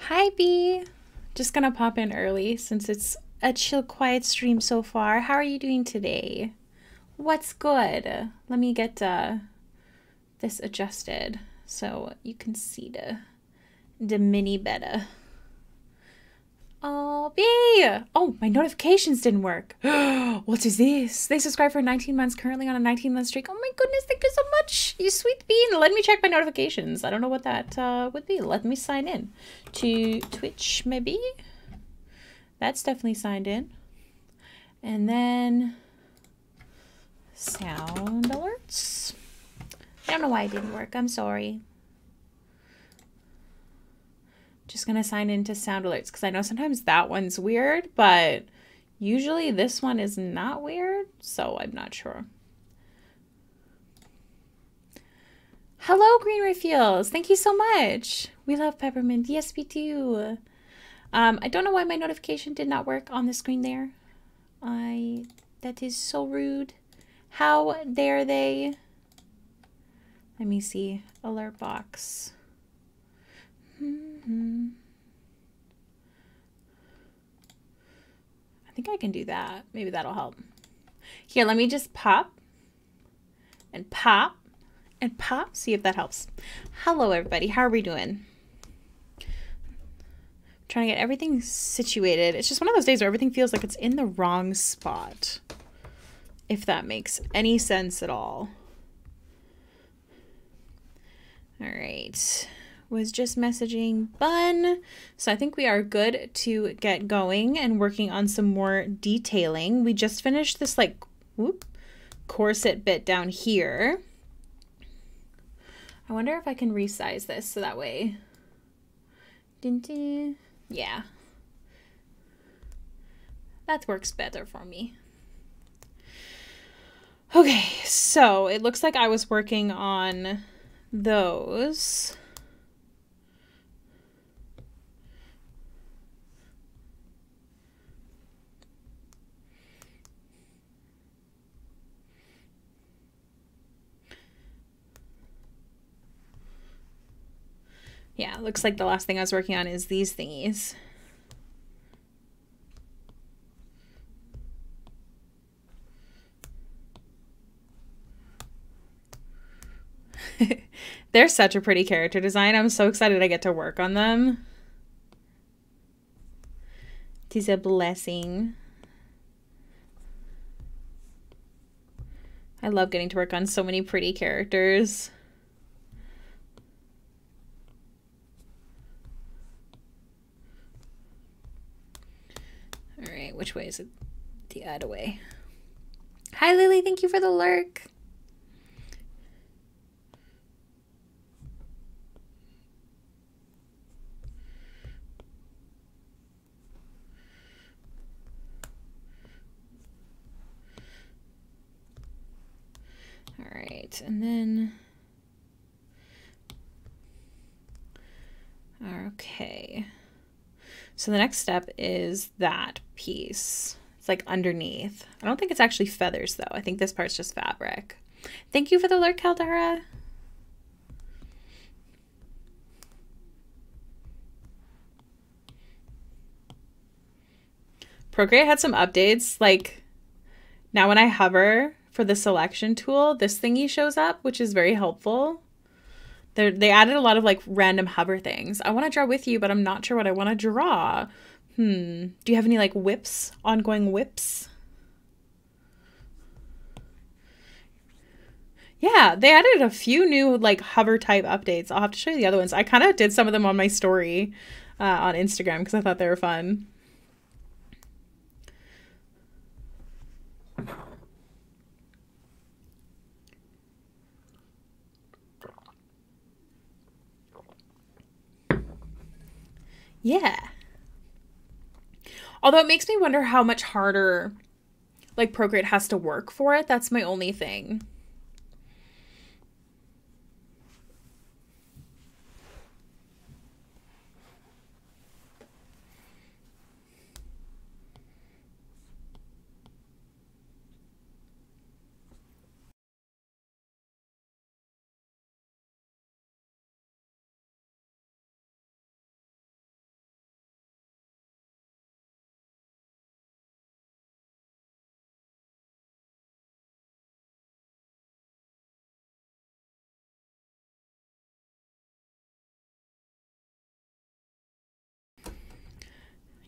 Hi, B. Just gonna pop in early since it's a chill, quiet stream so far. How are you doing today? What's good? Let me get this adjusted so you can see the mini better. Oh, B! Oh, my notifications didn't work. What is this? They subscribed for 19 months, currently on a 19-month streak. Oh my goodness, thank you so much, you sweet bean. Let me check my notifications. I don't know what that would be. Let me sign in to Twitch, maybe? That's definitely signed in. And then sound alerts. I don't know why it didn't work. I'm sorry. Just gonna sign into sound alerts because I know sometimes that one's weird, but usually this one is not weird, so I'm not sure. Hello, Green Refills. Thank you so much. We love peppermint. Yes, we do. I don't know why my notification did not work on the screen there. That is so rude. How dare they? Let me see. Alert box. I think I can do that. Maybe that'll help. Here, let me just pop and pop and pop. See if that helps. Hello, everybody. How are we doing? Trying to get everything situated. It's just one of those days where everything feels like it's in the wrong spot. If that makes any sense at all. All right. Was just messaging Bun. So I think we are good to get going and working on some more detailing. We just finished this like corset bit down here. I wonder if I can resize this so that way. Yeah. That works better for me. Okay, so it looks like I was working on those. Yeah, it looks like the last thing I was working on is these thingies. They're such a pretty character design. I'm so excited I get to work on them. It is a blessing. I love getting to work on so many pretty characters. All right, which way is it? The other way. Hi, Lily. Thank you for the lurk. All right, and then... Okay. So the next step is that piece. It's like underneath. I don't think it's actually feathers though. I think this part's just fabric. Thank you for the lurk, Caldara. Procreate had some updates. Like now when I hover for the selection tool, this thingy shows up, which is very helpful. They added a lot of like random hover things. I want to draw with you, but I'm not sure what I want to draw. Do you have any like whips, ongoing whips? Yeah, they added a few new like hover type updates. I'll have to show you the other ones. I kind of did some of them on my story on Instagram because I thought they were fun. Yeah. Although it makes me wonder how much harder like Procreate has to work for it. That's my only thing.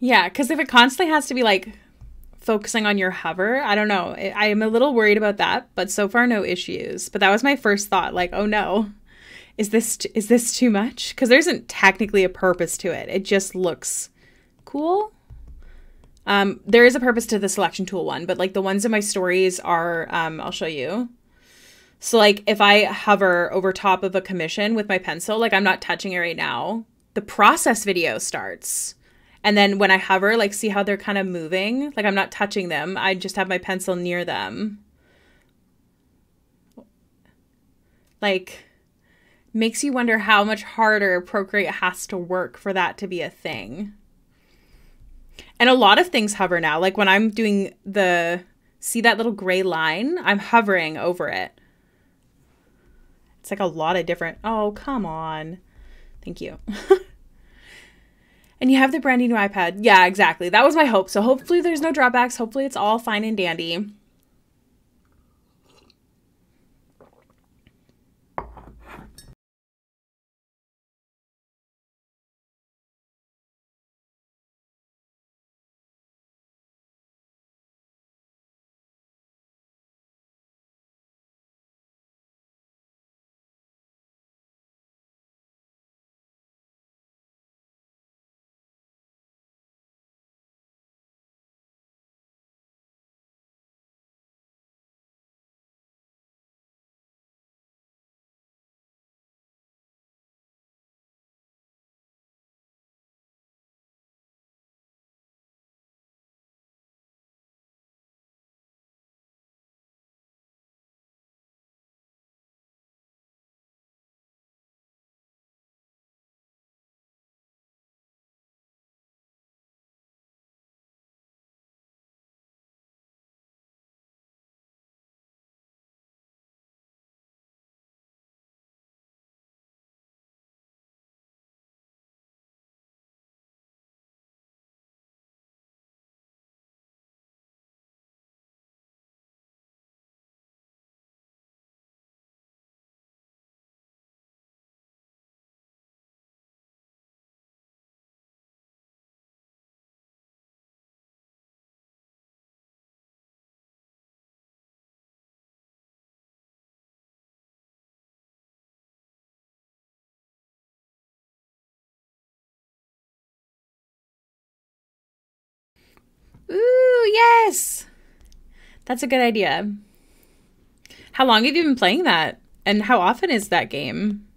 Yeah, because if it constantly has to be like focusing on your hover, I don't know. I am a little worried about that, but so far no issues. But that was my first thought, like, oh no, is this too much? Because there isn't technically a purpose to it. It just looks cool. There is a purpose to the selection tool one, but like the ones in my stories are, I'll show you. So like if I hover over top of a commission with my pencil, like I'm not touching it right now, the process video starts. And then when I hover, like, see how they're kind of moving? Like, I'm not touching them. I just have my pencil near them. Like, makes you wonder how much harder Procreate has to work for that to be a thing. And a lot of things hover now. Like, when I'm doing see that little gray line? I'm hovering over it. It's like a lot of different... Oh, come on. Thank you. And you have the brand new iPad. Yeah, exactly. That was my hope. So hopefully there's no drawbacks. Hopefully it's all fine and dandy. Ooh, yes! That's a good idea. How long have you been playing that? And how often is that game?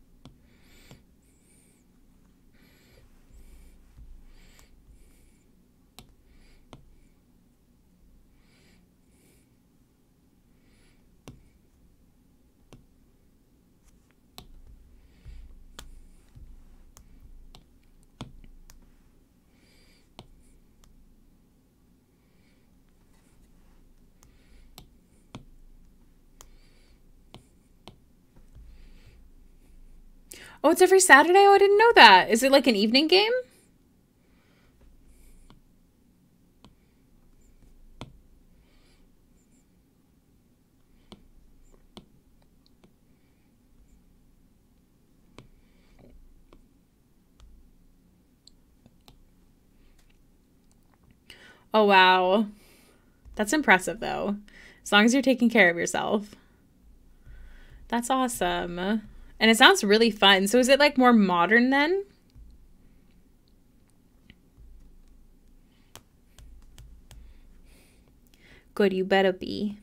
Oh, it's every Saturday? Oh, I didn't know that. Is it like an evening game? Oh, wow. That's impressive, though. As long as you're taking care of yourself. That's awesome. And it sounds really fun. So is it like more modern then? Good, you better be.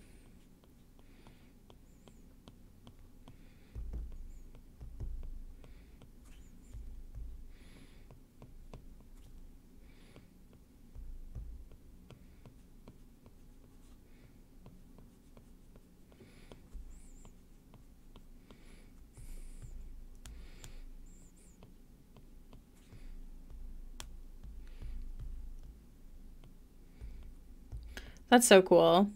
That's so cool.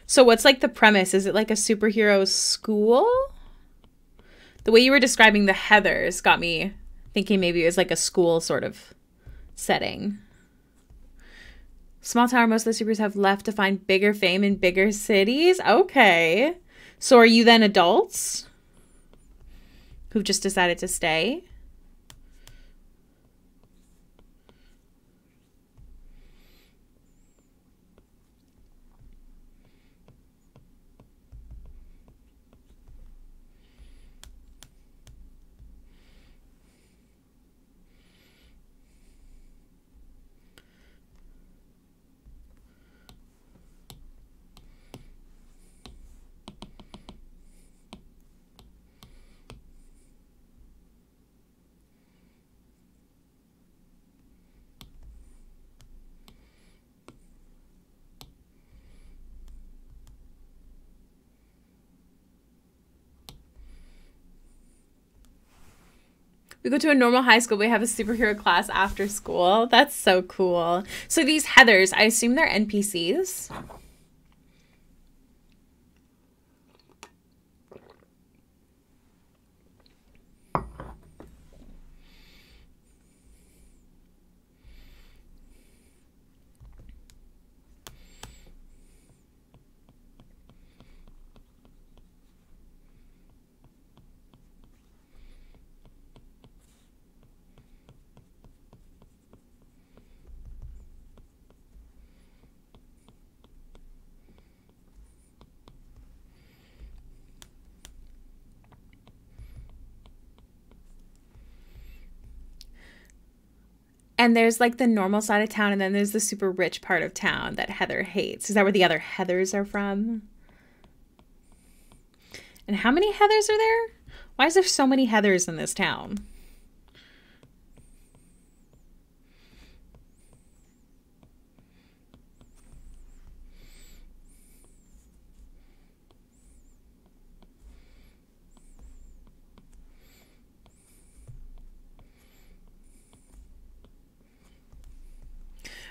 So what's like the premise? Is it like a superhero school? The way you were describing the Heathers got me thinking maybe it was like a school sort of setting. Small town, most of the supers have left to find bigger fame in bigger cities. Okay. So are you then adults who've just decided to stay? We go to a normal high school. We have a superhero class after school. That's so cool. So these Heathers, I assume they're NPCs. And there's like the normal side of town, and then there's the super rich part of town that Heather hates. Is that where the other Heathers are from? And how many Heathers are there? Why is there so many Heathers in this town?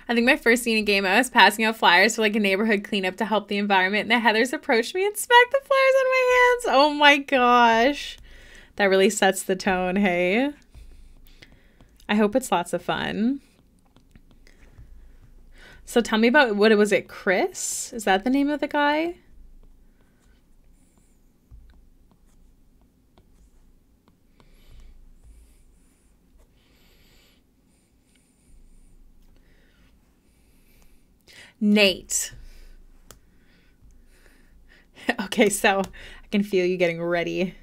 I think my first scene in game, I was passing out flyers for like a neighborhood cleanup to help the environment, and the Heathers approached me and smacked the flyers out of my hands. Oh my gosh. That really sets the tone, hey? I hope it's lots of fun. So tell me about, what was it, Chris? Is that the name of the guy? Nate. Okay, so I can feel you getting ready.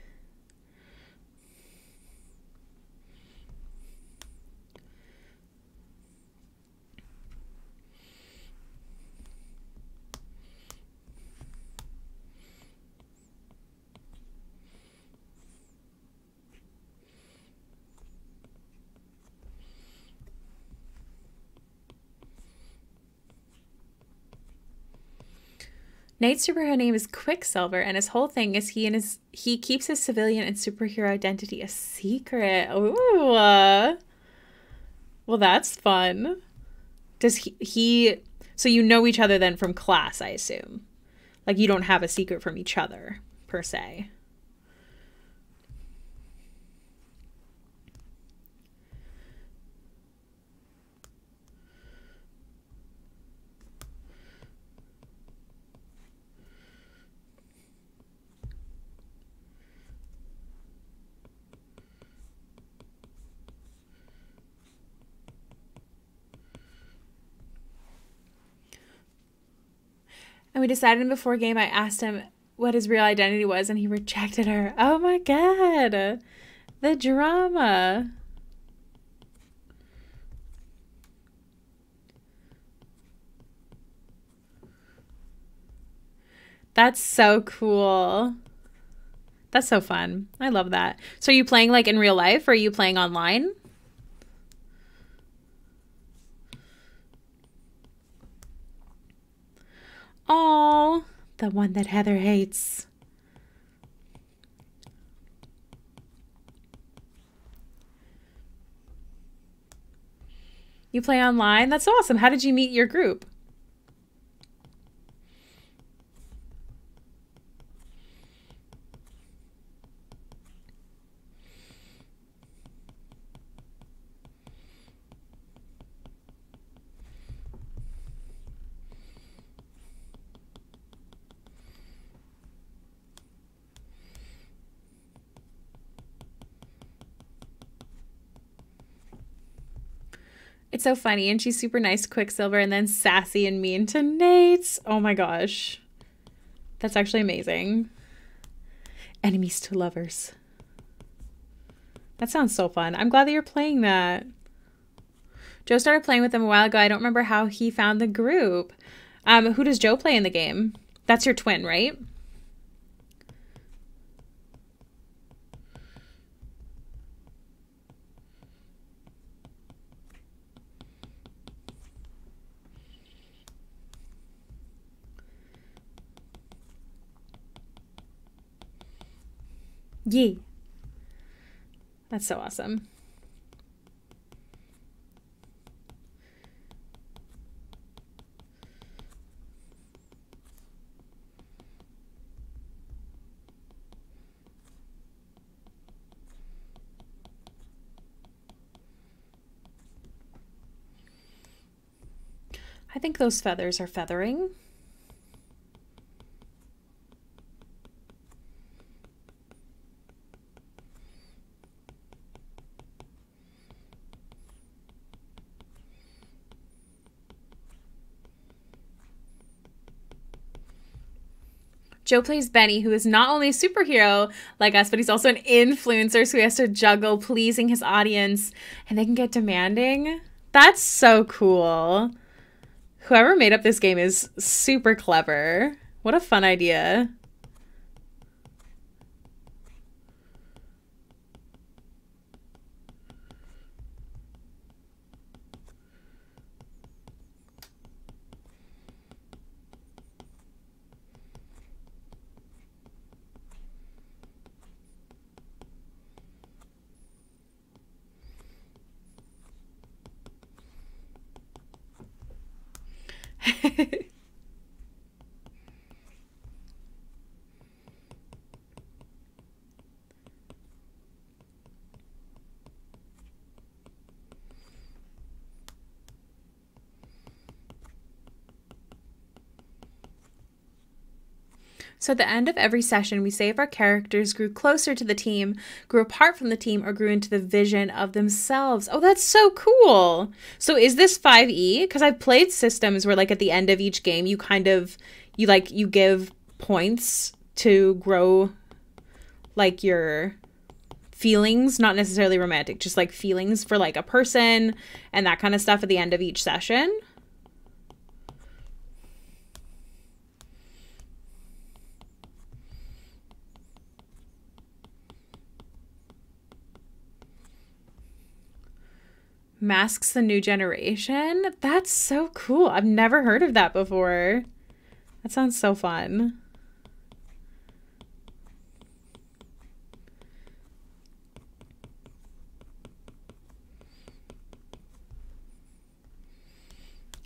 Nate's superhero name is Quicksilver, and his whole thing is he keeps his civilian and superhero identity a secret. Ooh, well, that's fun. Does he? So you know each other then from class, I assume. Like you don't have a secret from each other per se. And we decided before game, I asked him what his real identity was, and he rejected her. Oh my God. The drama. That's so cool. That's so fun. I love that. So are you playing like in real life, or are you playing online? Oh, the one that Heather hates. You play online? That's awesome. How did you meet your group? It's so funny, and she's super nice to Quicksilver and then sassy and mean to Nate. Oh my gosh. That's actually amazing. Enemies to lovers. That sounds so fun. I'm glad that you're playing that. Joe started playing with them a while ago. I don't remember how he found the group. Who does Joe play in the game? That's your twin, right? Yee. That's so awesome. I think those feathers are feathering. Joe plays Benny, who is not only a superhero like us, but he's also an influencer, so he has to juggle pleasing his audience, and they can get demanding. That's so cool. Whoever made up this game is super clever. What a fun idea. So at the end of every session, we say if our characters grew closer to the team, grew apart from the team, or grew into the vision of themselves. Oh, that's so cool. So is this 5e? Because I've played systems where, like, at the end of each game, you kind of, you give points to grow, like, your feelings, not necessarily romantic, just, like, feelings for, like, a person and that kind of stuff at the end of each session. Masks the new generation? That's so cool. I've never heard of that before. That sounds so fun.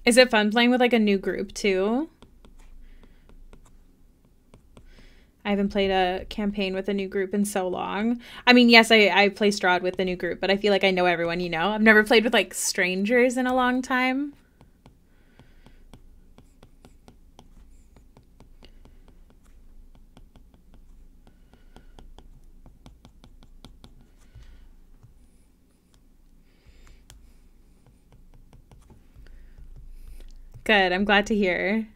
Is it fun playing with, like, a new group too? I haven't played a campaign with a new group in so long. I mean, yes, I play Strahd with the new group, but I feel like I know everyone, you know? I've never played with, like, strangers in a long time. Good, I'm glad to hear.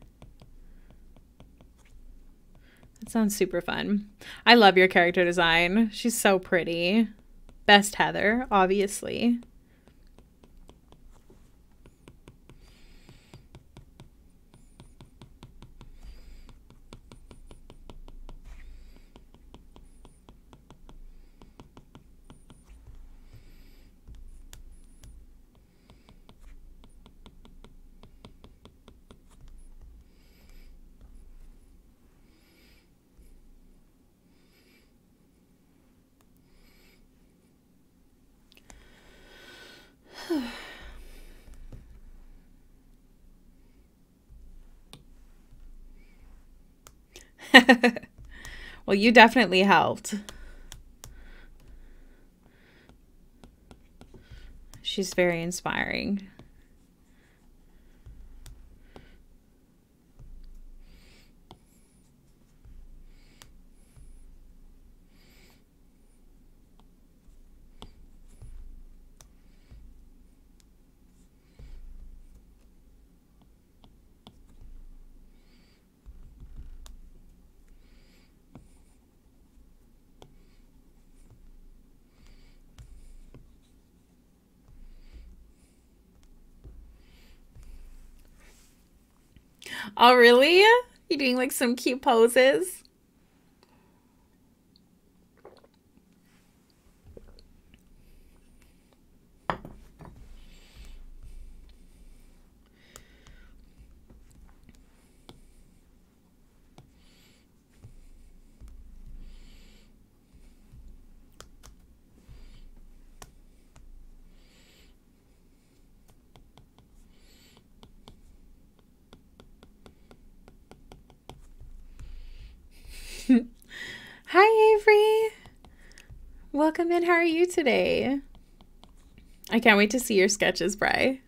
That sounds super fun. I love your character design. She's so pretty. Best Heather, obviously. Well, you definitely helped. She's very inspiring. Oh, really? You doing, like, some cute poses? Hi, Avery. Welcome in. How are you today? I can't wait to see your sketches, Bri.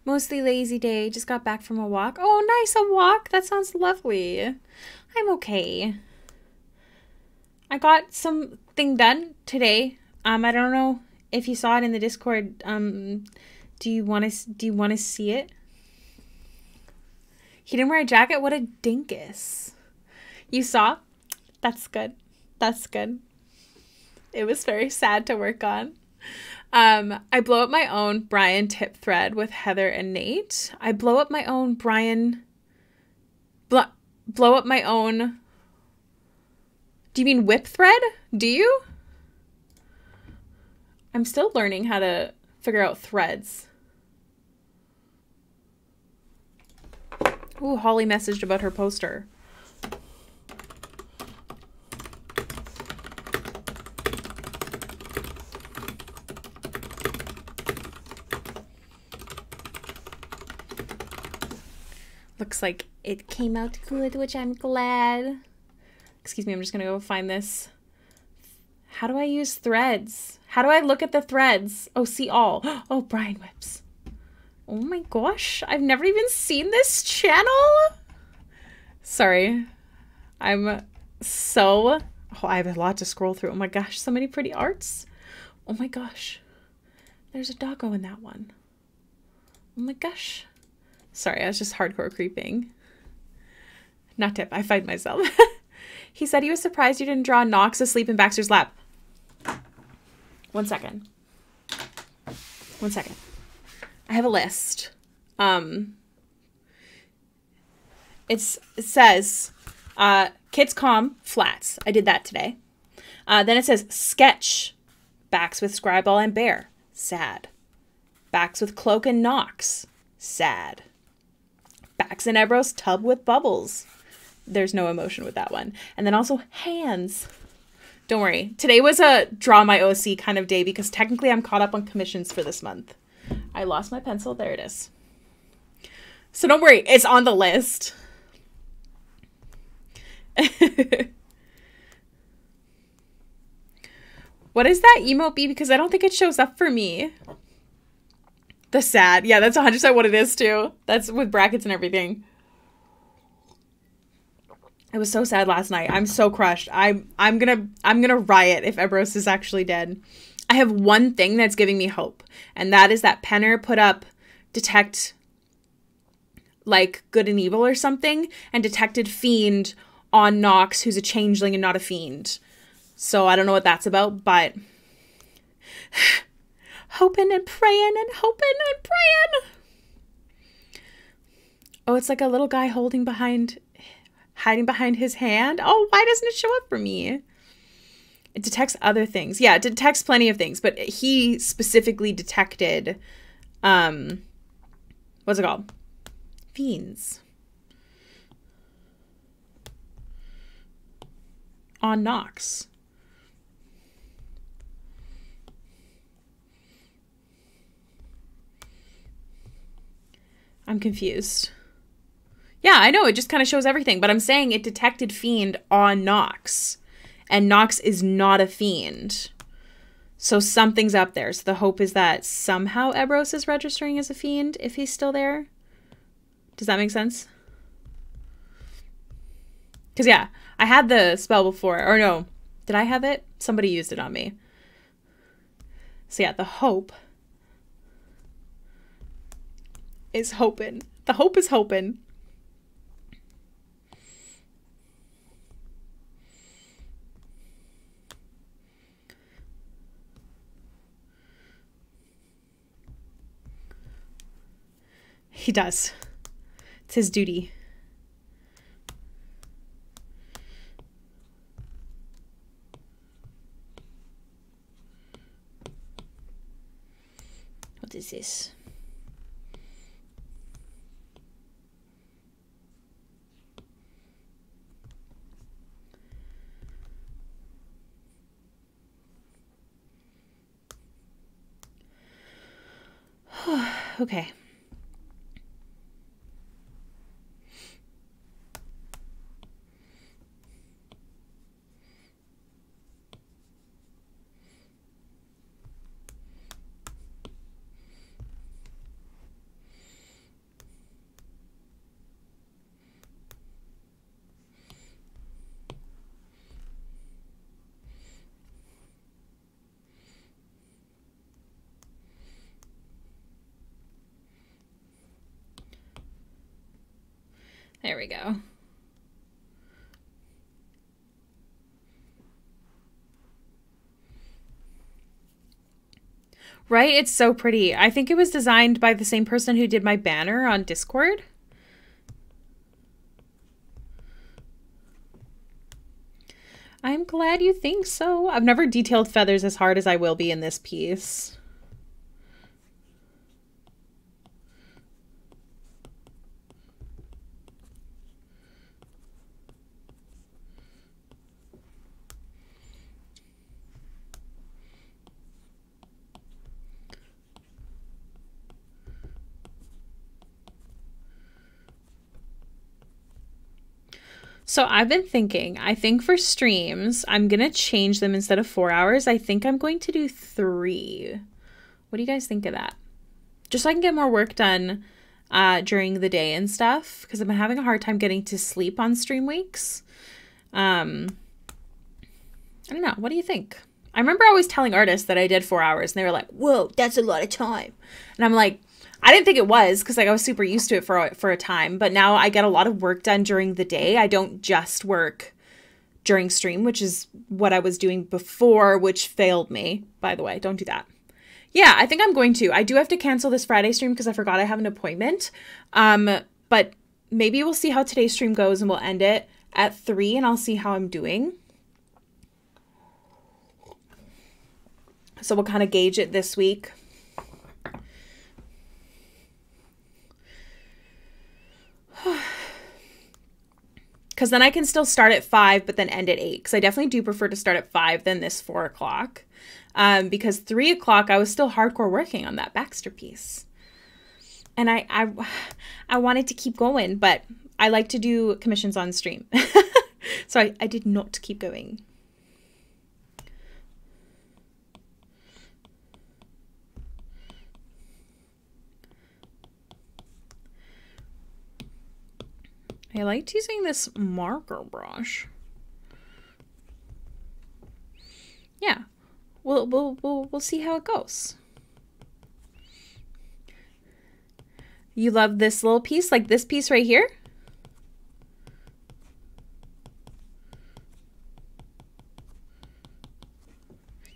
Mostly lazy day. Just got back from a walk. Oh, nice, a walk. That sounds lovely. I'm okay. I got something done today. I don't know if you saw it in the Discord. Do you want to see it? He didn't wear a jacket. What a dinkus. You saw? That's good. That's good. It was very sad to work on. I blow up my own Brian tip thread with Heather and Nate. I blow up my own Brian. Blow up my own. Do you mean whip thread? Do you? I'm still learning how to figure out threads. Ooh, Holly messaged about her poster. Looks like it came out good, which I'm glad. Excuse me, I'm just gonna go find this. How do I use threads? How do I look at the threads? Oh, see all. Oh, Brian whips. Oh my gosh, I've never even seen this channel. Sorry. I'm so... Oh, I have a lot to scroll through. Oh my gosh, so many pretty arts. Oh my gosh. There's a doggo in that one. Oh my gosh. Sorry, I was just hardcore creeping. Not tip, I fight myself. He said he was surprised you didn't draw Knox asleep in Baxter's lap. 1 second. 1 second. I have a list. It says Kids Calm Flats. I did that today. Then it says sketch Bax with Scriball and Bear. Sad. Bax with Cloak and Knox. Sad. Bax and Ebros tub with bubbles. There's no emotion with that one. And then also hands. Don't worry. Today was a draw my OC kind of day because technically I'm caught up on commissions for this month. I lost my pencil. There it is. So don't worry. It's on the list. What is that emote be? Because I don't think it shows up for me. The sad. Yeah, that's 100% what it is too. That's with brackets and everything. It was so sad last night. I'm so crushed. I'm gonna riot if Ebros is actually dead. I have one thing that's giving me hope, and that is that Penner put up detect like good and evil or something, and detected fiend on Nox, who's a changeling and not a fiend. So I don't know what that's about, but hoping and praying and hoping and praying. Oh, it's like a little guy hiding behind his hand. Oh, why doesn't it show up for me? It detects other things. Yeah, it detects plenty of things, but he specifically detected, what's it called? Fiends. On Nox. I'm confused. Yeah, I know. It just kind of shows everything. But I'm saying it detected fiend on Nox. And Nox is not a fiend. So something's up there. So the hope is that somehow Ebros is registering as a fiend if he's still there. Does that make sense? Because, yeah, I had the spell before. Or no, did I have it? Somebody used it on me. So, yeah, the hope is hoping. The hope is hoping. He does. It's his duty. What is this? Okay. There we go. Right? It's so pretty. I think it was designed by the same person who did my banner on Discord. I'm glad you think so. I've never detailed feathers as hard as I will be in this piece. So I've been thinking, I think for streams, I'm going to change them instead of 4 hours. I think I'm going to do 3. What do you guys think of that? Just so I can get more work done during the day and stuff, because I've been having a hard time getting to sleep on stream weeks. I don't know. What do you think? I remember always telling artists that I did 4 hours and they were like, whoa, that's a lot of time. And I'm like, I didn't think it was, because like I was super used to it for a time, but now I get a lot of work done during the day. I don't just work during stream, which is what I was doing before, which failed me, by the way. Don't do that. Yeah, I think I'm going to. I do have to cancel this Friday stream because I forgot I have an appointment. But maybe we'll see how today's stream goes and we'll end it at 3 and I'll see how I'm doing. So we'll kind of gauge it this week. Because then I can still start at 5, but then end at 8. Because I definitely do prefer to start at 5 than this 4 o'clock. Because 3 o'clock, I was still hardcore working on that Baxter piece. And I wanted to keep going, but I like to do commissions on stream. So I did not keep going. I liked using this marker brush. Yeah, we'll see how it goes. You love this little piece, like this piece right here?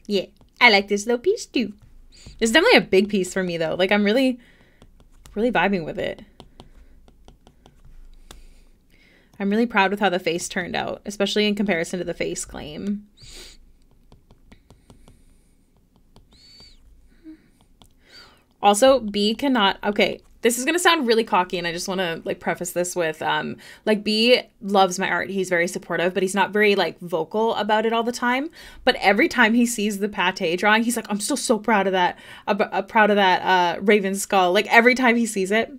Yeah, I like this little piece too. It's definitely a big piece for me though. Like I'm really vibing with it. I'm really proud with how the face turned out, especially in comparison to the face claim. Also, B cannot, okay, this is going to sound really cocky and I just want to like preface this with, like B loves my art. He's very supportive, but he's not very like vocal about it all the time. But every time he sees the pate drawing, he's like, I'm still so proud of that, proud of that raven skull. Like every time he sees it,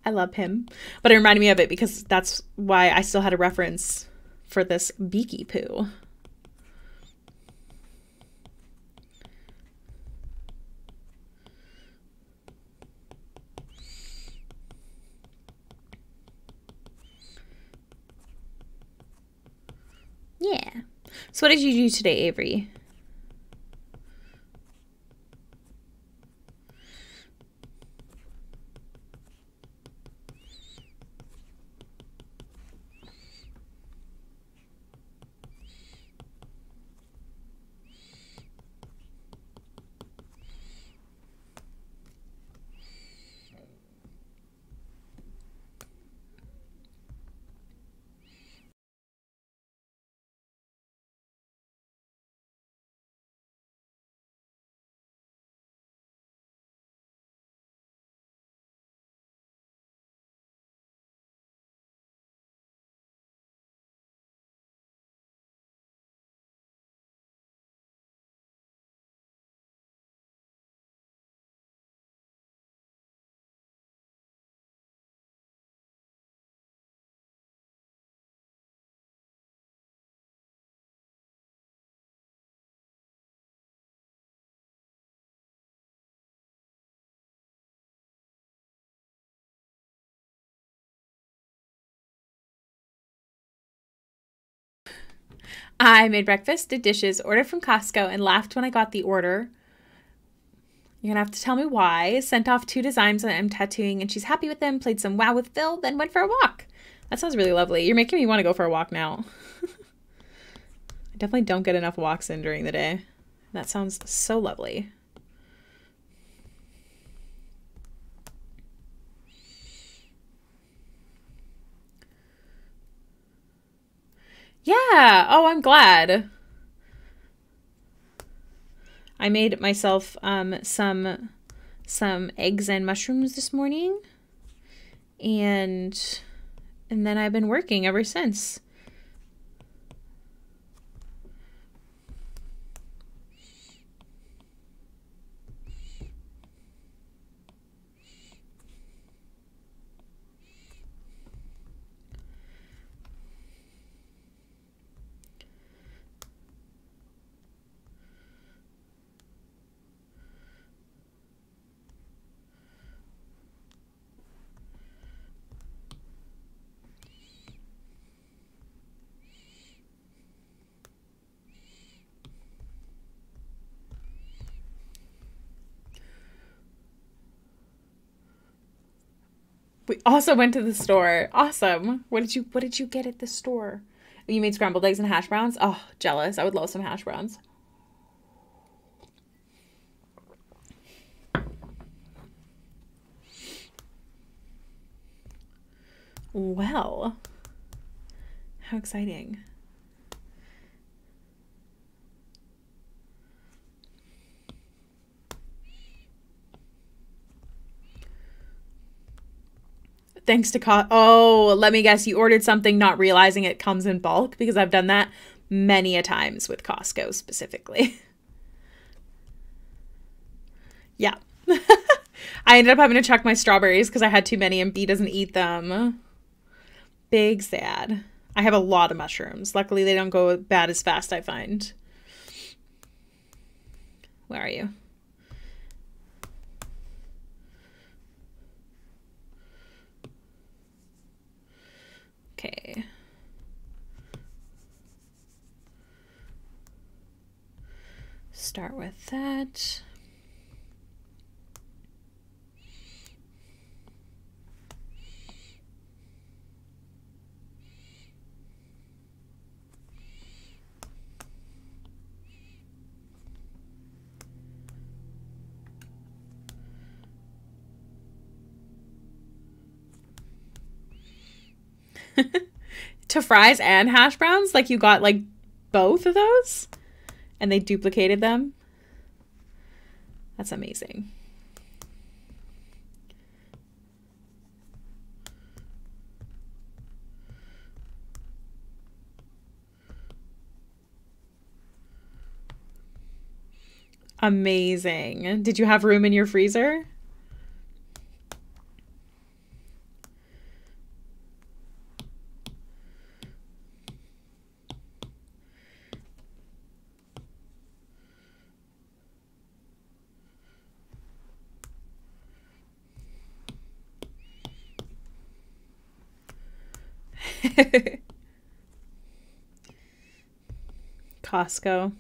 I love him. But it reminded me of it because that's why I still had a reference for this beaky poo. Yeah. So what did you do today, Avery? I made breakfast, did dishes, ordered from Costco, and laughed when I got the order. You're gonna have to tell me why. Sent off 2 designs that I'm tattooing and she's happy with them. Played some WoW with Phil, then went for a walk. That sounds really lovely. You're making me want to go for a walk now. I definitely don't get enough walks in during the day. That sounds so lovely. Yeah. Oh, I'm glad. I made myself some eggs and mushrooms this morning, and then I've been working ever since. We also went to the store. Awesome. What did you get at the store? You made scrambled eggs and hash browns? Oh, jealous. I would love some hash browns. Well, how exciting. Thanks to oh, let me guess, you ordered something not realizing it comes in bulk, because I've done that many a times with Costco specifically. Yeah. I ended up having to chuck my strawberries because I had too many and B doesn't eat them. Big sad. I have a lot of mushrooms. Luckily, they don't go bad as fast, I find. Where are you? Okay. Start with that. To fries and hash browns? Like you got like both of those? And they duplicated them? That's amazing. Amazing. Did you have room in your freezer? Costco.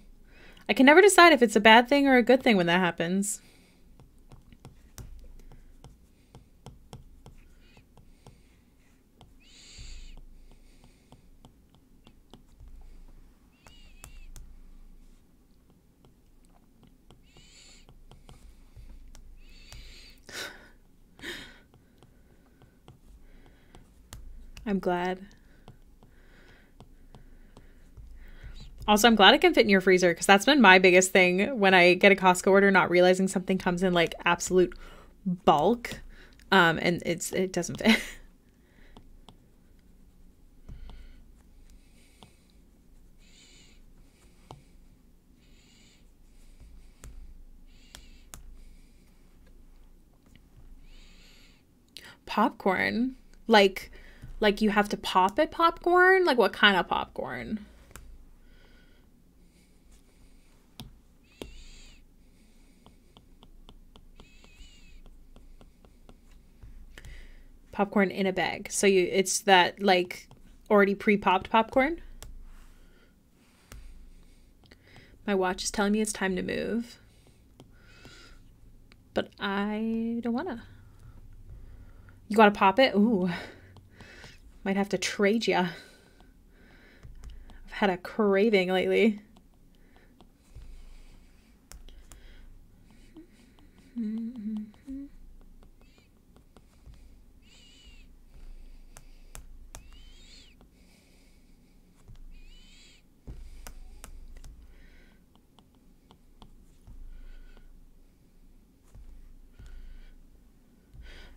I can never decide if it's a bad thing or a good thing when that happens. I'm glad. Also, I'm glad it can fit in your freezer, because that's been my biggest thing when I get a Costco order, not realizing something comes in like absolute bulk, and it doesn't fit. Popcorn? Like you have to pop it popcorn? Like what kind of popcorn? Popcorn in a bag. So it's that like already pre-popped popcorn. My watch is telling me it's time to move. but I don't wanna. You gotta pop it? Ooh. Might have to trade ya. I've had a craving lately.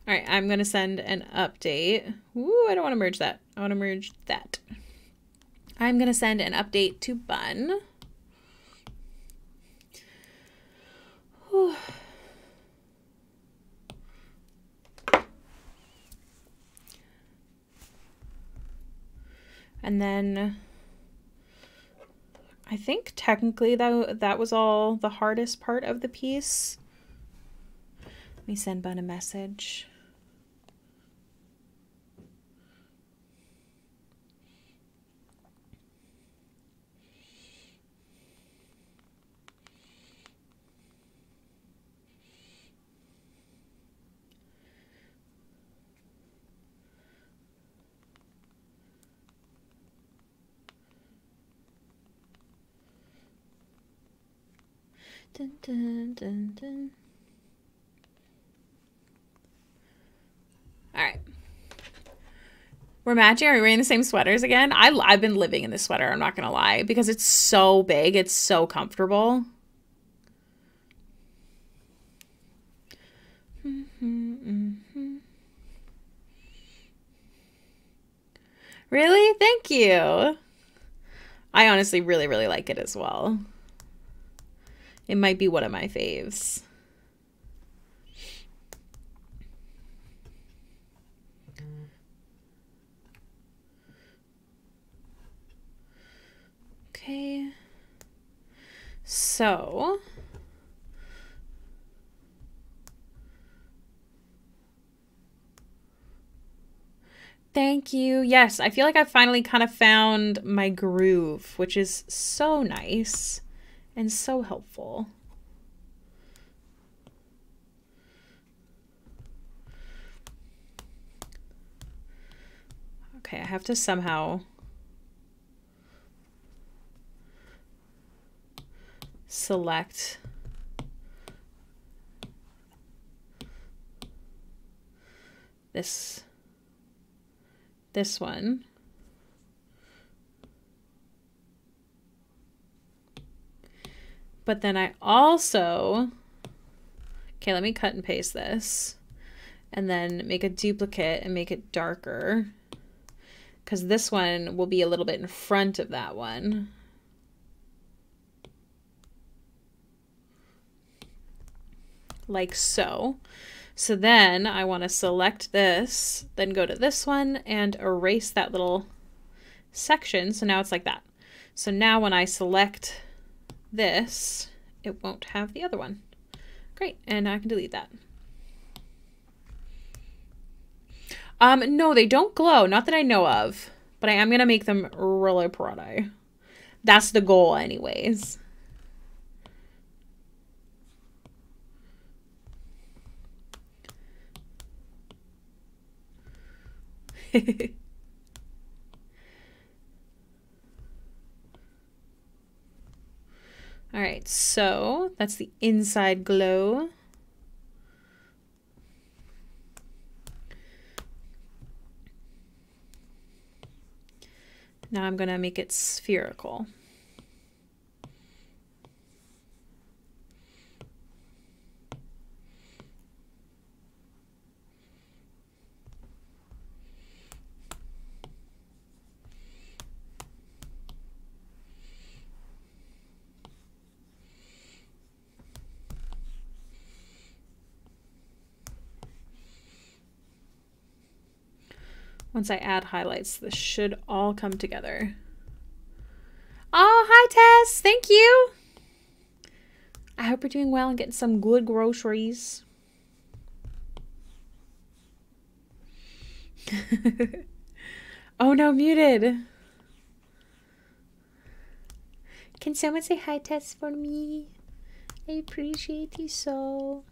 All right, I'm going to send an update. Ooh, I don't want to merge that. I want to merge that. I'm going to send an update to Bun. Whew. And then I think technically that was all the hardest part of the piece. Let me send Bun a message. Dun, dun, dun, dun. All right. We're matching. Are we wearing the same sweaters again? I've been living in this sweater, I'm not going to lie, because it's so big. It's so comfortable. Really? Thank you. I honestly really, really like it as well. It might be one of my faves. Okay. So thank you. Yes, I feel like I finally kind of found my groove, which is so nice and so helpful. Okay, I have to somehow select this one. But then I also, okay, let me cut and paste this and then make a duplicate and make it darker, because this one will be a little bit in front of that one. Like so. So then I want to select this, then go to this one and erase that little section. So now it's like that. So now when I select this, it won't have the other one. Great, and I can delete that. No, they don't glow, not that I know of, but I am gonna make them really pretty. That's the goal anyways. All right, so that's the inside glow. Now I'm gonna make it spherical. Once I add highlights, this should all come together. Oh, hi Tess, thank you. I hope you're doing well and getting some good groceries. Oh no, muted. Can someone say hi Tess for me? I appreciate you so.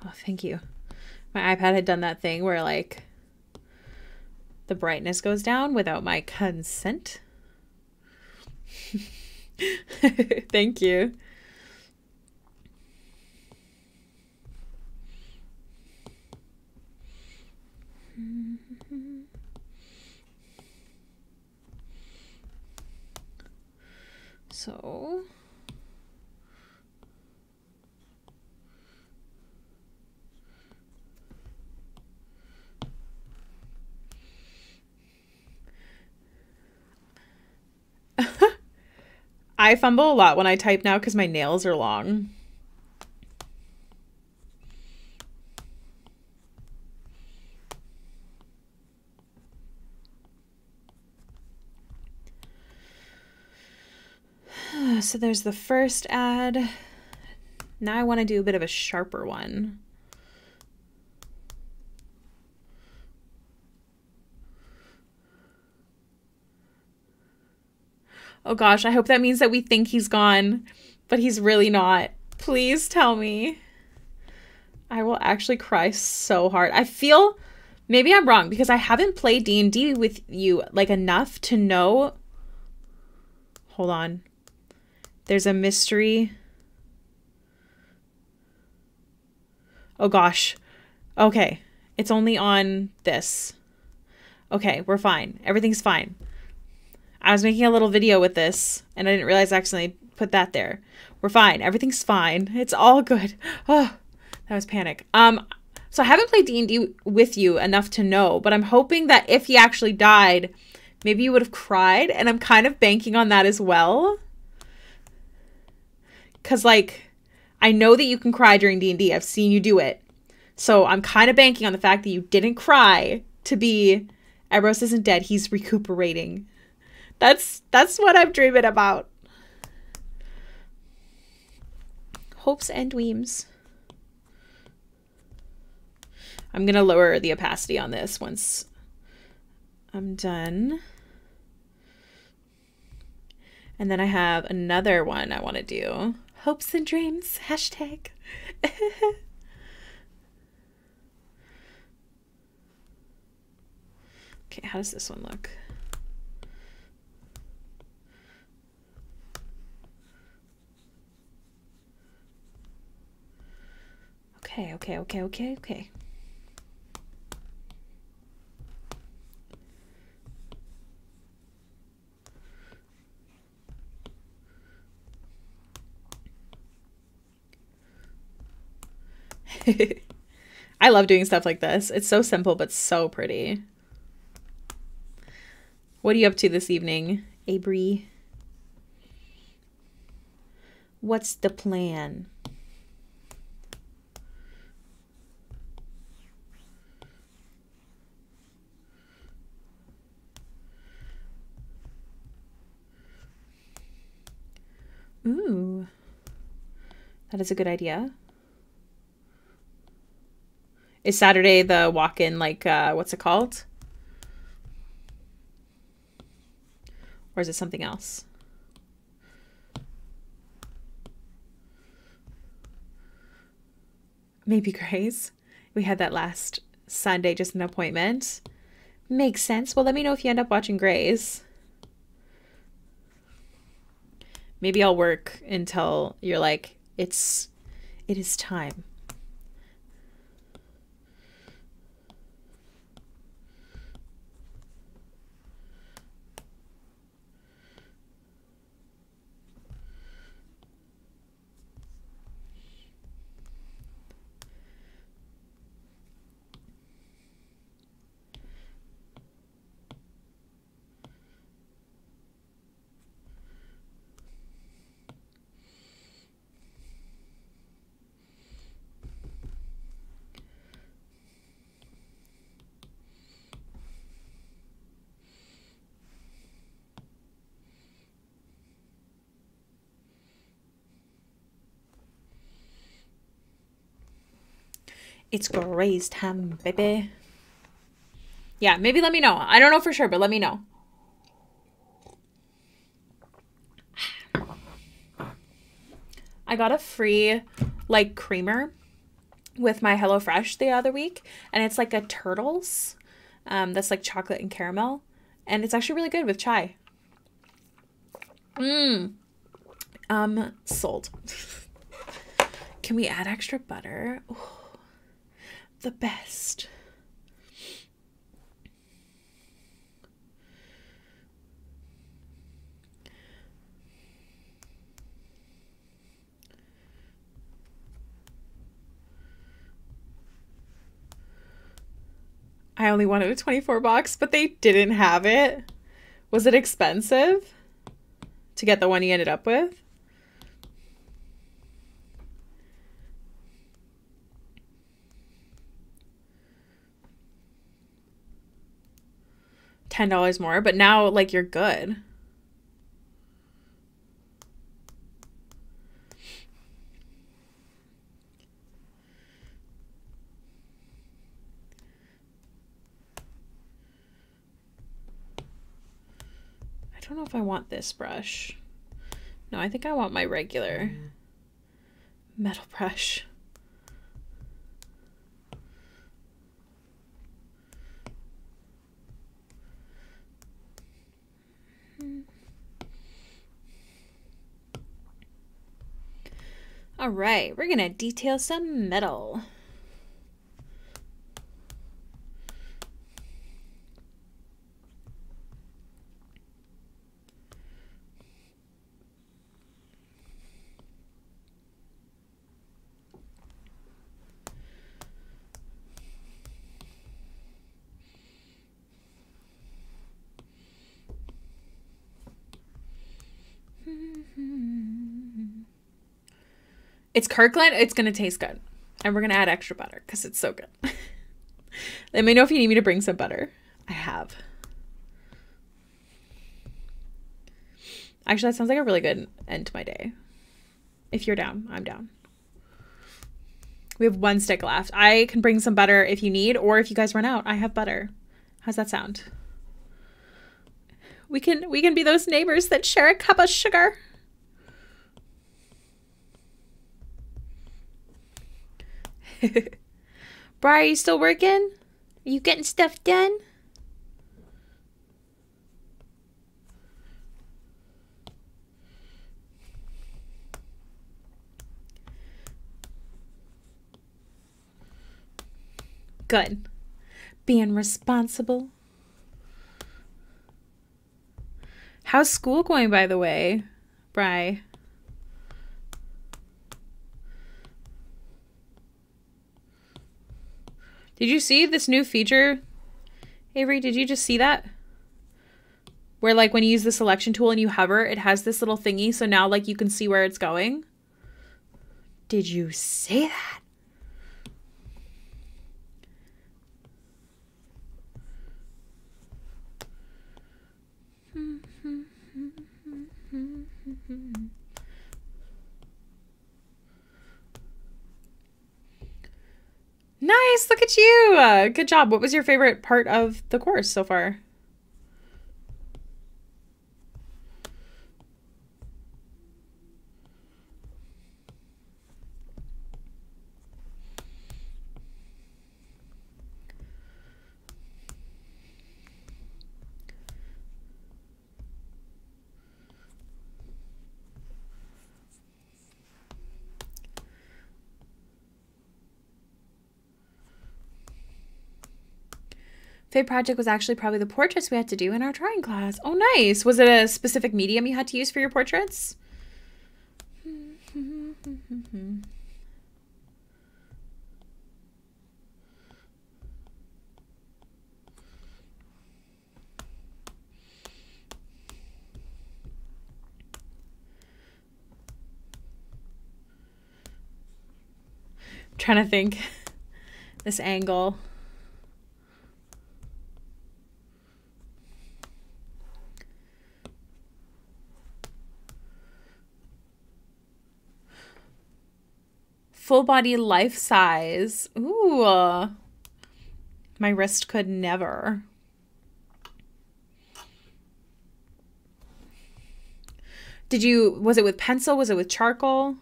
Oh, thank you. My iPad had done that thing where like the brightness goes down without my consent. Thank you. So I fumble a lot when I type now because my nails are long. So there's the first ad. Now I want to do a bit of a sharper one. Oh gosh, I hope that means that we think he's gone, but he's really not. Please tell me. I will actually cry so hard. I feel, maybe I'm wrong because I haven't played D&D with you like enough to know. Hold on. There's a mystery. Oh gosh. Okay. It's only on this. Okay, we're fine. Everything's fine. I was making a little video with this and I didn't realize I accidentally put that there. We're fine. Everything's fine. It's all good. Oh, that was panic. So I haven't played D&D with you enough to know, but I'm hoping that if he actually died, maybe you would have cried, and I'm kind of banking on that as well. Cause like, I know that you can cry during D&D. I've seen you do it. So I'm kind of banking on the fact that you didn't cry to be, Eros isn't dead. He's recuperating. That's what I'm dreaming about. Hopes and dreams. I'm going to lower the opacity on this once I'm done. And then I have another one I want to do. Hopes and dreams. Hashtag. Okay, how does this one look? Okay. I love doing stuff like this. It's so simple, but so pretty. What are you up to this evening, Abri? What's the plan? Ooh, that is a good idea. Is Saturday the walk-in, like, what's it called? Or is it something else? Maybe Grace. We had that last Sunday, just an appointment. Makes sense. Well, let me know if you end up watching Grace. Maybe I'll work until you're like, it is time. It's Grace time, baby. Yeah, maybe let me know. I don't know for sure, but let me know. I got a free, like, creamer with my HelloFresh the other week, and it's like a turtles that's like chocolate and caramel, and it's actually really good with chai. Sold. Can we add extra butter? Ooh, the best. I only wanted a 24 box, but they didn't have it. Was it expensive to get the one you ended up with? $10 more, but now like you're good. I don't know if I want this brush. No, I think I want my regular metal brush. All right, we're gonna detail some metal. It's Kirkland. It's going to taste good. And we're going to add extra butter because it's so good. Let me know if you need me to bring some butter. I have. Actually, that sounds like a really good end to my day. If you're down, I'm down. We have 1 stick left. I can bring some butter if you need, or if you guys run out, I have butter. How's that sound? We can be those neighbors that share a cup of sugar. Bri, are you still working? Are you getting stuff done? Good. Being responsible. How's school going, by the way, Bri? Did you see this new feature, Avery? Did you just see that? Where like when you use the selection tool and you hover, it has this little thingy. So now like you can see where it's going. Did you see that? Nice, look at you. Good job. What was your favorite part of the course so far? Favorite project was actually probably the portraits we had to do in our drawing class. Oh, nice. Was it a specific medium you had to use for your portraits? I'm trying to think. This angle. Full body life size. Ooh. My wrist could never. Was it with pencil? Was it with charcoal?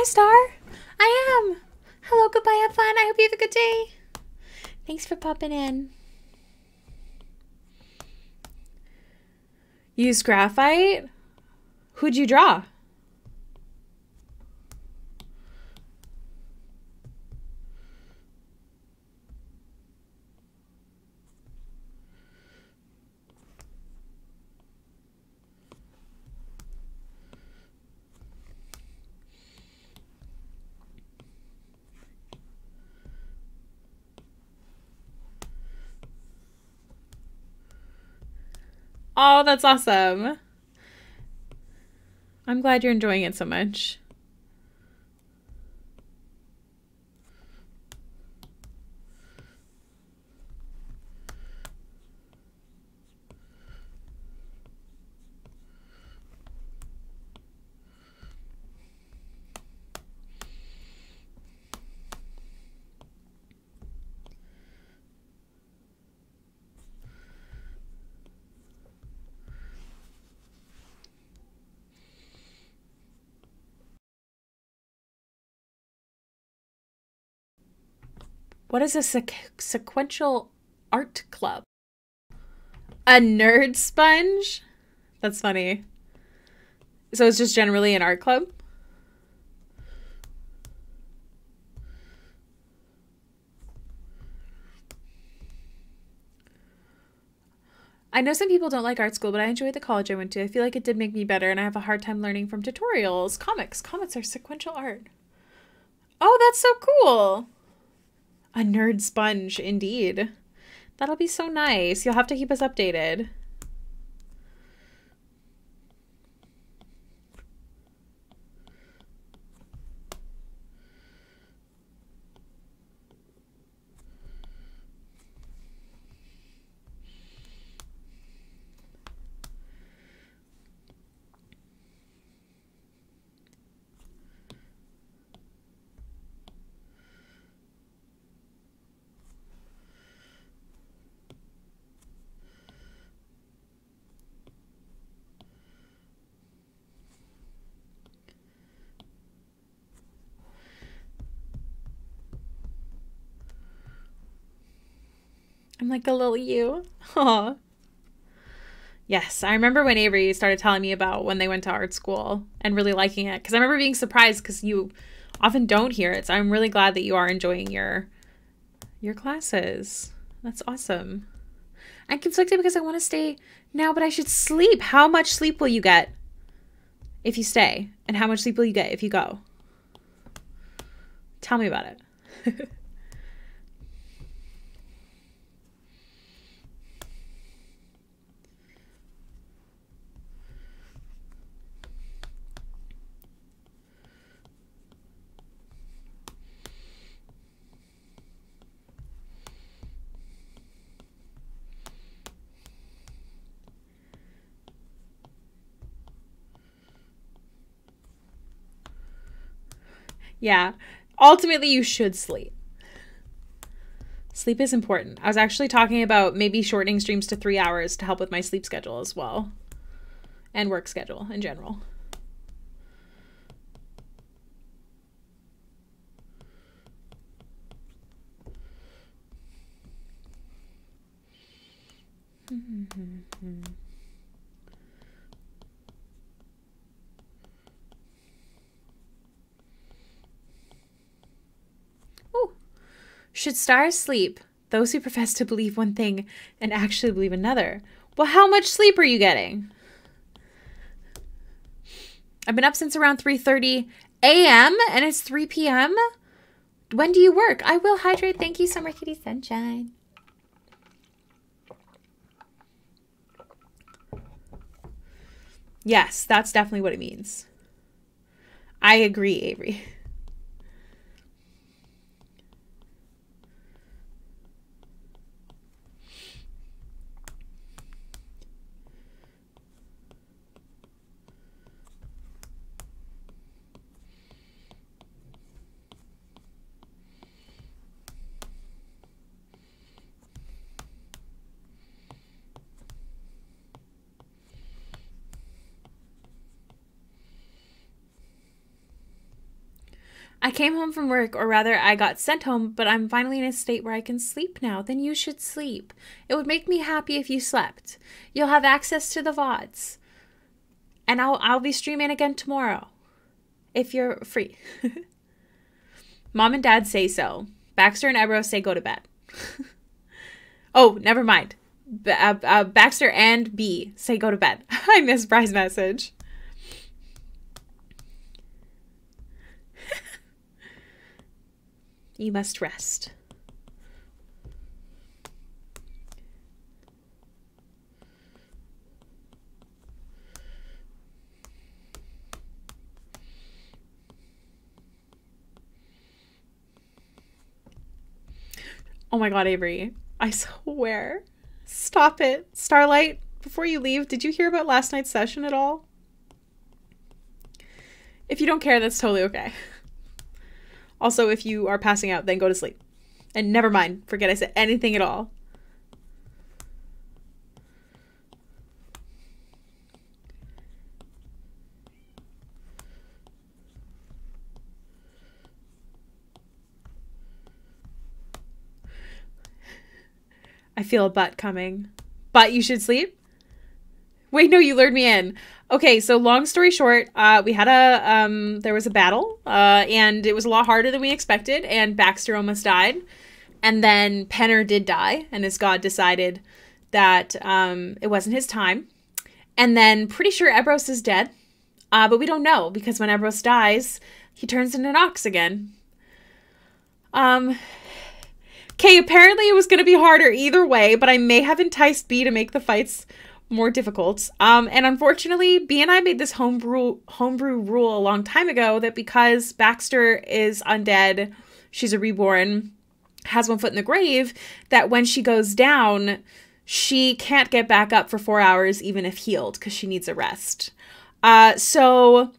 Hi, Star. I am. Hello, goodbye, have fun. I hope you have a good day. Thanks for popping in. Use graphite? Who'd you draw? Oh, that's awesome. I'm glad you're enjoying it so much. What is a sequential art club? A nerd sponge? That's funny. So it's just generally an art club? I know some people don't like art school, but I enjoyed the college I went to. I feel like it did make me better, and I have a hard time learning from tutorials. Comics. Comics are sequential art. Oh, that's so cool. A nerd sponge, indeed. That'll be so nice. You'll have to keep us updated. I'm like a little you. Aw. Yes, I remember when Avery started telling me about when they went to art school and really liking it. Because I remember being surprised because you often don't hear it. So I'm really glad that you are enjoying your classes. That's awesome. I'm conflicted because I want to stay now, but I should sleep. How much sleep will you get if you stay? And how much sleep will you get if you go? Tell me about it. Yeah. Ultimately, you should sleep. Sleep is important. I was actually talking about maybe shortening streams to 3 hours to help with my sleep schedule as well. And work schedule in general. Oh, should stars sleep? Those who profess to believe one thing and actually believe another. Well, how much sleep are you getting? I've been up since around 3:30 a.m. and it's 3 p.m. When do you work? I will hydrate. Thank you, Summer Kitty Sunshine. Yes, that's definitely what it means. I agree, Avery. I came home from work, or rather I got sent home, but I'm finally in a state where I can sleep now. Then you should sleep. It would make me happy if you slept. You'll have access to the VODs. And I'll be streaming again tomorrow. If you're free. Mom and Dad say so. Baxter and Ebro say go to bed. Oh, never mind. Baxter and B say go to bed. I missed Bry's message. You must rest. Oh my God, Avery. I swear. Stop it. Starlight, before you leave, did you hear about last night's session at all? If you don't care, that's totally okay. Also, if you are passing out, then go to sleep. And never mind, forget I said anything at all. I feel a butt coming. But you should sleep? Wait, no, you lured me in. Okay, so long story short, we had there was a battle, and it was a lot harder than we expected, and Baxter almost died. And then Penner did die, and his god decided that it wasn't his time. And then pretty sure Ebros is dead, but we don't know, because when Ebros dies, he turns into Nox again. Okay, apparently it was going to be harder either way, but I may have enticed B to make the fights more difficult. And unfortunately, B and I made this homebrew rule a long time ago that because Baxter is undead, she's a reborn, has one foot in the grave, that when she goes down, she can't get back up for 4 hours even if healed because she needs a rest. So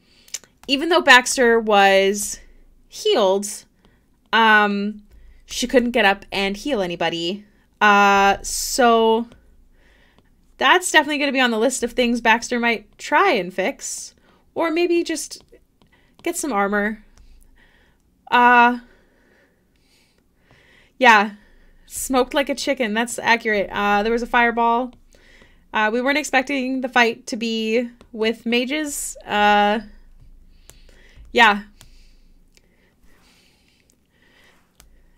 even though Baxter was healed, she couldn't get up and heal anybody. So that's definitely going to be on the list of things Baxter might try and fix. Or maybe just get some armor. Yeah. Smoked like a chicken. That's accurate. There was a fireball. We weren't expecting the fight to be with mages. Yeah.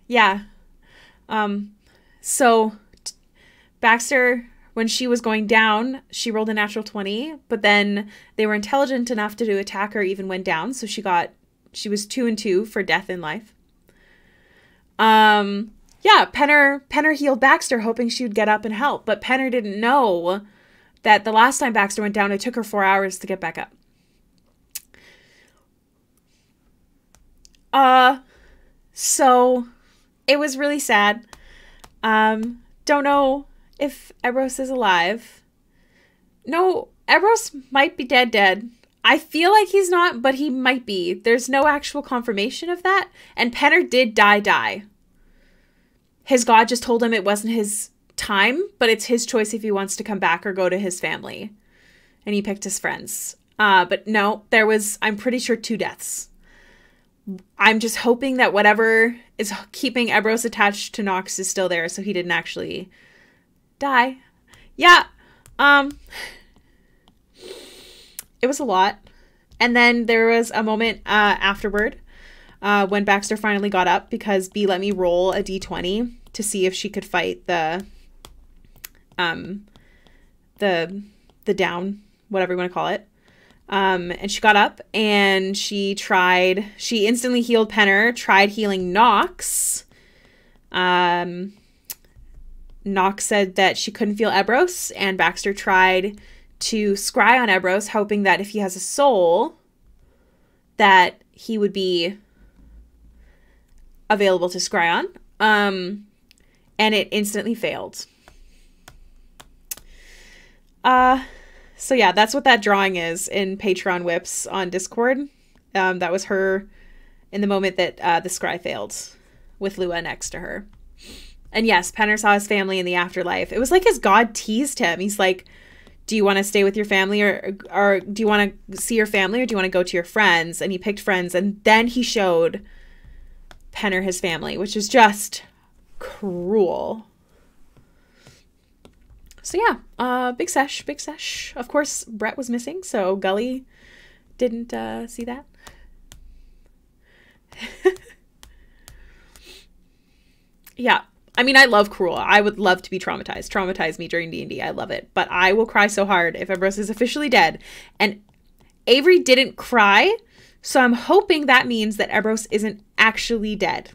Yeah. So Baxter, when she was going down, she rolled a natural 20, but then they were intelligent enough to attack her even when down. So she was 2 and 2 for death in life. Yeah, Penner healed Baxter hoping she would get up and help, but Penner didn't know that the last time Baxter went down, it took her 4 hours to get back up. So it was really sad. Don't know if Ebros is alive. No, Ebros might be dead. I feel like he's not, but he might be. There's no actual confirmation of that. And Penner did die. His god just told him it wasn't his time, but it's his choice if he wants to come back or go to his family. And he picked his friends. But no, there was, I'm pretty sure, 2 deaths. I'm just hoping that whatever is keeping Ebros attached to Nox is still there, so he didn't actually die. Yeah. It was a lot. And then there was a moment afterward when Baxter finally got up because B let me roll a d20 to see if she could fight the down, whatever you want to call it. And she got up and she instantly healed Penner, tried healing Nox. Nox said that she couldn't feel Ebros, and Baxter tried to scry on Ebros, hoping that if he has a soul, that he would be available to scry on. And it instantly failed. So yeah, that's what that drawing is in Patreon Whips on Discord. That was her in the moment that the scry failed with Lua next to her. And yes, Penner saw his family in the afterlife. It was like his god teased him. He's like, do you want to stay with your family or do you want to see your family or do you want to go to your friends? And he picked friends. And then he showed Penn or his family, which is just cruel. So yeah, big sesh, big sesh. Of course, Brett was missing, so Gully didn't see that. Yeah. I mean, I love cruel. I would love to be traumatized. Traumatize me during D&D. I love it. But I will cry so hard if Ambrose is officially dead. And Avery didn't cry, so I'm hoping that means that Ambrose isn't actually dead.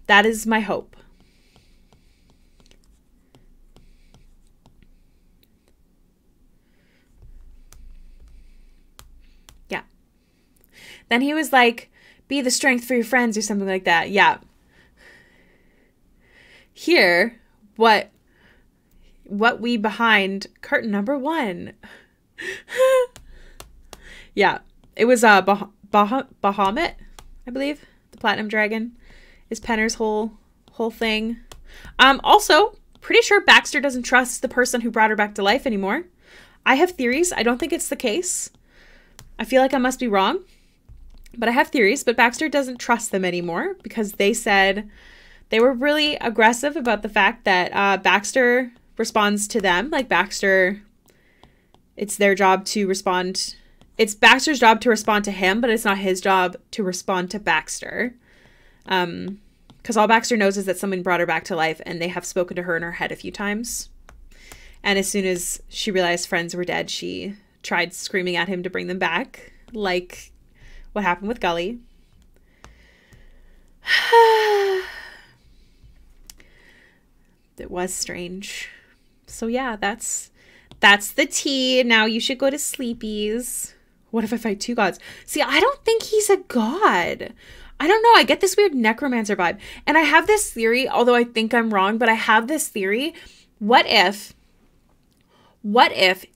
That is my hope. Yeah. Then he was like, be the strength for your friends or something like that. Yeah. Here, what we behind curtain number 1. Yeah, it was Bahamut, I believe. The Platinum Dragon is Penner's whole thing. Also, pretty sure Baxter doesn't trust the person who brought her back to life anymore. I have theories. I don't think it's the case. I feel like I must be wrong, but I have theories. But Baxter doesn't trust them anymore because they said they were really aggressive about the fact that Baxter responds to them. Like Baxter, it's their job to respond. It's Baxter's job to respond to him, but it's not his job to respond to Baxter. Because all Baxter knows is that someone brought her back to life, and they have spoken to her in her head a few times. And as soon as she realized friends were dead, she tried screaming at him to bring them back, like what happened with Gully. It was strange. So yeah, that's the tea. Now you should go to sleepies. What if I fight 2 gods? See, I don't think he's a god. I don't know. I get this weird necromancer vibe. And I have this theory, although I think I'm wrong, but I have this theory. What if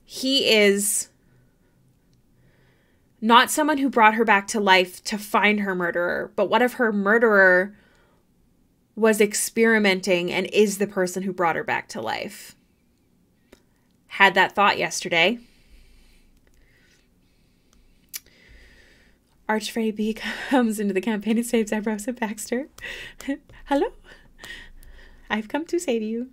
he is not someone who brought her back to life to find her murderer, but what if her murderer was experimenting and is the person who brought her back to life? Had that thought yesterday. Archfey B comes into the campaign and saves Ambrose and Baxter. Hello. I've come to save you.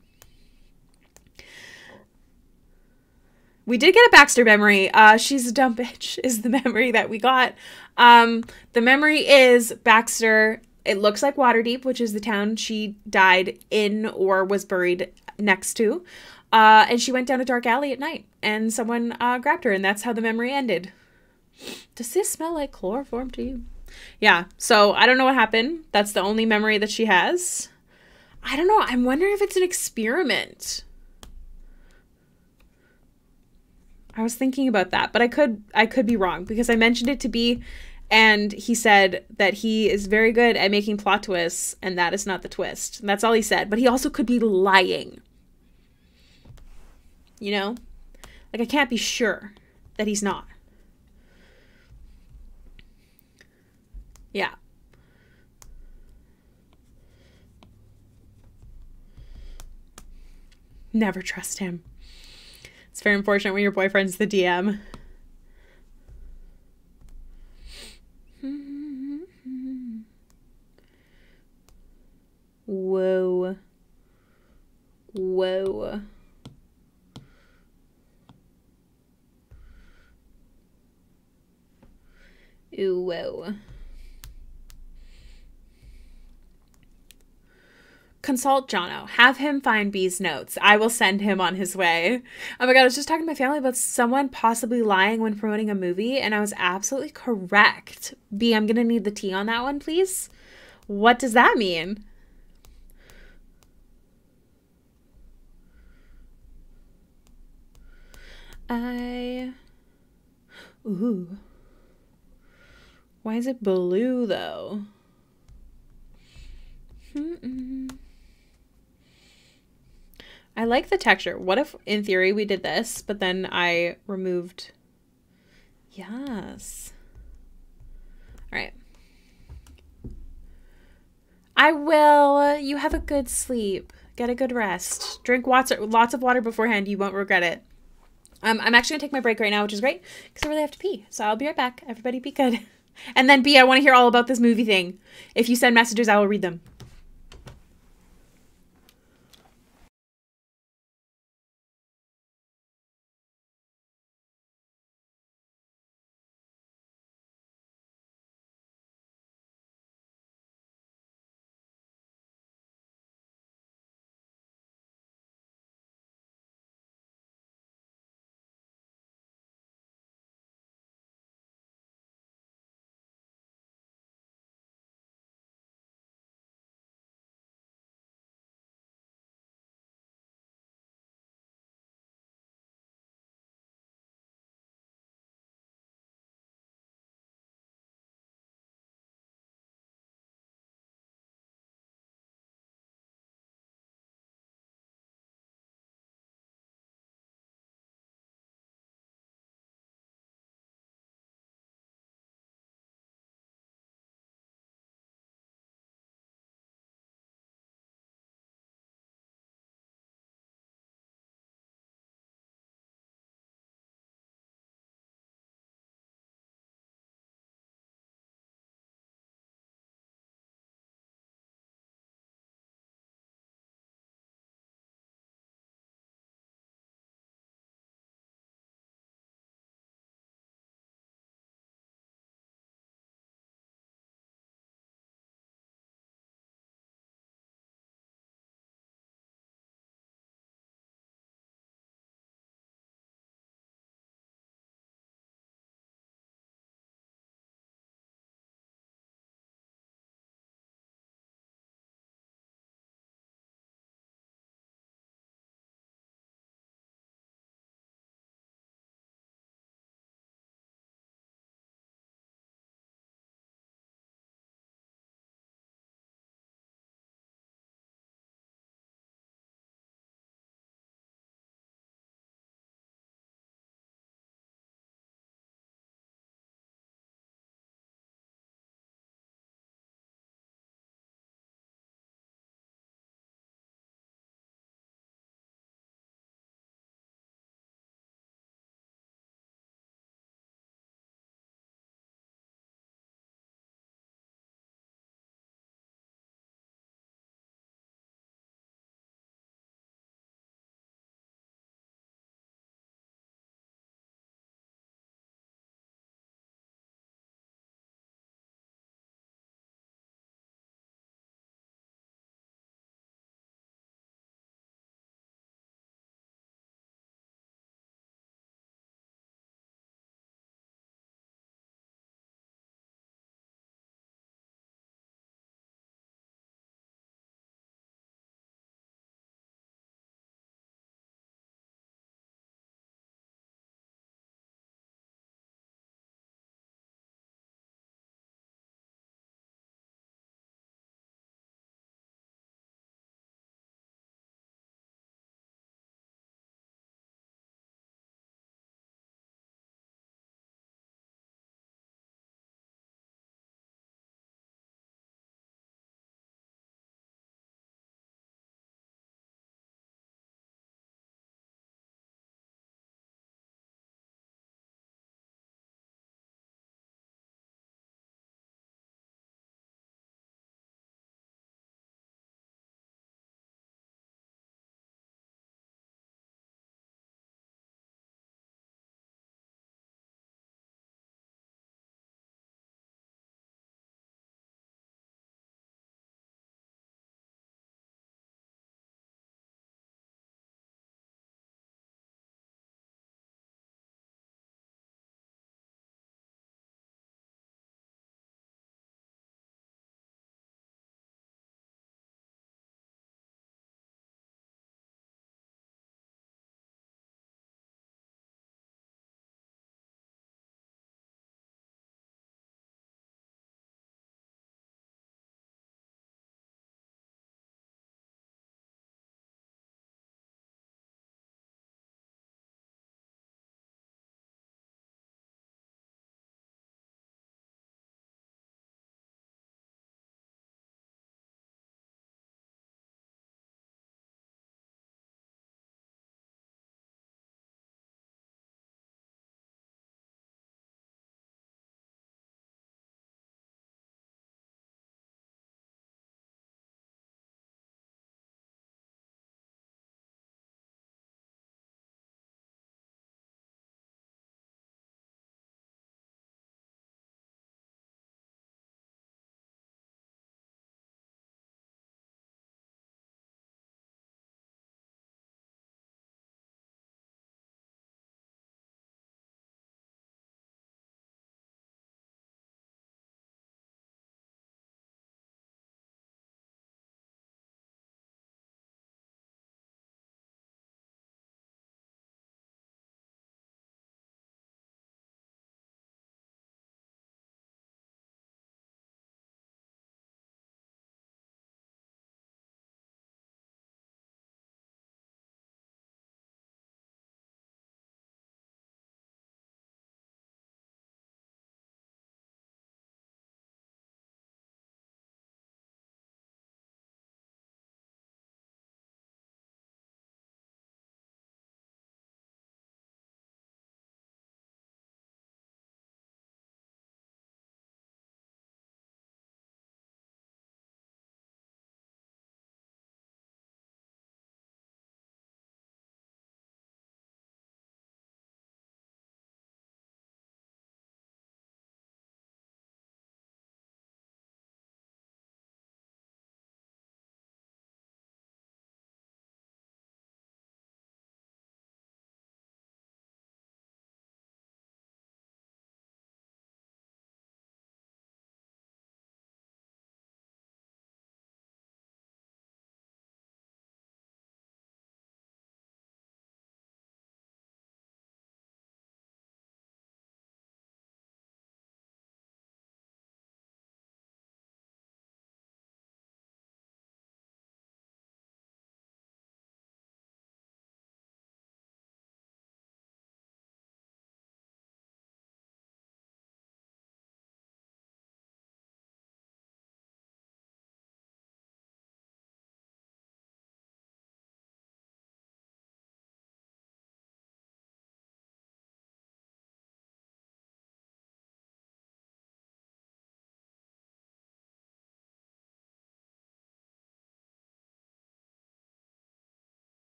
We did get a Baxter memory. She's a dumb bitch is the memory that we got. The memory is Baxter. It looks like Waterdeep, which is the town she died in or was buried next to. And she went down a dark alley at night and someone grabbed her, and that's how the memory ended. Does this smell like chloroform to you? Yeah, so I don't know what happened. That's the only memory that she has. I don't know. I'm wondering if it's an experiment. I was thinking about that, but I could be wrong because I mentioned it to B, and he said that he is very good at making plot twists, and that is not the twist. And that's all he said. But he also could be lying. You know? Like, I can't be sure that he's not. Yeah. Never trust him. It's very unfortunate when your boyfriend's the DM. Whoa. Whoa. Ooh, whoa. Consult Jono. Have him find B's notes. I will send him on his way. Oh my god, I was just talking to my family about someone possibly lying when promoting a movie, and I was absolutely correct. B, I'm gonna need the tea on that one, please. What does that mean? Ooh. Why is it blue, though? I like the texture. What if, in theory, we did this, but then I removed... Yes. All right. I will. You have a good sleep. Get a good rest. Drink lots of water beforehand. You won't regret it. I'm actually going to take my break right now, which is great, because I really have to pee. So I'll be right back. Everybody be good. And then B, I want to hear all about this movie thing. If you send messages, I will read them.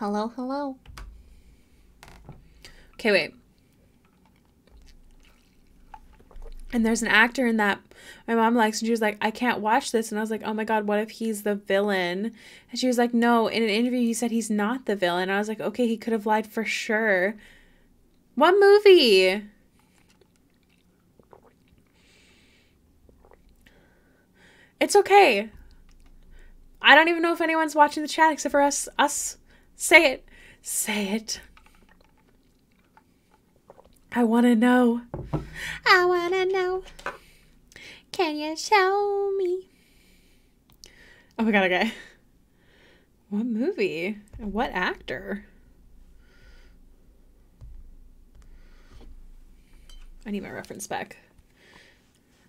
Hello, hello. Okay, wait. And there's an actor in that my mom likes, and she was like, I can't watch this. And I was like, oh my God, what if he's the villain? And she was like, no, in an interview, he said he's not the villain. And I was like, okay, he could have lied for sure. What movie? It's okay. I don't even know if anyone's watching the chat except for us. Say it. Say it. I want to know. I want to know. Can you show me? Oh my God, okay. What movie? What actor? I need my reference back.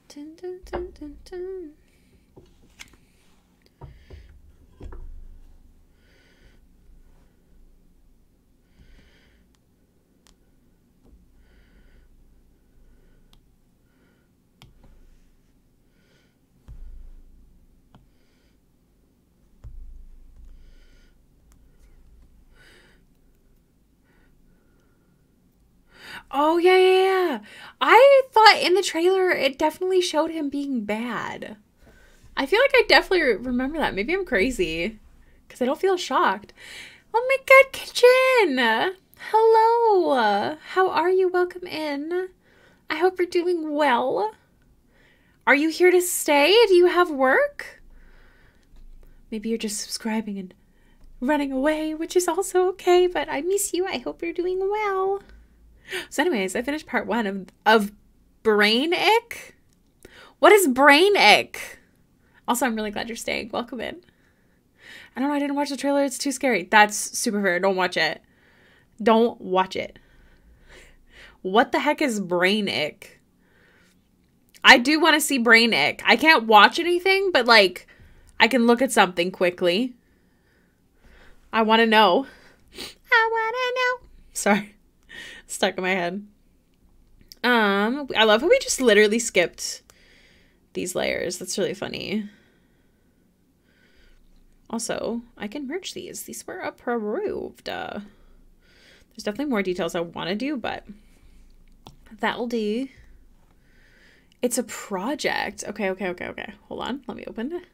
Dun, dun, dun, dun, dun. Oh, yeah. I thought in the trailer it definitely showed him being bad. I feel like I definitely remember that. Maybe I'm crazy because I don't feel shocked. Oh my God, Kitchen! Hello! How are you? Welcome in. I hope you're doing well. Are you here to stay? Do you have work? Maybe you're just subscribing and running away, which is also okay, but I miss you. I hope you're doing well. So anyways, I finished part 1 of Brain Ick. What is Brain Ick? Also, I'm really glad you're staying. Welcome in. I don't know. I didn't watch the trailer. It's too scary. That's super fair. Don't watch it. Don't watch it. What the heck is Brain Ick? I do want to see Brain Ick. I can't watch anything, but like, I can look at something quickly. I want to know. I want to know. Sorry. Stuck in my head. I love how we just literally skipped these layers. That's really funny. Also, I can merge these. These were approved. There's definitely more details I want to do, but that'll do. It's a project. Okay. Hold on. Let me open it.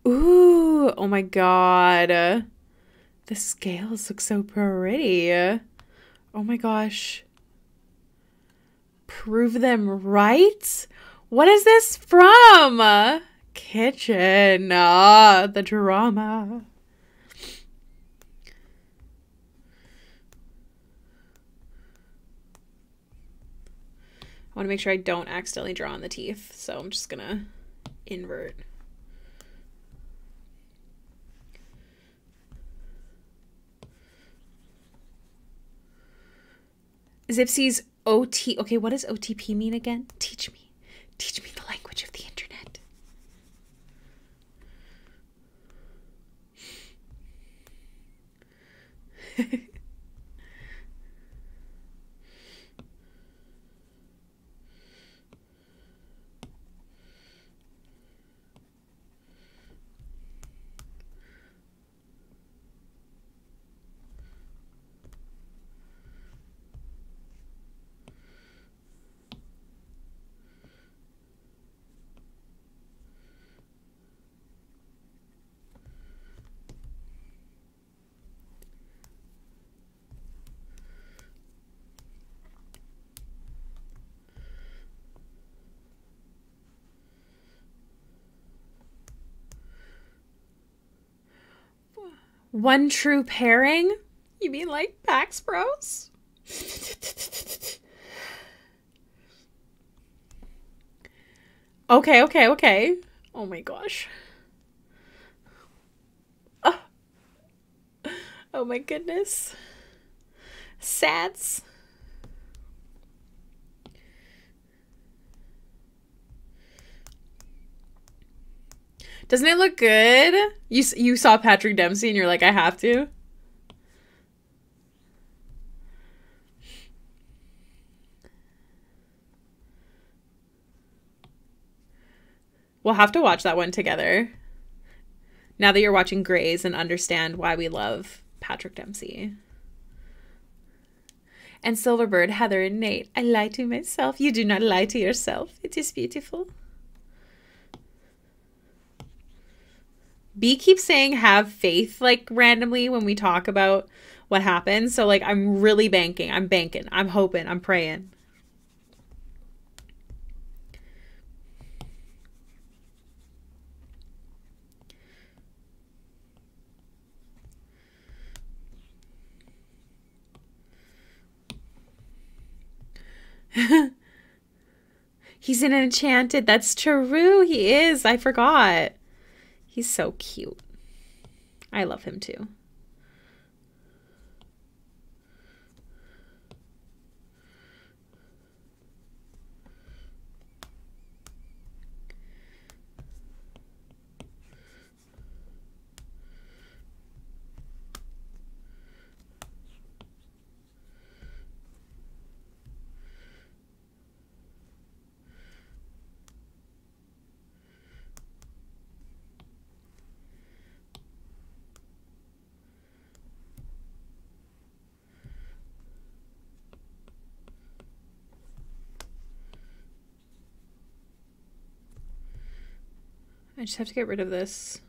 Ooh, oh my God. The scales look so pretty. Oh my gosh. Prove them right? What is this from? Kitchen. The drama. I want to make sure I don't accidentally draw on the teeth, so I'm just gonna invert. Zipsy's OT. Okay, what does OTP mean again? Teach me. Teach me the language of the internet. One true pairing? You mean like Pax Bros? Okay. Oh my gosh. Oh my goodness. Sats. Doesn't it look good? You saw Patrick Dempsey and you're like, I have to. We'll have to watch that one together. Now that you're watching Grey's and understand why we love Patrick Dempsey. And Silverbird, Heather and Nate. I lie to myself. You do not lie to yourself. It is beautiful. B keeps saying have faith like randomly when we talk about what happened. So like I'm really banking. I'm banking. I'm hoping. I'm praying. He's in Enchanted. That's true. He is. I forgot. He's so cute. I love him too. I just have to get rid of this.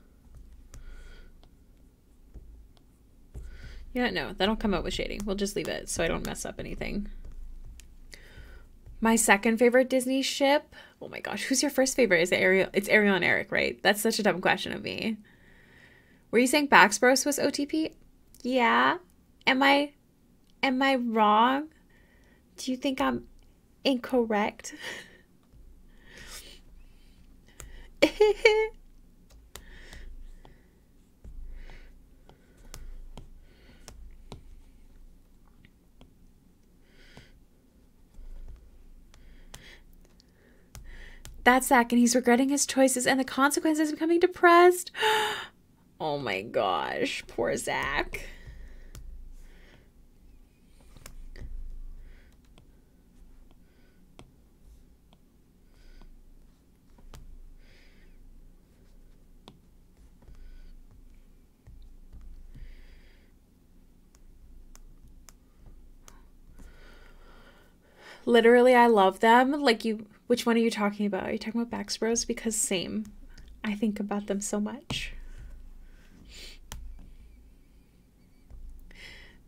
Yeah, no, that'll come out with shading. We'll just leave it so I don't mess up anything. My second favorite Disney ship. Oh my gosh, who's your first favorite? Is it Ariel? It's Ariel and Eric, right? That's such a dumb question of me. Were you saying Baxbros was OTP? Yeah. Am I wrong? Do you think I'm incorrect? That's Zach, and he's regretting his choices and the consequences of becoming depressed. Oh my gosh, poor Zach. Literally, I love them. Like you, which one are you talking about? Are you talking about Baxbros? Because same. I think about them so much.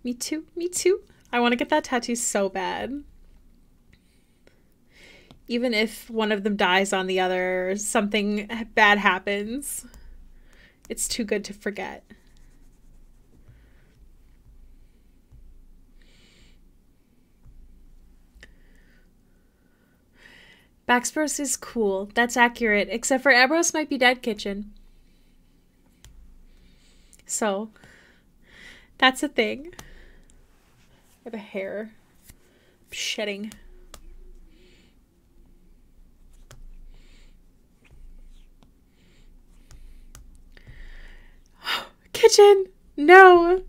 Me too. Me too. I want to get that tattoo so bad. Even if one of them dies on the other, something bad happens. It's too good to forget. Baxbros is cool. That's accurate. Except for Ebros might be dead kitchen. So, that's a thing. I have a hair. I'm shedding. Kitchen! No!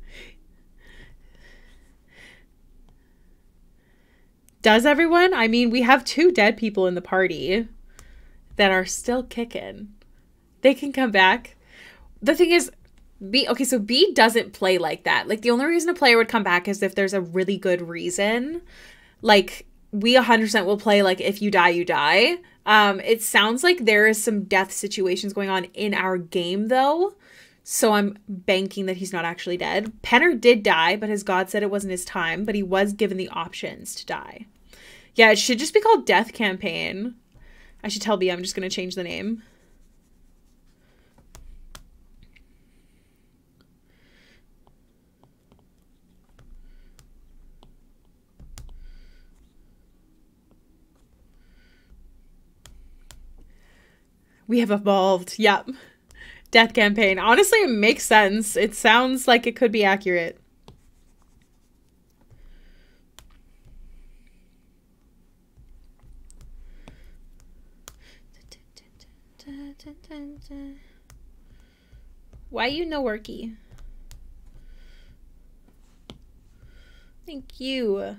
Does everyone? I mean, we have 2 dead people in the party that are still kicking. They can come back. The thing is, okay, so B doesn't play like that. Like, the only reason a player would come back is if there's a really good reason. Like, we 100% will play, like, if you die, you die. It sounds like there is some death situations going on in our game, though. So I'm banking that he's not actually dead. Penner did die, but his god said it wasn't his time. But he was given the options to die. Yeah, it should just be called Death Campaign. I should tell B I'm just going to change the name. We have evolved. Yep. Death Campaign. Honestly, it makes sense. It sounds like it could be accurate. Why you no worky? Thank you.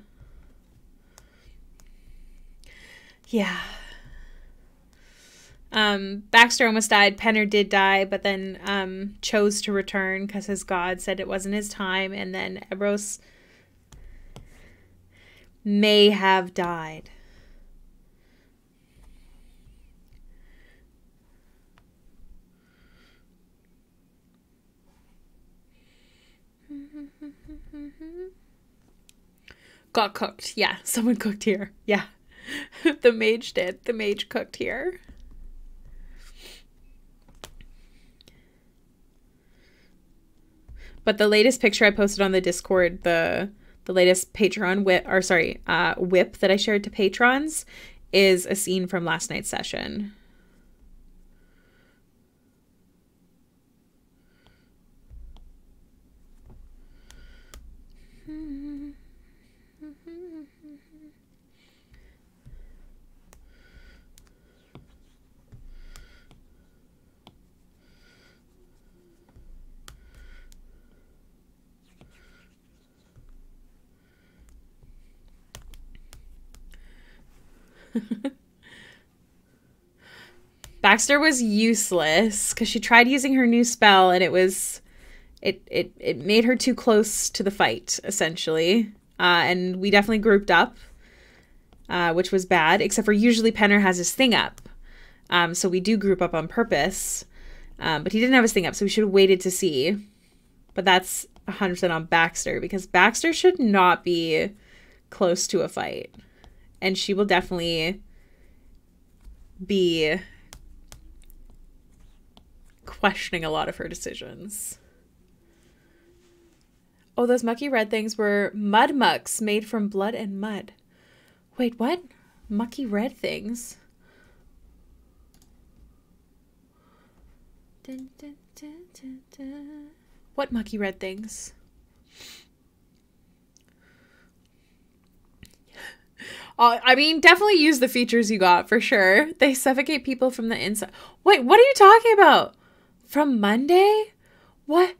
Yeah. Baxter almost died. Penner did die, but then chose to return because his god said it wasn't his time. And then Ebros may have died. Got cooked. Yeah, someone cooked here. Yeah. The mage did. The mage cooked here. But the latest picture I posted on the Discord, the latest Patreon whip that I shared to patrons is a scene from last night's session. Baxter was useless because she tried using her new spell and it made her too close to the fight, essentially. And we definitely grouped up, which was bad, except for usually Penner has his thing up. So we do group up on purpose. But he didn't have his thing up, so we should have waited to see. But that's 100% on Baxter because Baxter should not be close to a fight. And she will definitely be questioning a lot of her decisions. Oh, those mucky red things were mud mucks made from blood and mud. Wait, what? Mucky red things? Dun, dun, dun, dun, dun. What mucky red things? I mean, definitely use the features you got for sure. They suffocate people from the inside. Wait, what are you talking about? From Monday? What?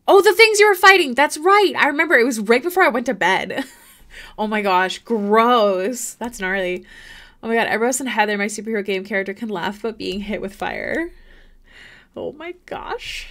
Oh, the things you were fighting. That's right. I remember it was right before I went to bed. Oh my gosh. Gross. That's gnarly. Oh my god. Ebros and Heather, my superhero game character, can laugh about being hit with fire. Oh my gosh.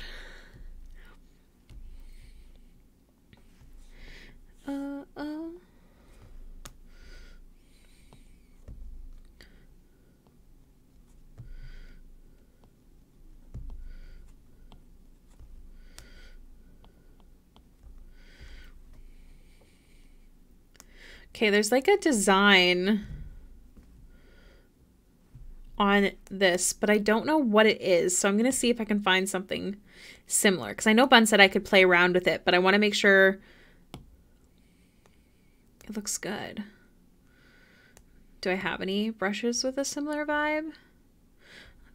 Okay, there's like a design on this, but I don't know what it is. So I'm going to see if I can find something similar. Because I know Bun said I could play around with it, but I want to make sure it looks good. Do I have any brushes with a similar vibe?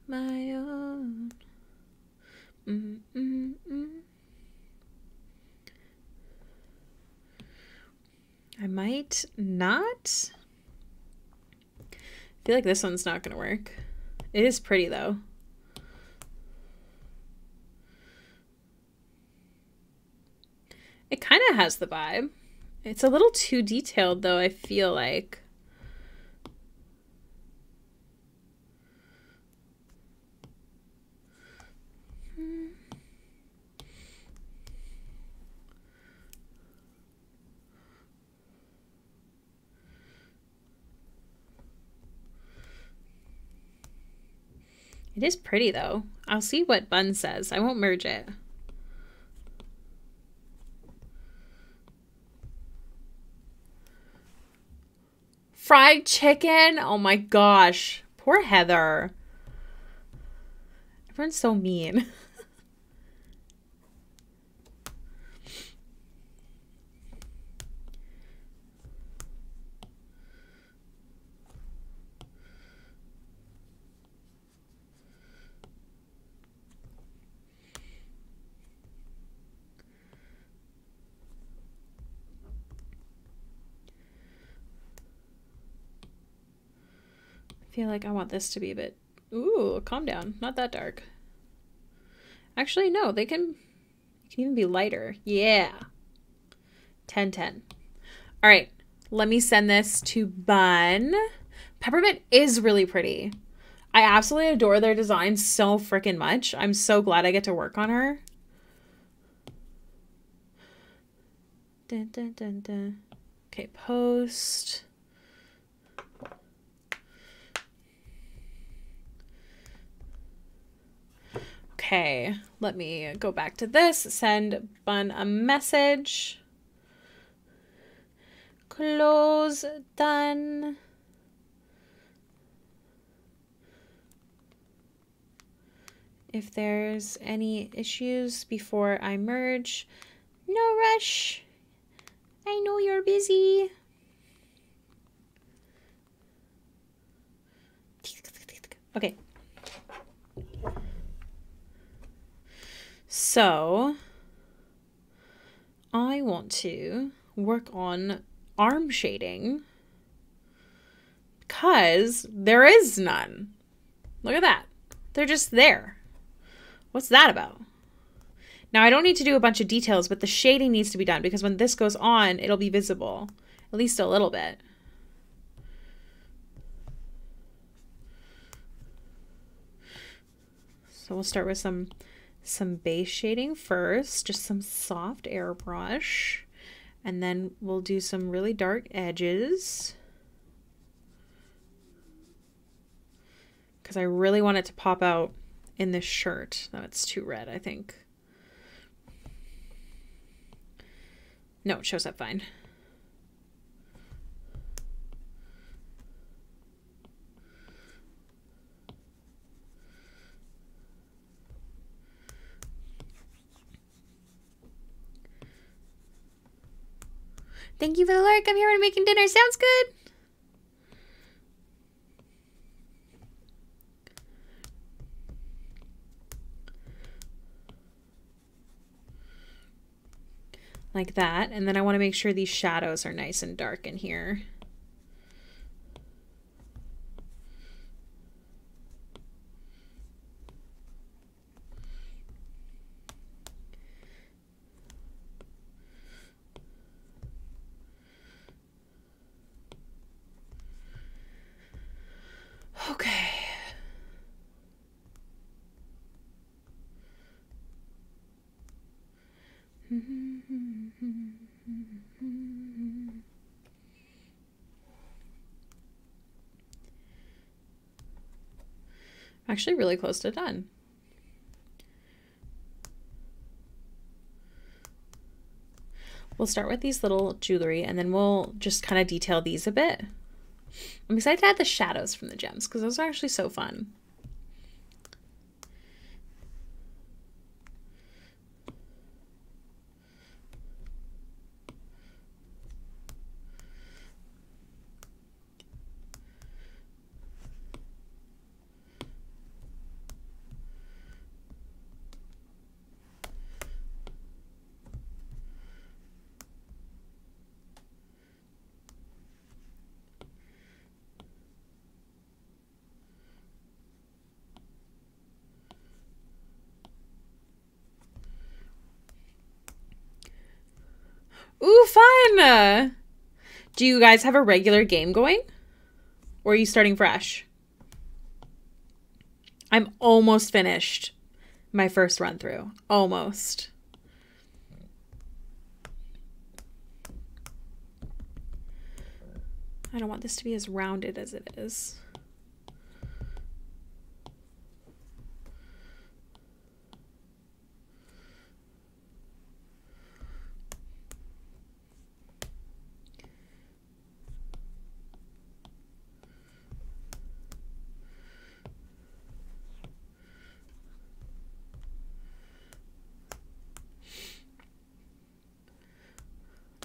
My own. I might not. I feel like this one's not going to work. It is pretty though. It kind of has the vibe. It's a little too detailed though, I feel like. It is pretty though. I'll see what Bun says. I won't merge it. Fried chicken? Oh my gosh. Poor Heather. Everyone's so mean. I feel like I want this to be a bit... Ooh, calm down. Not that dark. Actually, no. They can even be lighter. Yeah. 10-10. All right. Let me send this to Bun. Peppermint is really pretty. I absolutely adore their design so freaking much. I'm so glad I get to work on her. Dun, dun, dun, dun. Okay, post. Okay, let me go back to this. Send Bun a message. Close, done. If there's any issues before I merge, no rush. I know you're busy. Okay. So I want to work on arm shading because there is none. Look at that. They're just there. What's that about? Now I don't need to do a bunch of details, but the shading needs to be done because when this goes on, it'll be visible, at least a little bit. So we'll start with some base shading first, just some soft airbrush, and then we'll do some really dark edges because I really want it to pop out in this shirt. No, it's too red, I think. No, it shows up fine. Thank you for the lurk. I'm here and making dinner. Sounds good. Like that. And then I want to make sure these shadows are nice and dark in here. Okay. Actually really close to done. We'll start with these little jewelry and then we'll just kind of detail these a bit. I'm excited to add the shadows from the gems because those are actually so fun. Ooh, fun! Do you guys have a regular game going? Or are you starting fresh? I'm almost finished my first run through. Almost. I don't want this to be as rounded as it is.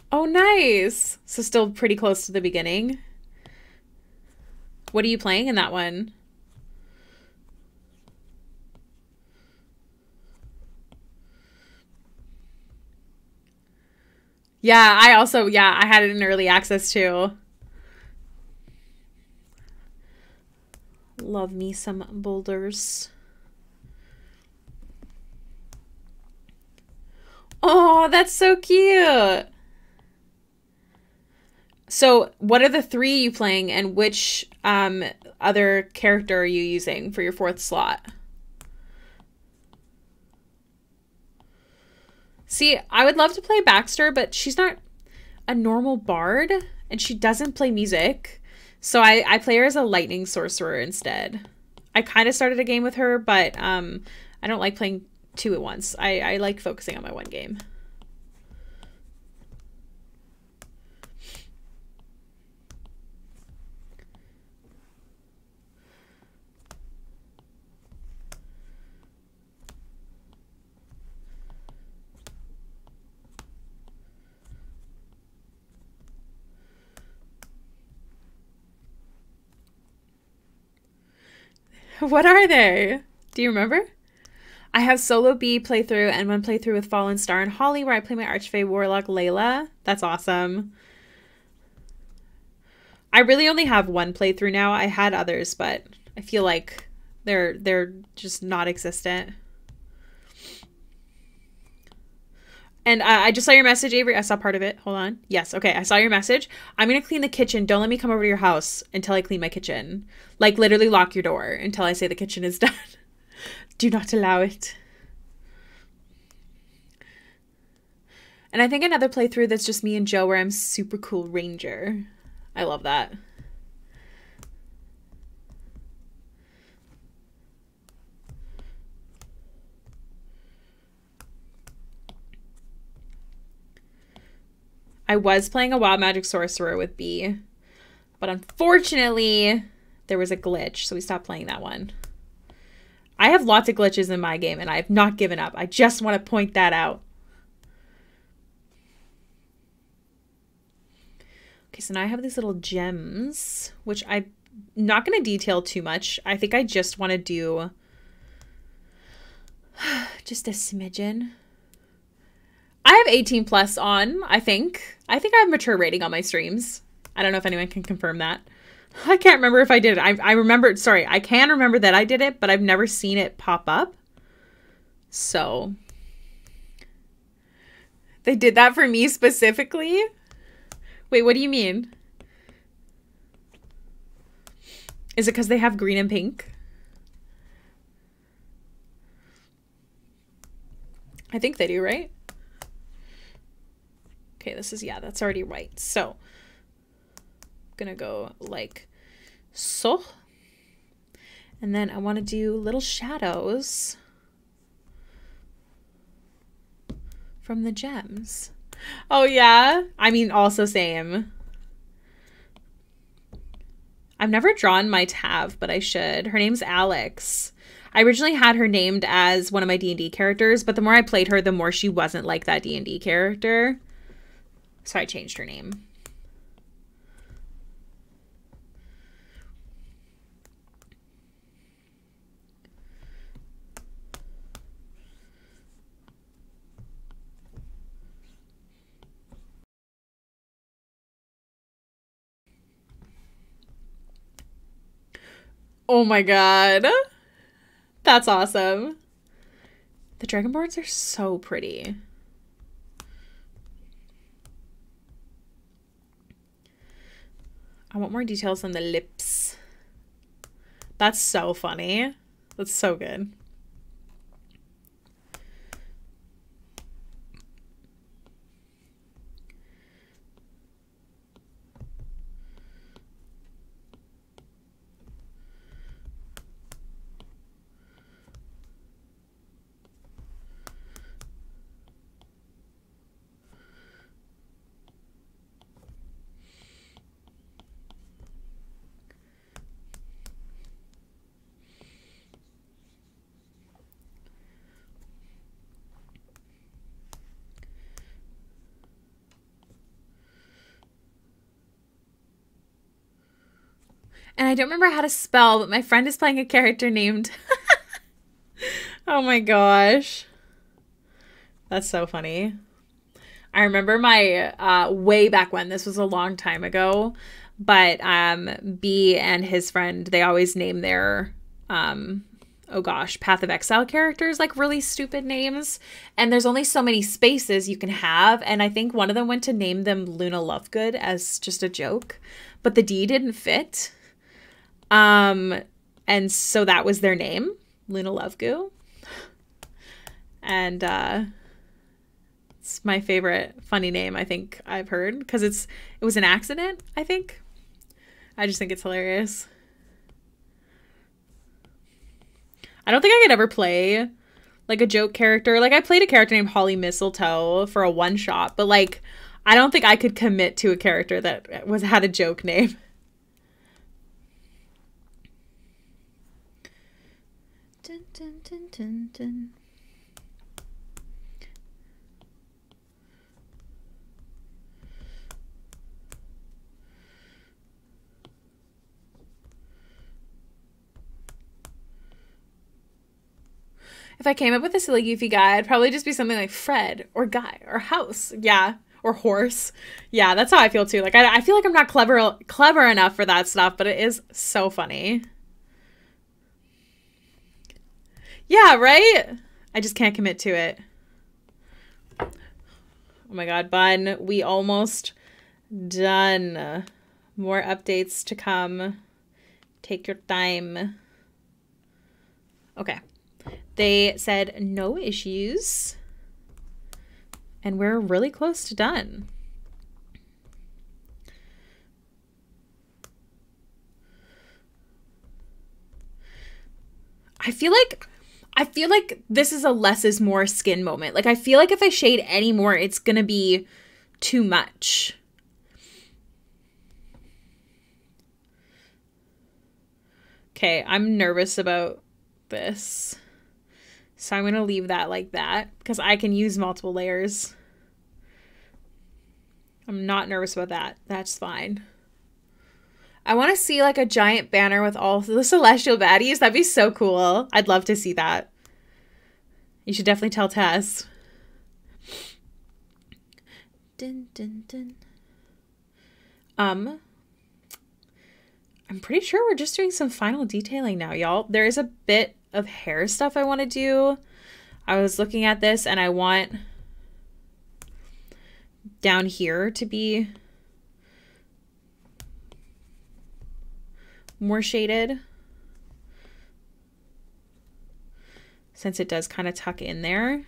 Oh, nice. So still pretty close to the beginning. What are you playing in that one? Yeah, I had it in early access too. Love me some boulders. Oh, that's so cute. So what are the 3 you playing, and which other character are you using for your 4th slot? See, I would love to play Baxter, but she's not a normal bard, and she doesn't play music. So I play her as a lightning sorcerer instead. I kind of started a game with her, but I don't like playing 2 at once. I like focusing on my one game. What are they? Do you remember? I have solo B playthrough and one playthrough with Fallen Star and Holly where I play my Archfey Warlock Layla. That's awesome. I really only have one playthrough now. I had others, but I feel like they're just not existent. And I just saw your message, Avery. I saw part of it. Hold on. Yes. Okay. I saw your message. I'm going to clean the kitchen. Don't let me come over to your house until I clean my kitchen. Like, literally lock your door until I say the kitchen is done. Do not allow it. And I think another playthrough that's just me and Joe where I'm super cool ranger. I love that. I was playing a Wild Magic Sorcerer with B, but unfortunately there was a glitch, so we stopped playing that one. I have lots of glitches in my game, and I have not given up. I just want to point that out. Okay, so now I have these little gems, which I'm not going to detail too much. I think I just want to do just a smidgen. I have 18 plus on, I think. I think I have mature rating on my streams. I don't know if anyone can confirm that. I can't remember if I did it. I remember, sorry, I can remember that I did it, but I've never seen it pop up. So they did that for me specifically? Wait, what do you mean? Is it because they have green and pink? I think they do, right? Okay, this is, yeah, that's already right. So I'm gonna go like so. And then I want to do little shadows from the gems. Oh yeah, I mean, also same. I've never drawn my Tav, but I should. Her name's Alex. I originally had her named as one of my D&D characters, but the more I played her, the more she wasn't like that D&D character. So I changed her name. Oh my god. That's awesome. The dragon boards are so pretty. I want more details on the lips. That's so funny. That's so good. And I don't remember how to spell, but my friend is playing a character named... Oh my gosh. That's so funny. I remember my, way back when, this was a long time ago, but B and his friend, they always name their oh gosh, Path of Exile characters, like really stupid names. And there's only so many spaces you can have. And I think one of them went to name them Luna Lovegood as just a joke, but the D didn't fit. And so that was their name, Luna Lovegoo. And it's my favorite funny name I think I've heard, because it was an accident, I think. I just think it's hilarious. I don't think I could ever play like a joke character. Like I played a character named Holly Mistletoe for a one-shot, but like I don't think I could commit to a character that had a joke name. Dun, dun, dun, dun, dun. If I came up with a silly goofy guy, I'd probably just be something like Fred or Guy or House. Yeah. Or Horse. Yeah, that's how I feel too. Like I feel like I'm not clever enough for that stuff, but it is so funny. Yeah, right? I just can't commit to it. Oh my god, Bun. We almost done. More updates to come. Take your time. Okay. They said no issues. And we're really close to done. I feel like this is a less is more skin moment. Like I feel like if I shade any more, it's gonna be too much. Okay, I'm nervous about this. So I'm going to leave that like that because I can use multiple layers. I'm not nervous about that. That's fine. I want to see like a giant banner with all the celestial baddies. That'd be so cool. I'd love to see that. You should definitely tell Tess. Dun, dun, dun. I'm pretty sure we're just doing some final detailing now, y'all. There is a bit of hair stuff I want to do. I was looking at this and I want down here to be more shaded, since it does kind of tuck in there.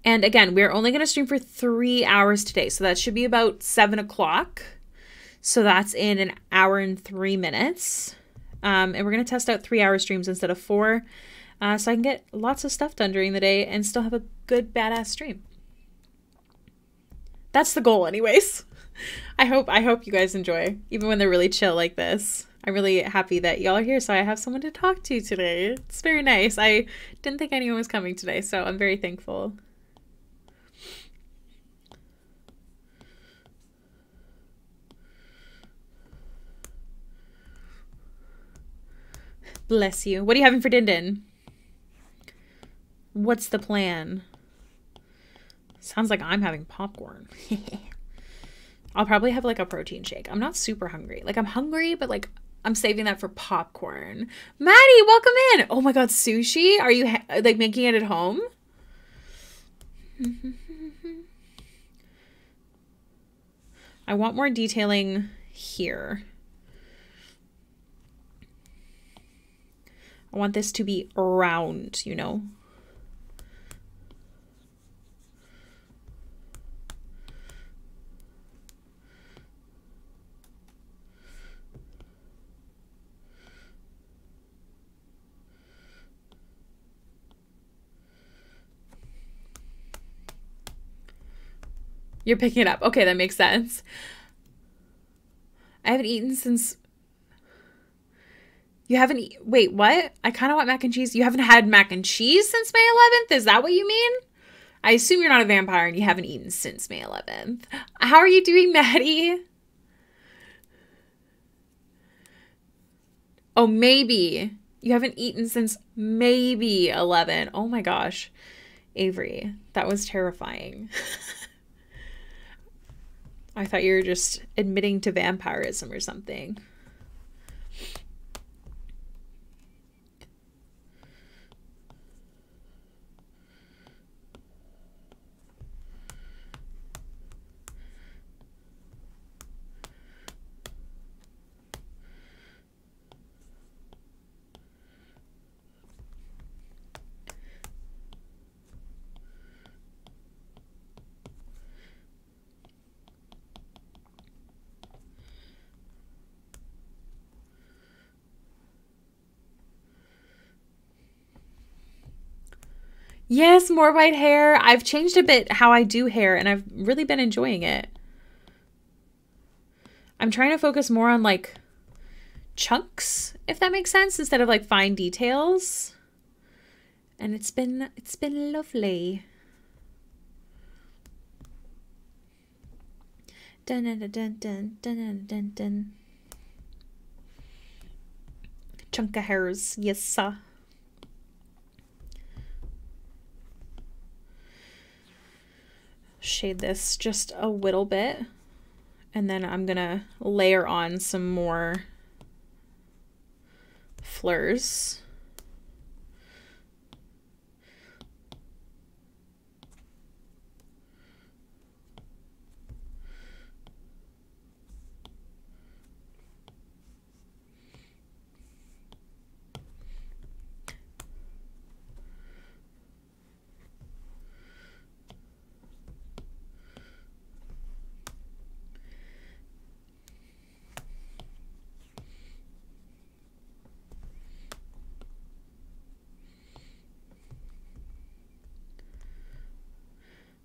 And again, we're only going to stream for 3 hours today. So that should be about 7 o'clock. So that's in an hour and 3 minutes. And we're going to test out 3 hour streams instead of 4. So I can get lots of stuff done during the day and still have a good badass stream. That's the goal anyways. I hope you guys enjoy, even when they're really chill like this. I'm really happy that y'all are here, so I have someone to talk to today. It's very nice. I didn't think anyone was coming today, so I'm very thankful. Bless you. What are you having for din-din? What's the plan? Sounds like I'm having popcorn. I'll probably have like a protein shake. I'm not super hungry. Like I'm hungry, but like I'm saving that for popcorn. Maddie, welcome in. Oh my god, sushi? Are you like making it at home? I want more detailing here. I want this to be round, you know? You're picking it up. Okay, that makes sense. I haven't eaten since... You haven't... Wait, what? I kind of want mac and cheese. You haven't had mac and cheese since May 11th? Is that what you mean? I assume you're not a vampire and you haven't eaten since May 11th. How are you doing, Maddie? Oh, maybe. You haven't eaten since maybe 11. Oh my gosh. Avery, that was terrifying. I thought you were just admitting to vampirism or something. Yes, more white hair. I've changed a bit how I do hair, and I've really been enjoying it. I'm trying to focus more on like chunks, if that makes sense, instead of like fine details. And it's been lovely. Dun dun dun dun dun dun dun dun. Chunk of hairs, yes sir. Shade this just a little bit, and then I'm gonna layer on some more fleurs.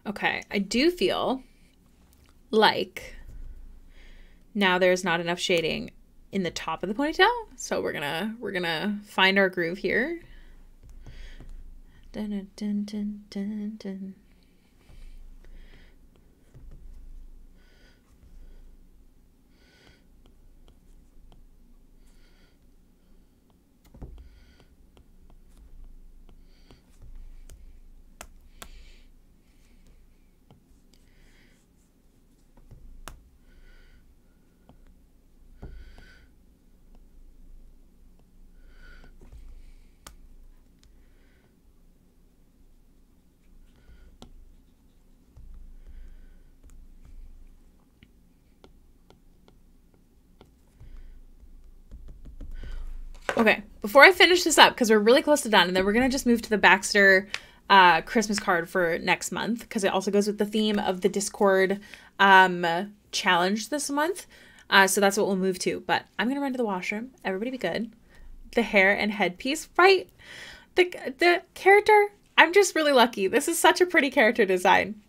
Okay, I do feel like now there's not enough shading in the top of the ponytail, so we're gonna find our groove here. Dun, dun, dun, dun, dun. Okay, before I finish this up, because we're really close to done, and then we're going to just move to the Baxter Christmas card for next month, because it also goes with the theme of the Discord challenge this month. So that's what we'll move to. But I'm going to run to the washroom. Everybody be good. The hair and headpiece, right? The character, I'm just really lucky. This is such a pretty character design.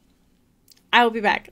I will be back.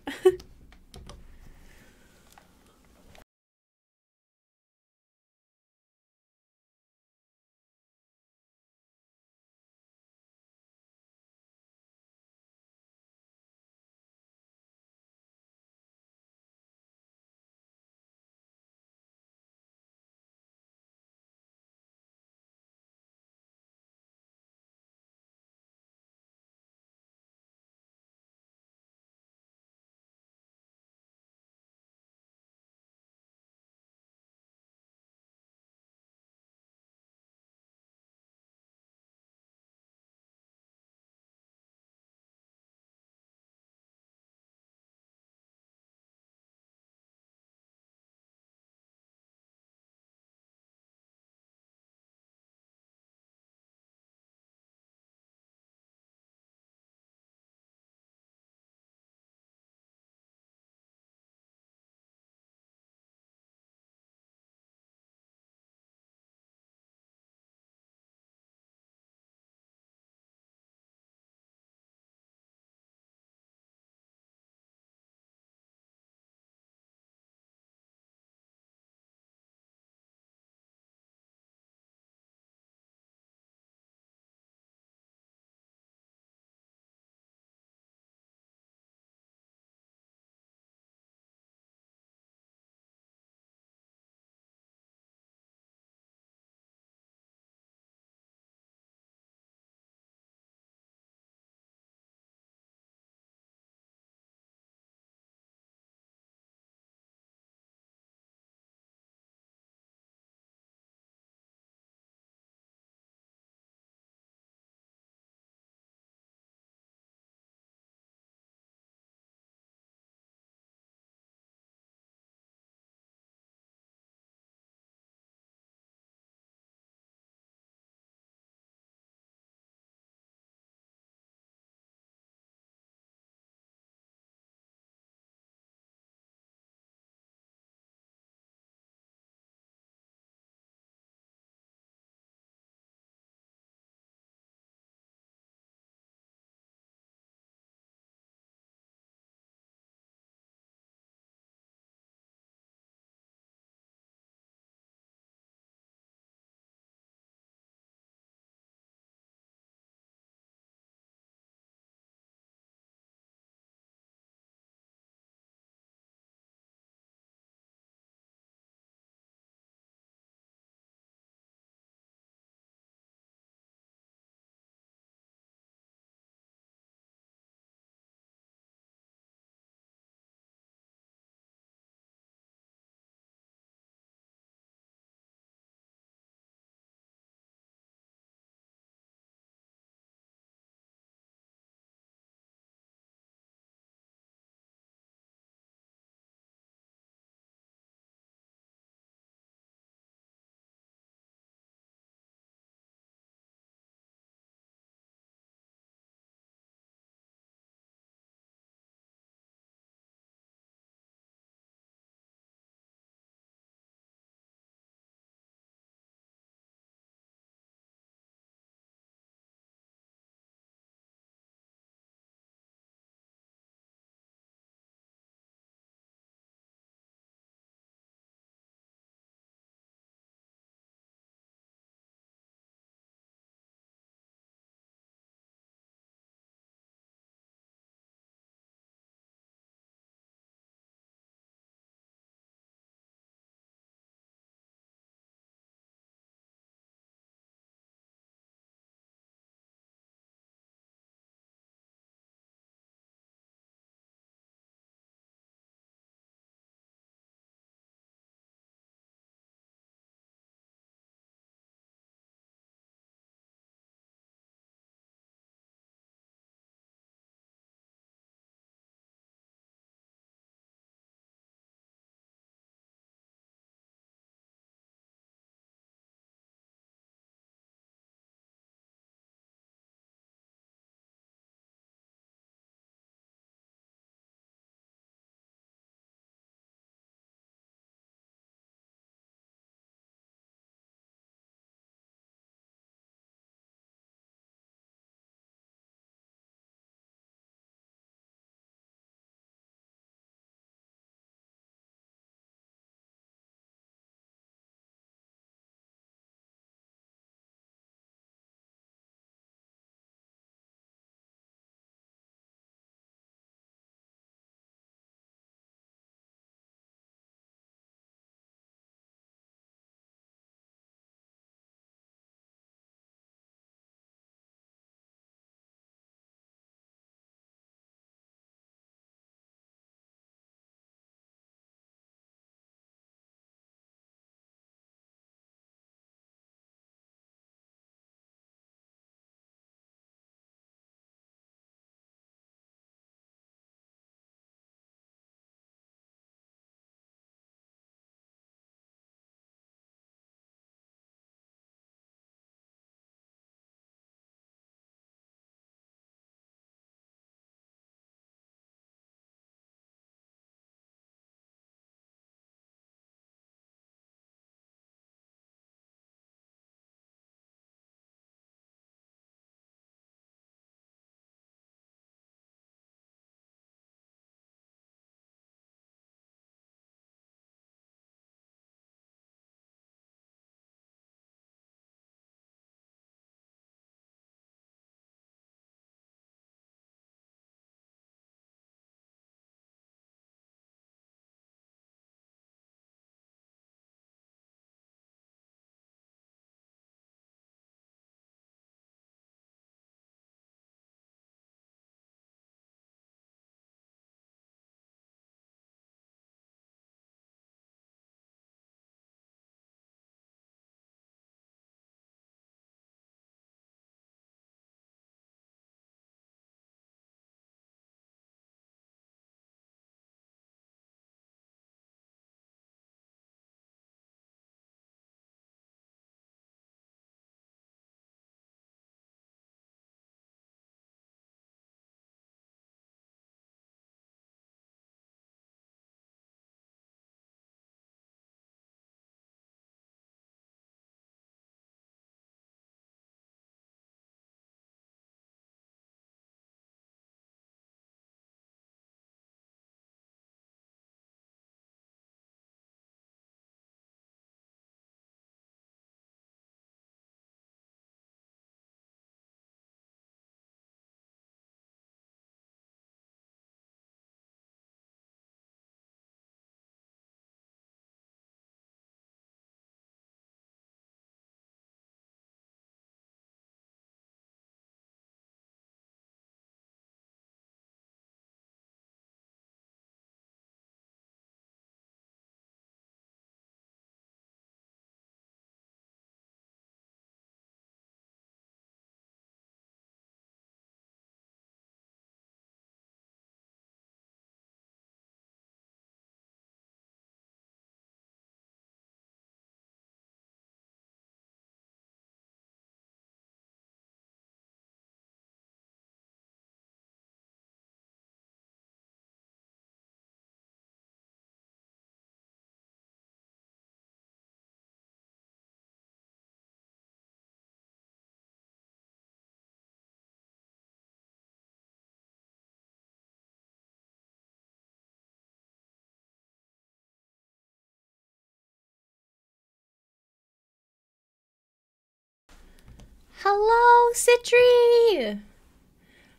Hello, Citri.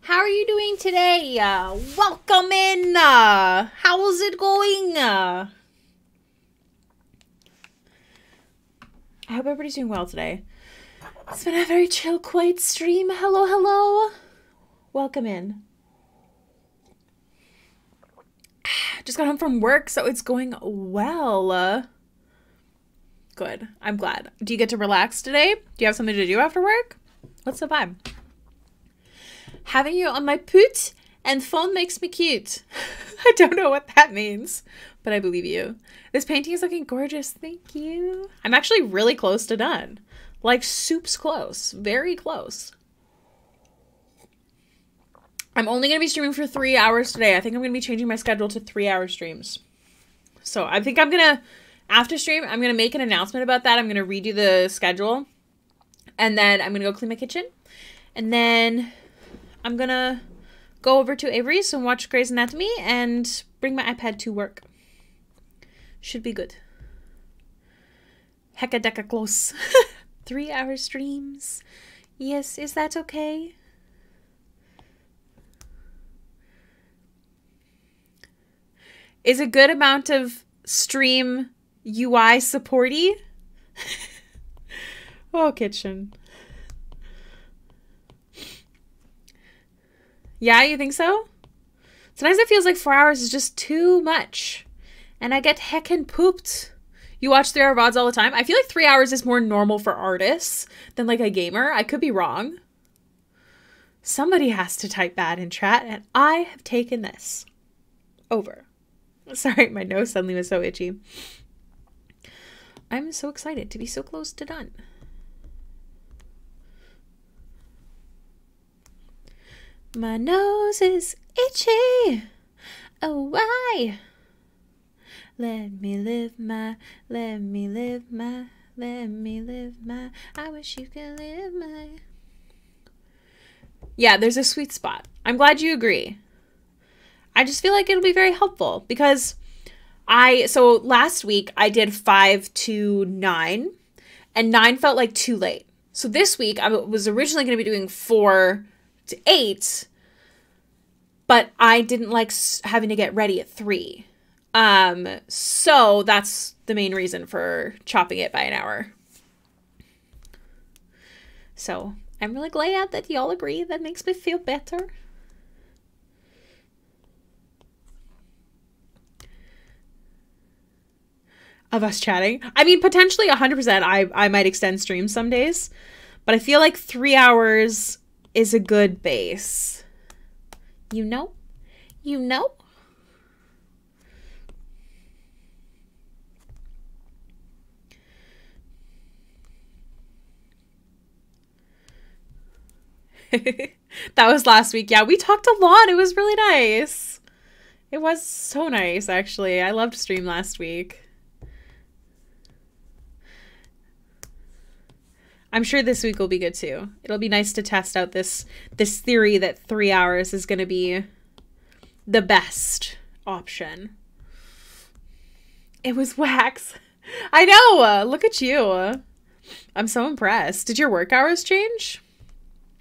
How are you doing today? Welcome in. How's it going? I hope everybody's doing well today. It's been a very chill, quiet stream. Hello, hello. Welcome in. Just got home from work, so it's going well. Good. I'm glad. Do you get to relax today? Do you have something to do after work? What's the vibe? Having you on my poot and phone makes me cute. I don't know what that means, but I believe you. This painting is looking gorgeous. Thank you. I'm actually really close to done. Like soup's close. Very close. I'm only going to be streaming for 3 hours today. I think I'm going to be changing my schedule to 3-hour streams. So I think I'm going to, after stream, I'm going to make an announcement about that. I'm going to redo the schedule. And then I'm going to go clean my kitchen. And then I'm going to go over to Avery's and watch Grey's Anatomy and bring my iPad to work. Should be good. Hecka decka close. 3-hour streams. Yes, is that okay? Is a good amount of stream UI supporty? Oh, kitchen. Yeah, you think so? Sometimes it feels like 4 hours is just too much. And I get heckin' pooped. You watch 3-hour VODs all the time? I feel like 3 hours is more normal for artists than like a gamer. I could be wrong. Somebody has to type that in chat, and I have taken this over. Sorry, my nose suddenly was so itchy. I'm so excited to be so close to done. My nose is itchy. Oh, why? Let me live my, I wish you could live my. Yeah, there's a sweet spot. I'm glad you agree. I just feel like it'll be very helpful because so last week I did 5 to 9 and 9 felt like too late. So this week I was originally going to be doing 4 to 8, but I didn't like having to get ready at 3. So that's the main reason for chopping it by an hour. So I'm really glad that y'all agree. That makes me feel better. Of us chatting. I mean, potentially 100%. I might extend streams some days, but I feel like 3 hours is a good base. You know? You know? That was last week. Yeah, we talked a lot. It was really nice. It was so nice, actually. I loved stream last week. I'm sure this week will be good too. It'll be nice to test out this theory that 3 hours is going to be the best option. It was wax. I know. Look at you. I'm so impressed. Did your work hours change?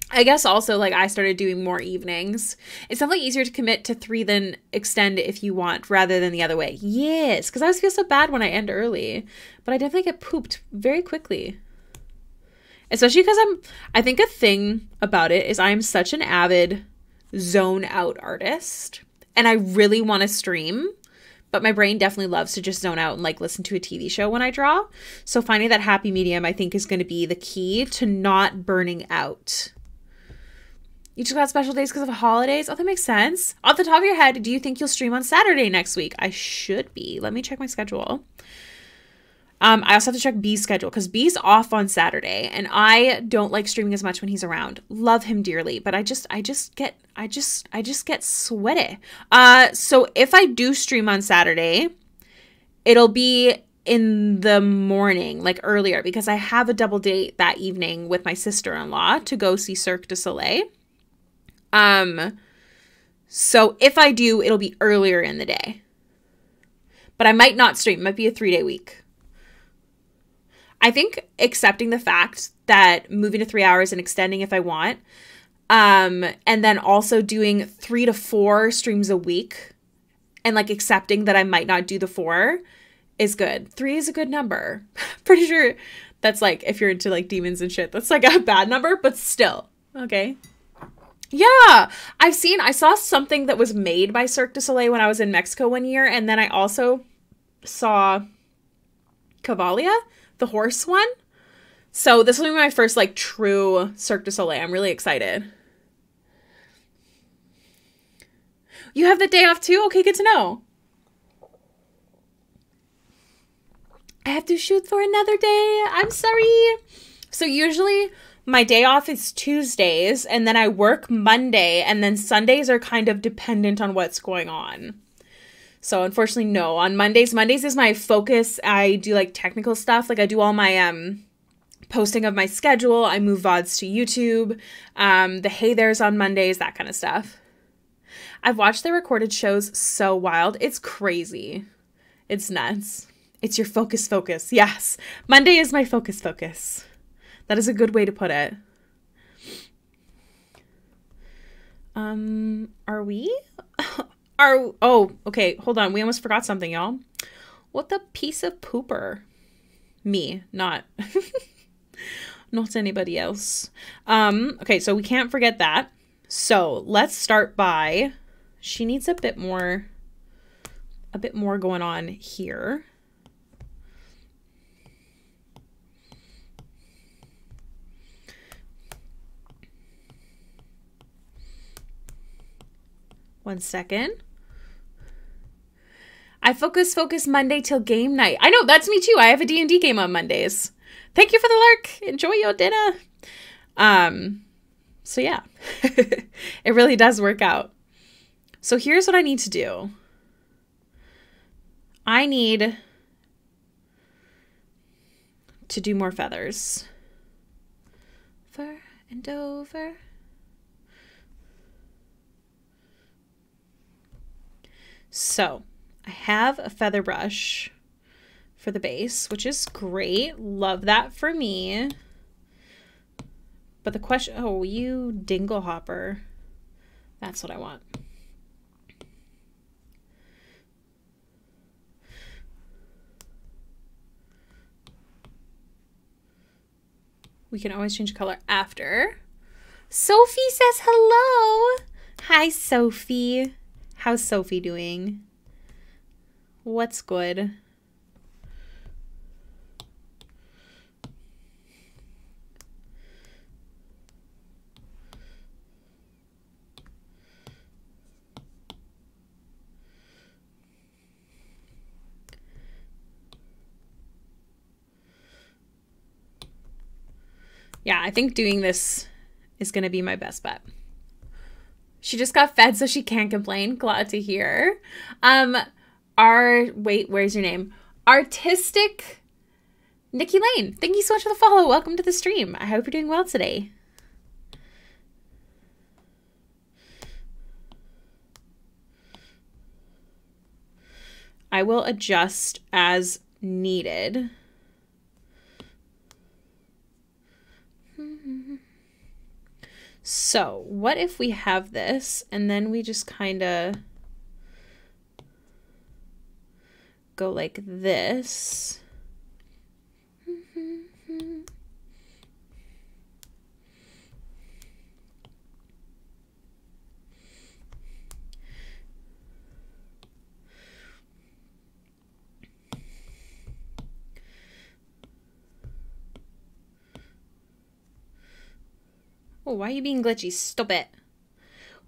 I guess also like I started doing more evenings. It's definitely easier to commit to 3 than extend if you want rather than the other way. Yes, because I always feel so bad when I end early, but I definitely get pooped very quickly. Especially because I think a thing about it is I'm such an avid zone out artist and I really want to stream, but my brain definitely loves to just zone out and like listen to a TV show when I draw. So finding that happy medium I think is going to be the key to not burning out. You just got special days because of holidays? Oh, that makes sense. Off the top of your head, do you think you'll stream on Saturday next week? I should be. Let me check my schedule. I also have to check B's schedule because B's off on Saturday and I don't like streaming as much when he's around. Love him dearly, but I just get sweaty. So if I do stream on Saturday, it'll be in the morning, like earlier, because I have a double date that evening with my sister-in-law to go see Cirque du Soleil. So if I do, it'll be earlier in the day. But I might not stream. It might be a 3-day week. I think accepting the fact that moving to 3 hours and extending if I want. And then also doing 3 to 4 streams a week and like accepting that I might not do the 4 is good. 3 is a good number. Pretty sure that's like, if you're into like demons and shit, that's like a bad number, but still. Okay. Yeah. I saw something that was made by Cirque du Soleil when I was in Mexico one year. And then I also saw Cavalia, the horse one. So this will be my first like true Cirque du Soleil. I'm really excited. You have the day off too? Okay, good to know. I have to shoot for another day. I'm sorry. So usually my day off is Tuesdays and then I work Monday and then Sundays are kind of dependent on what's going on. So unfortunately, no. On Mondays is my focus. I do like technical stuff. Like I do all my posting of my schedule. I move VODs to YouTube. The Hey There's on Mondays, that kind of stuff. I've watched the recorded shows so wild. It's crazy. It's nuts. It's your focus. Yes. Monday is my focus. That is a good way to put it. Are we? Oh, okay. Hold on. We almost forgot something, y'all. What the piece of pooper? Me, not anybody else. Okay, so we can't forget that. So let's start by, she needs a bit more going on here. One second. I focus Monday till game night. I know, that's me too. I have a D&D game on Mondays. Thank you for the lurk. Enjoy your dinner. So yeah, it really does work out. So here's what I need to do. I need to do more feathers. Over and over. So I have a feather brush for the base, which is great. Love that for me. But the question, oh, you dingle hopper. That's what I want. We can always change color after. Sophie says hello. Hi, Sophie. How's Sophie doing? What's good? Yeah, I think doing this is going to be my best bet. She just got fed, so she can't complain. Glad to hear. Wait, where's your name? Artistic Nikki Lane. Thank you so much for the follow. Welcome to the stream. I hope you're doing well today. I will adjust as needed. So what if we have this and then we just kind of go like this. Oh, why are you being glitchy? Stop it.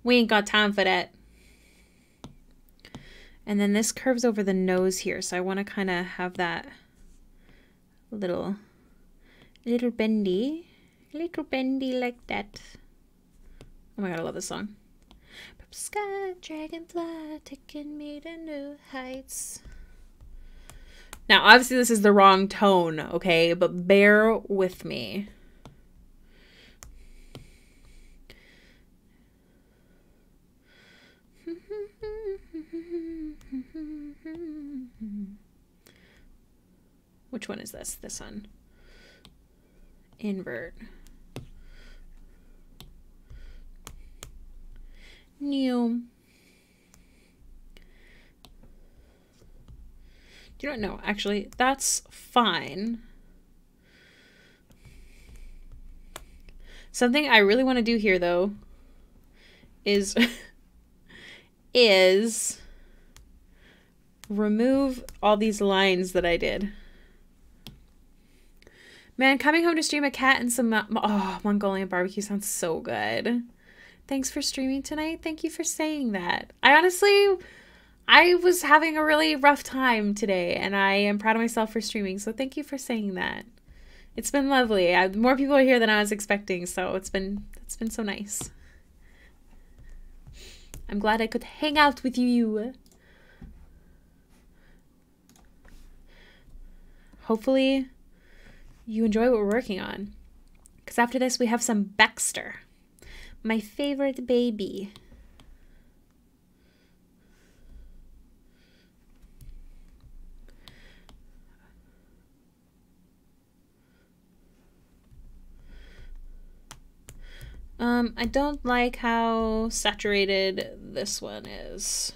We ain't got time for that. And then this curves over the nose here. So I want to kind of have that little bendy like that. Oh my God, I love this song. Purple sky, dragonfly, taking me to new heights. Now, obviously this is the wrong tone, okay? But bear with me. Which one is this? This one. invert. New. Do you know what? No, actually, that's fine. Something I really want to do here, though, is remove all these lines that I did. Man, coming home to stream a cat and some Mongolian barbecue sounds so good. Thanks for streaming tonight. Thank you for saying that. I was having a really rough time today, and I am proud of myself for streaming, so thank you for saying that. It's been lovely. More people are here than I was expecting, so it's been so nice. I'm glad I could hang out with you. Hopefully you enjoy what we're working on. Because after this, we have some Baxter. My favorite baby. I don't like how saturated this one is.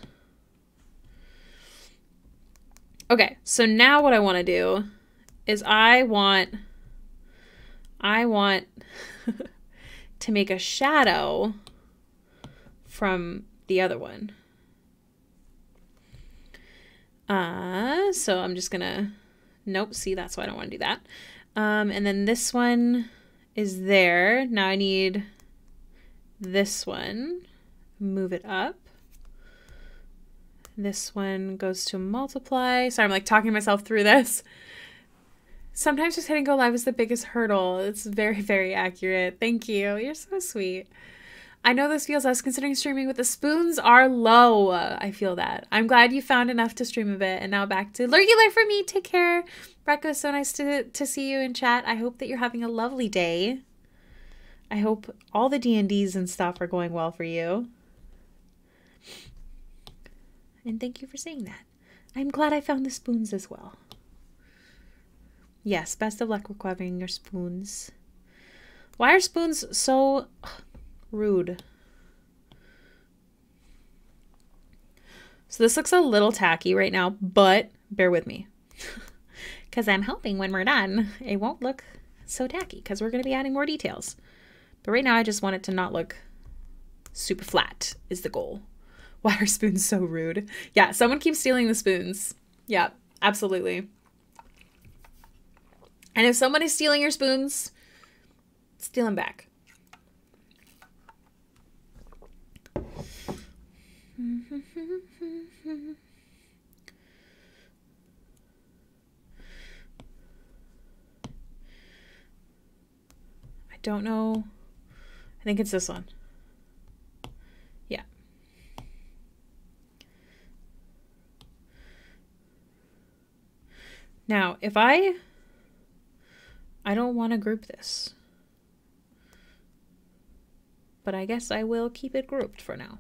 Okay, so now what I want to do is I want to make a shadow from the other one. So I'm just gonna, nope, see, that's why I don't want to do that. And then this one is there. Now I need this one, move it up. This one goes to multiply. Sorry, I'm like talking myself through this. Sometimes just hitting go live is the biggest hurdle. It's very, very accurate. Thank you. You're so sweet. I know this feels us considering streaming, but the spoons are low. I feel that. I'm glad you found enough to stream a bit. And now back to regular for me. Take care. Brecca, so nice to see you in chat. I hope that you're having a lovely day. I hope all the D&Ds and stuff are going well for you. And thank you for saying that. I'm glad I found the spoons as well. Yes, best of luck recovering your spoons. Why are spoons so rude? So this looks a little tacky right now, but bear with me. Because I'm hoping when we're done, it won't look so tacky because we're going to be adding more details. But right now, I just want it to not look super flat is the goal. Why are spoons so rude? Yeah, someone keeps stealing the spoons. Yeah, absolutely. And if someone is stealing your spoons, steal them back. I don't know. I think it's this one. Yeah. Now, if I don't want to group this, but I guess I will keep it grouped for now.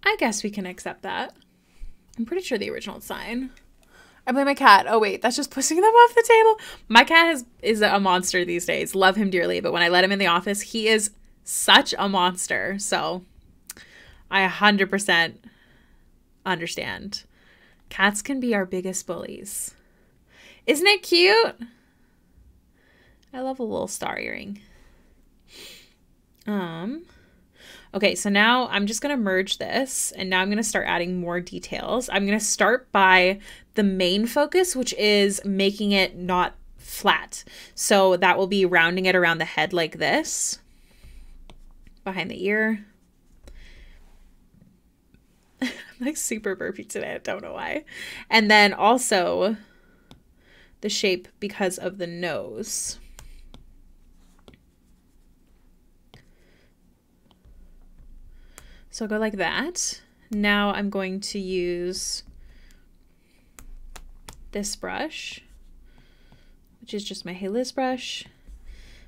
I guess we can accept that. I'm pretty sure the original sign. I blame my cat. Oh wait, that's just pushing them off the table. My cat is a monster these days. Love him dearly, but when I let him in the office, he is such a monster. So I 100% understand. Cats can be our biggest bullies. Isn't it cute? I love a little star earring. Okay, so now I'm just going to merge this, and now I'm going to start adding more details. I'm going to start by the main focus, which is making it not flat. So that will be rounding it around the head like this, behind the ear. I'm like super burpy today. I don't know why. And then also the shape because of the nose. So I'll go like that. Now I'm going to use this brush, which is just my Hailiiz brush,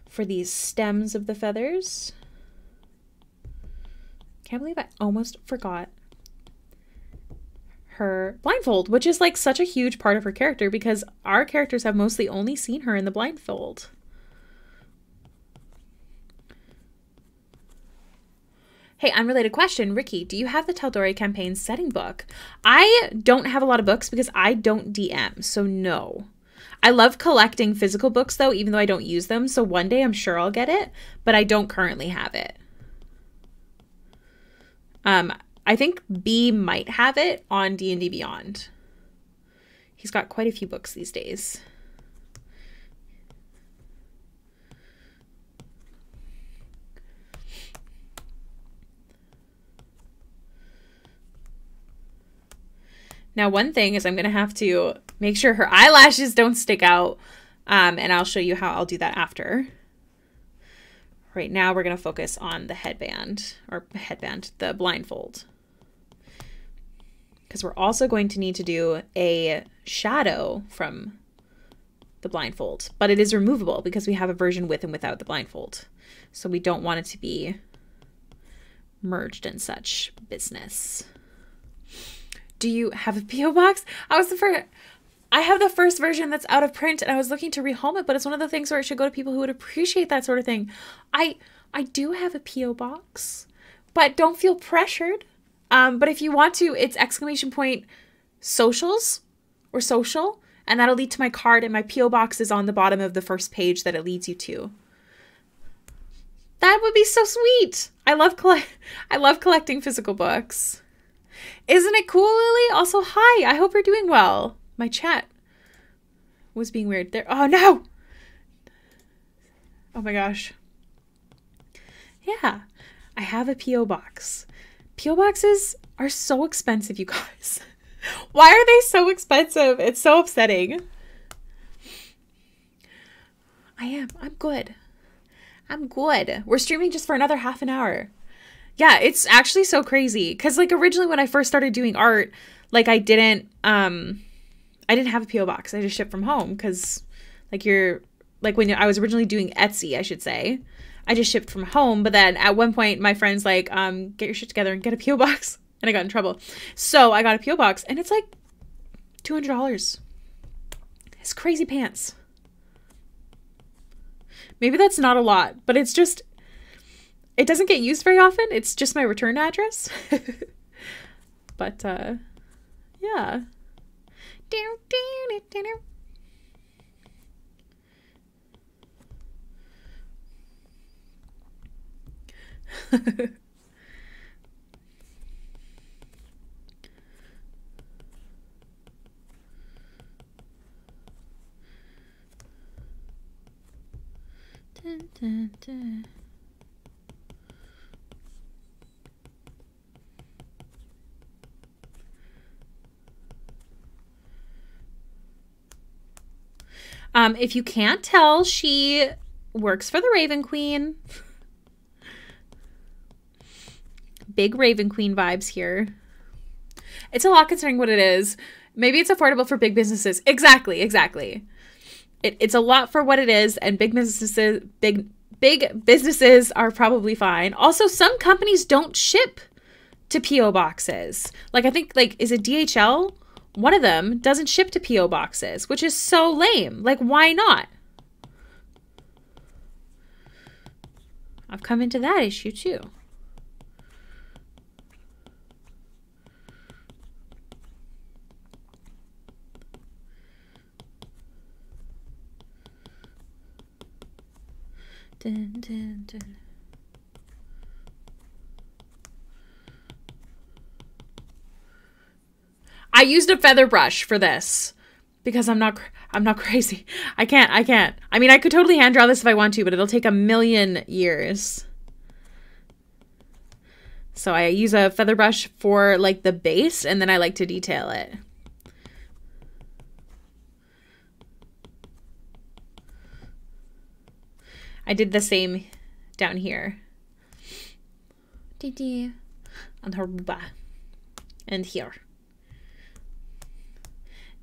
for these stems of the feathers. Can't believe I almost forgot her blindfold, which is like such a huge part of her character because our characters have mostly only seen her in the blindfold. Hey, unrelated question. Ricky, do you have the Tal'Dorei campaign setting book? I don't have a lot of books because I don't DM, so no. I love collecting physical books though, even though I don't use them, so one day I'm sure I'll get it, but I don't currently have it. I think B might have it on D&D Beyond. He's got quite a few books these days. Now, one thing is I'm going to have to make sure her eyelashes don't stick out, and I'll show you how I'll do that after. Right now, we're going to focus on the the blindfold. Because we're also going to need to do a shadow from the blindfold, but it is removable because we have a version with and without the blindfold. So we don't want it to be merged in such business. Do you have a P.O. box? I have the first version that's out of print and I was looking to rehome it, but it's one of the things where it should go to people who would appreciate that sort of thing. I do have a P.O. box, but don't feel pressured. But if you want to, it's !socials or social, and that'll lead to my card, and my P.O. box is on the bottom of the first page that it leads you to. That would be so sweet. I love collecting physical books. Isn't it cool, Lily? Also, hi. I hope you're doing well. My chat was being weird there. Oh, no. Oh, my gosh. Yeah, I have a P.O. box. P.O. boxes are so expensive, you guys. Why are they so expensive? It's so upsetting. I'm good. I'm good. We're streaming just for another half an hour. Yeah, it's actually so crazy. Because, like, originally when I first started doing art, like, I didn't have a P.O. box. I just shipped from home. Because, when I was originally doing Etsy, I should say, I just shipped from home. But then at one point, my friend's like, get your shit together and get a P.O. box. And I got in trouble. So I got a P.O. box. And it's like $200. It's crazy pants. Maybe that's not a lot. But it's just... It doesn't get used very often. It's just my return address. But, yeah. Dun, dun, dun. If you can't tell, she works for the Raven Queen. Big Raven Queen vibes here. It's a lot considering what it is. Maybe it's affordable for big businesses. Exactly. It's a lot for what it is, and big businesses are probably fine. Also, some companies don't ship to P.O. boxes. Like, I think, is it DHL? One of them doesn't ship to P.O. boxes, which is so lame. Like, why not? I've come into that issue too. Dun, dun, dun. I used a feather brush for this because I'm not crazy. I can't. I mean, I could totally hand draw this if I want to, but it'll take a million years. So I use a feather brush for like the base, and then I like to detail it. I did the same down here. On her booba. And here.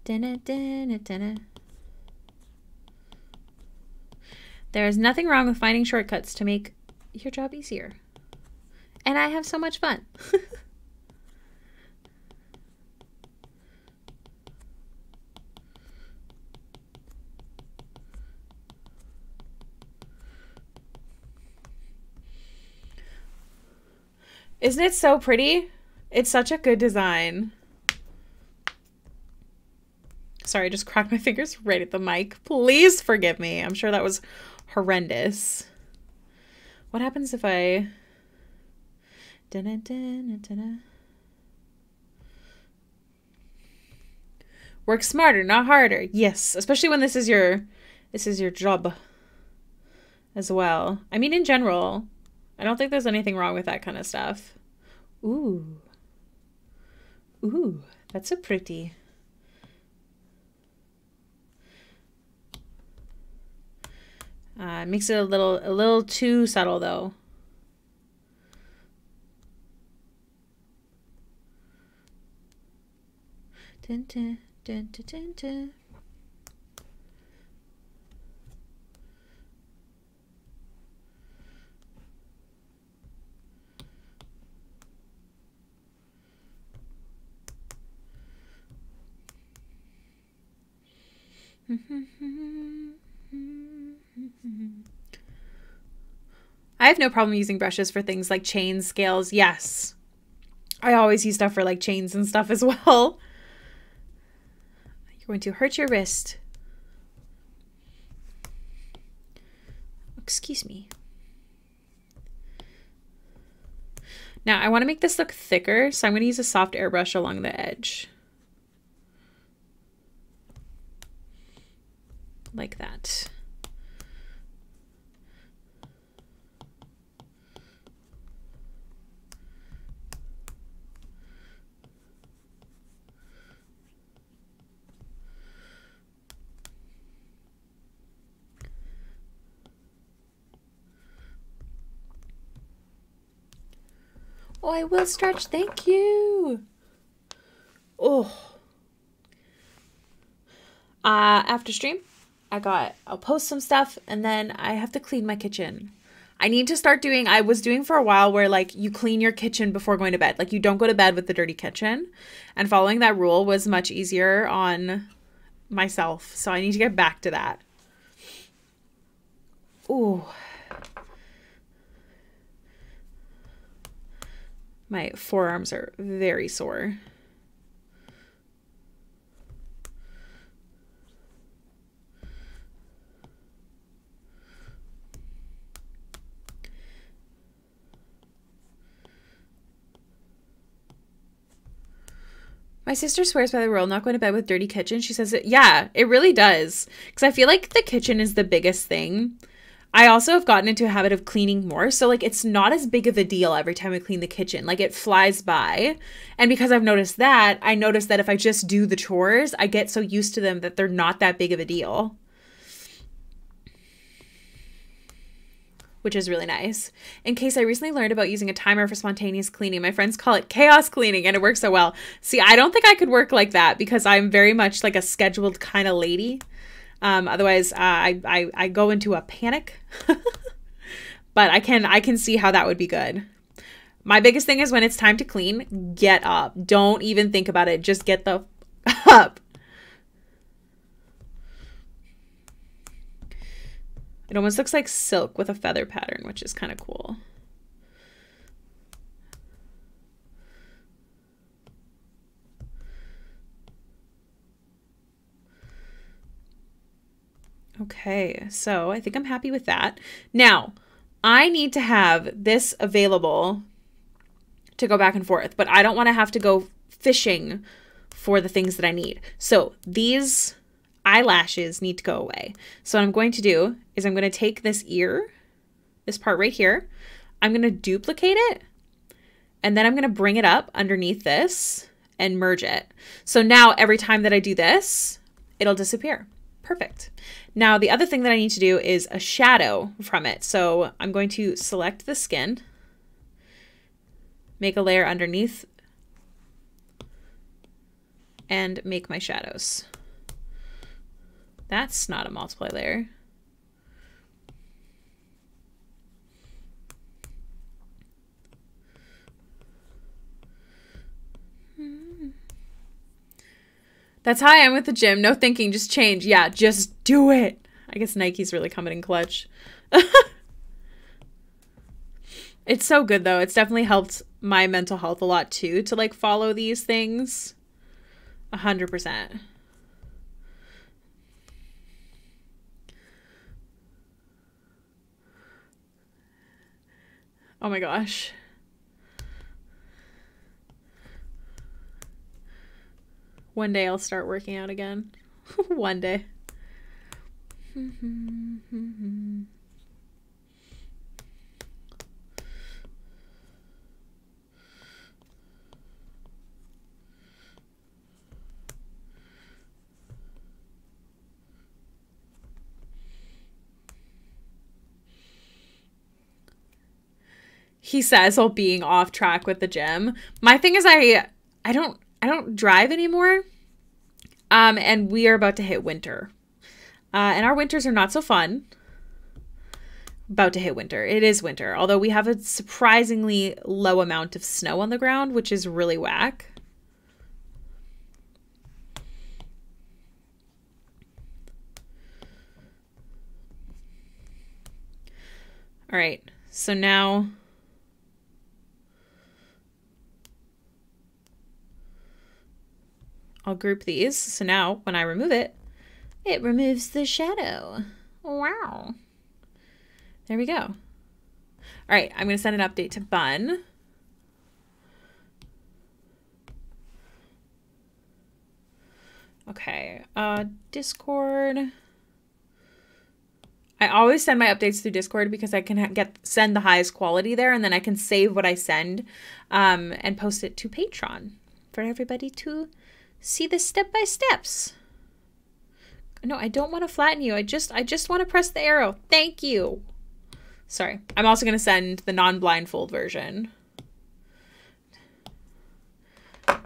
There is nothing wrong with finding shortcuts to make your job easier. And I have so much fun. Isn't it so pretty? It's such a good design. Sorry, I just cracked my fingers right at the mic. Please forgive me. I'm sure that was horrendous. What happens if I... Work smarter, not harder. Yes, especially when this is your job as well. I mean, in general, I don't think there's anything wrong with that kind of stuff. Ooh. Ooh, that's so pretty. Makes it a little too subtle though. Dun, dun, dun, dun, dun, dun. I have no problem using brushes for things like chains, scales. Yes. I always use stuff for like chains and stuff as well. You're going to hurt your wrist. Excuse me. Now I want to make this look thicker, so I'm going to use a soft airbrush along the edge. Like that. Oh, I will stretch. Thank you. Oh. After stream, I'll post some stuff and then I have to clean my kitchen. I need to start doing, I was doing for a while where like you clean your kitchen before going to bed. Like you don't go to bed with the dirty kitchen. And following that rule was much easier on myself. So I need to get back to that. Ooh. My forearms are very sore. My sister swears by the rule, not going to bed with dirty kitchen. She says, yeah, it really does. Because I feel like the kitchen is the biggest thing. I also have gotten into a habit of cleaning more. So like it's not as big of a deal every time I clean the kitchen. Like it flies by. And because I've noticed that, I noticed that if I just do the chores, I get so used to them that they're not that big of a deal. Which is really nice. In case, I recently learned about using a timer for spontaneous cleaning. My friends call it chaos cleaning and it works so well. See, I don't think I could work like that because I'm very much like a scheduled kind of lady. Otherwise, I go into a panic. But I can see how that would be good. My biggest thing is when it's time to clean, get up. Don't even think about it. Just get the up. It almost looks like silk with a feather pattern, which is kind of cool. Okay, so I think I'm happy with that. Now, I need to have this available to go back and forth, but I don't want to have to go fishing for the things that I need. So these eyelashes need to go away. So what I'm going to do is I'm going to take this ear, this part right here, I'm going to duplicate it, and then I'm going to bring it up underneath this and merge it. So now every time that I do this, it'll disappear. Perfect. Now the other thing that I need to do is a shadow from it. So I'm going to select the skin, make a layer underneath, and make my shadows. That's not a multiply layer. That's how I am with the gym. No thinking, just change. Yeah, just do it. I guess Nike's really coming in clutch. It's so good though. It's definitely helped my mental health a lot too, to like follow these things. 100%. Oh my gosh. One day I'll start working out again. One day. He says while being off track with the gym. My thing is I don't drive anymore. And we are about to hit winter. And our winters are not so fun. About to hit winter. It is winter. Although we have a surprisingly low amount of snow on the ground, which is really whack. All right. So now I'll group these. So now when I remove it, it removes the shadow. Wow. There we go. All right, I'm going to send an update to Bun. Okay, Discord. I always send my updates through Discord because I can send the highest quality there, and then I can save what I send and post it to Patreon for everybody to see the step-by-steps. No, I don't want to flatten you. I just want to press the arrow. Thank you. Sorry. I'm also going to send the non-blindfold version. All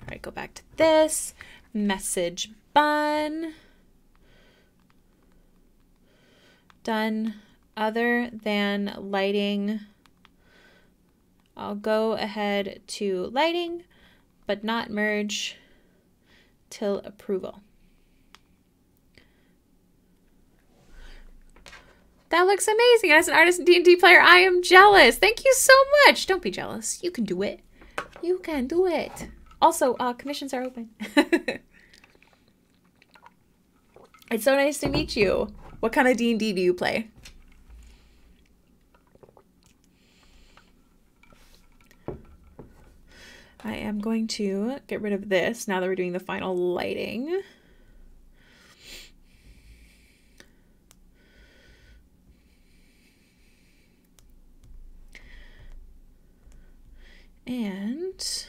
right, go back to this. Message Bun. Done. Other than lighting, I'll go ahead to lighting, but not merge till approval. That looks amazing. As an artist and D&D player, I am jealous. Thank you so much. Don't be jealous. You can do it. You can do it. Also, commissions are open. It's so nice to meet you. What kind of D&D do you play? I am going to get rid of this now that we're doing the final lighting. And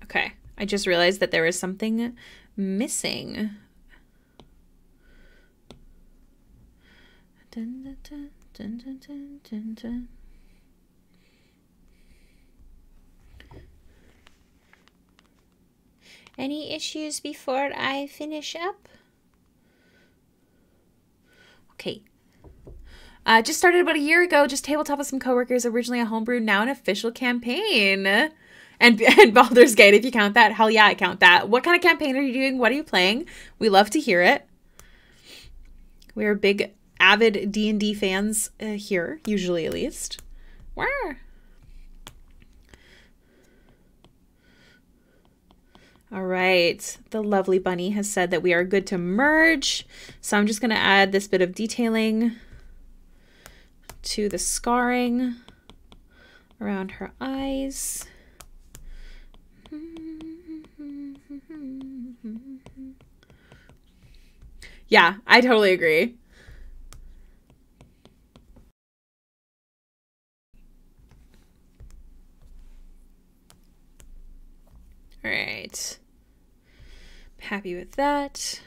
okay, I just realized that there is something missing. Dun, dun, dun, dun, dun, dun, dun. Any issues before I finish up? Okay. Just started about a year ago, just tabletop with some coworkers, originally a homebrew, now an official campaign. And Baldur's Gate, if you count that. Hell yeah, I count that. What kind of campaign are you doing? What are you playing? We love to hear it. We're big, avid D&D fans here, usually at least. Where? All right, the lovely bunny has said that we are good to merge. So I'm just going to add this bit of detailing to the scarring around her eyes. Yeah, I totally agree. All right. Happy with that.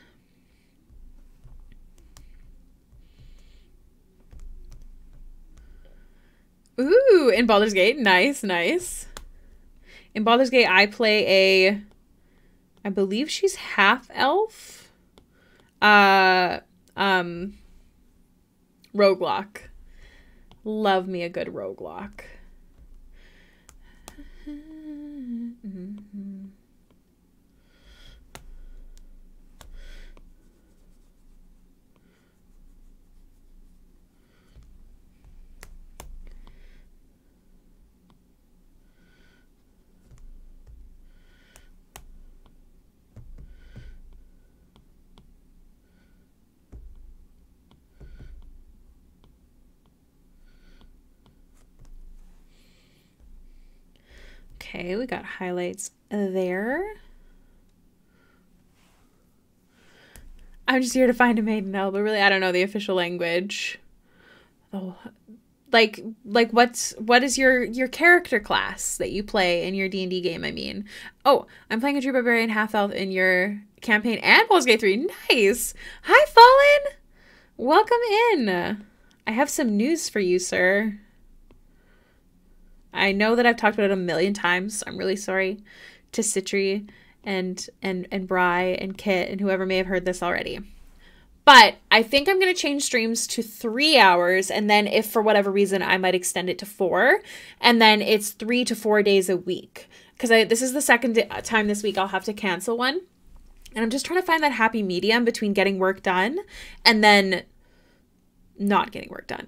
Ooh, in Baldur's Gate. Nice, nice. In Baldur's Gate, I play a, I believe she's half elf. Roguelike. Love me a good roguelike. Okay, we got highlights there. I'm just here to find a maiden elf, but really I don't know the official language. Oh, like what is your character class that you play in your D&D game, I mean? Oh, I'm playing a Druid Barbarian half elf in your campaign and Baldur's Gate 3. Nice. Hi, Fallen. Welcome in. I have some news for you, sir. I know that I've talked about it a million times. I'm really sorry to Citri and Bri and Kit and whoever may have heard this already. But I think I'm going to change streams to 3 hours, and then if for whatever reason I might extend it to 4, and then it's 3 to 4 days a week. Because this is the second time this week I'll have to cancel one. And I'm just trying to find that happy medium between getting work done and then not getting work done.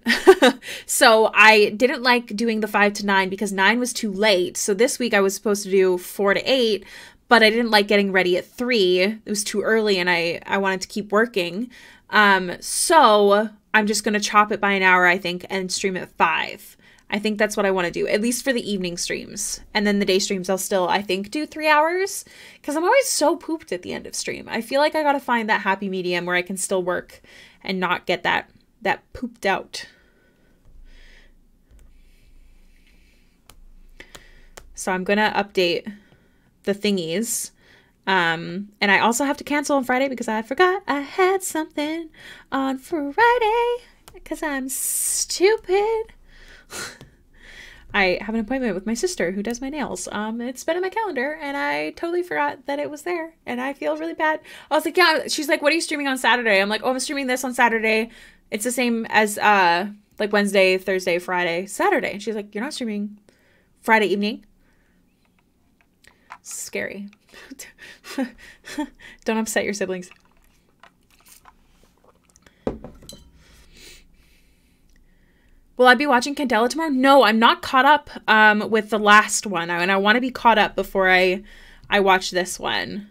So I didn't like doing the 5 to 9 because 9 was too late. So this week I was supposed to do 4 to 8, but I didn't like getting ready at 3. It was too early and I wanted to keep working. So I'm just going to chop it by an hour, I think, and stream at 5. I think that's what I want to do, at least for the evening streams. And then the day streams, I'll still, I think, do 3 hours because I'm always so pooped at the end of stream. I feel like I got to find that happy medium where I can still work and not get that pooped out. So I'm going to update the thingies. And I also have to cancel on Friday because I forgot I had something on Friday because I'm stupid. I have an appointment with my sister who does my nails. It's been in my calendar and I totally forgot that it was there and I feel really bad. I was like, yeah, she's like, what are you streaming on Saturday? I'm like, oh, I'm streaming this on Saturday. It's the same as like Wednesday, Thursday, Friday, Saturday. And she's like, you're not streaming Friday evening? Scary. Don't upset your siblings. Will I be watching Candela tomorrow? No, I'm not caught up with the last one. And I want to be caught up before I watch this one.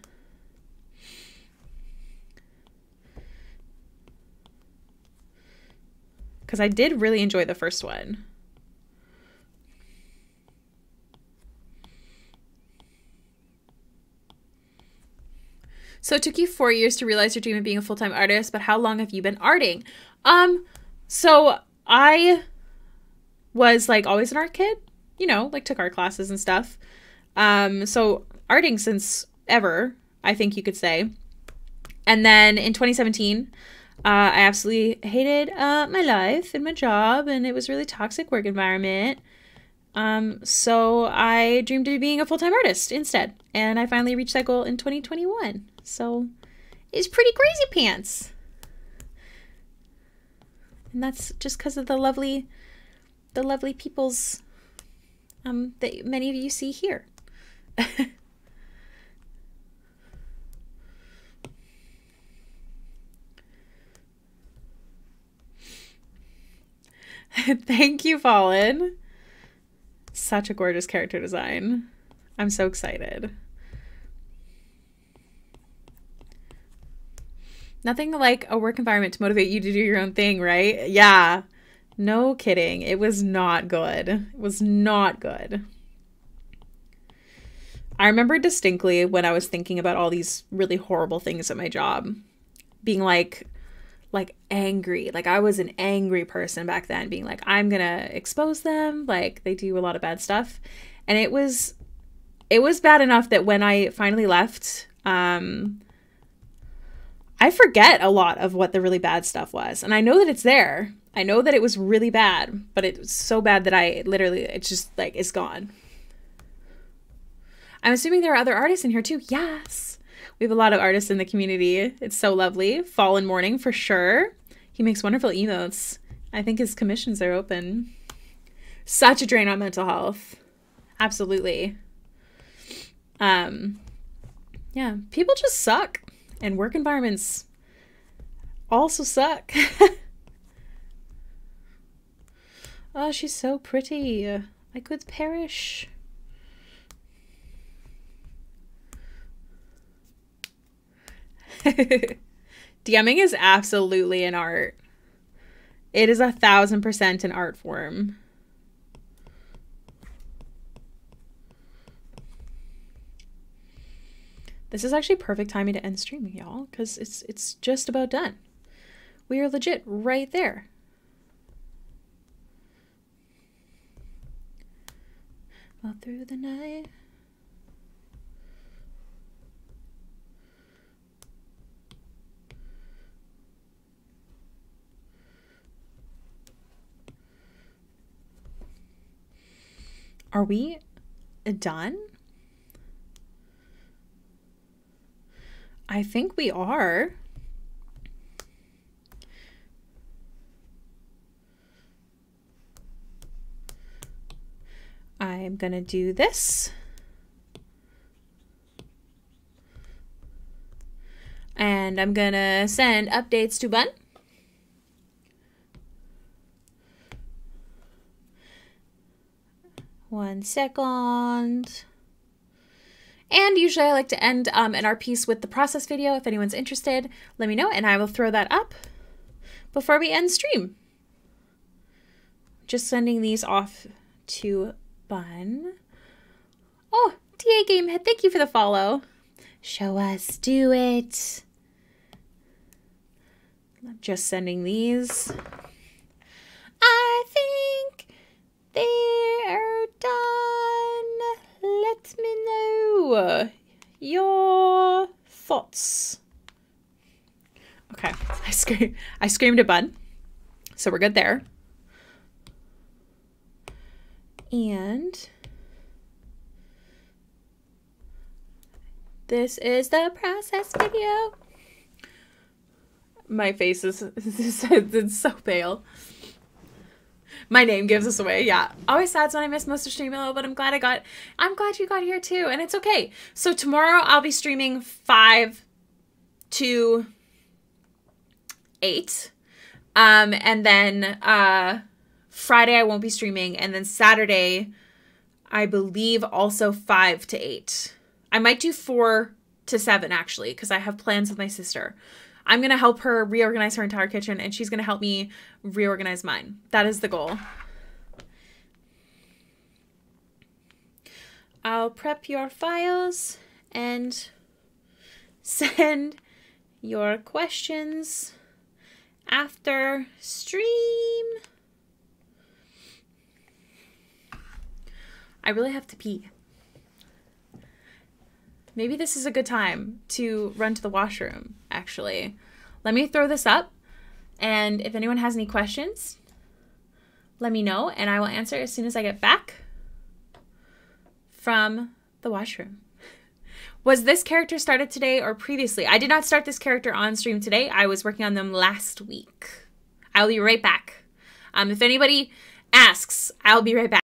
Because I did really enjoy the first one. So it took you 4 years to realize your dream of being a full-time artist, but how long have you been arting? So I was like always an art kid, you know, like took art classes and stuff. So arting since ever, I think you could say. And then in 2017, I absolutely hated my life and my job, and it was a really toxic work environment. So I dreamed of being a full-time artist instead, and I finally reached that goal in 2021. So it's pretty crazy pants. And that's just because of the lovely peoples that many of you see here. Thank you, Fallen. Such a gorgeous character design. I'm so excited. Nothing like a work environment to motivate you to do your own thing, right? Yeah. No kidding. It was not good. It was not good. I remember distinctly when I was thinking about all these really horrible things at my job, being like angry. Like I was an angry person back then, being like, I'm gonna expose them. Like they do a lot of bad stuff. And it was bad enough that when I finally left, I I forget a lot of what the really bad stuff was. And I know that it's there. I know that it was really bad, but it was so bad that I literally, it's just like, it's gone. I'm assuming there are other artists in here too. Yes. We have a lot of artists in the community. It's so lovely. Fallen Morning for sure. He makes wonderful emotes. I think his commissions are open. Such a drain on mental health. Absolutely. Yeah, people just suck. And work environments also suck. Oh, she's so pretty. I could perish. DMing is absolutely an art. It is 1000% an art form. This is actually perfect timing to end streaming, y'all, because it's just about done. We are legit right there. All through the night. Are we done? I think we are. I'm gonna do this. And I'm gonna send updates to Bun. One second. And usually I like to end in our piece with the process video. If anyone's interested, let me know and I will throw that up before we end stream. Just sending these off to Bun. Oh, TA Gamehead, thank you for the follow. Show us, do it. Just sending these. I think they're done. Let me know your thoughts. Okay, I screamed a Bun, so we're good there. And this is the process video. My face is it's so pale. My name gives us away. Yeah. Always sad when I miss most of Streamilo, but I'm glad you got here too. And it's okay. So tomorrow I'll be streaming 5 to 8. And then Friday I won't be streaming. And then Saturday, I believe also 5 to 8. I might do 4 to 7 actually, because I have plans with my sister. I'm going to help her reorganize her entire kitchen and she's going to help me reorganize mine. That is the goal. I'll prep your files and send your questions after stream. I really have to pee. Maybe this is a good time to run to the washroom, actually. Let me throw this up, and if anyone has any questions, let me know, and I will answer as soon as I get back from the washroom. Was this character started today or previously? I did not start this character on stream today. I was working on them last week. I'll be right back. If anybody asks, I'll be right back.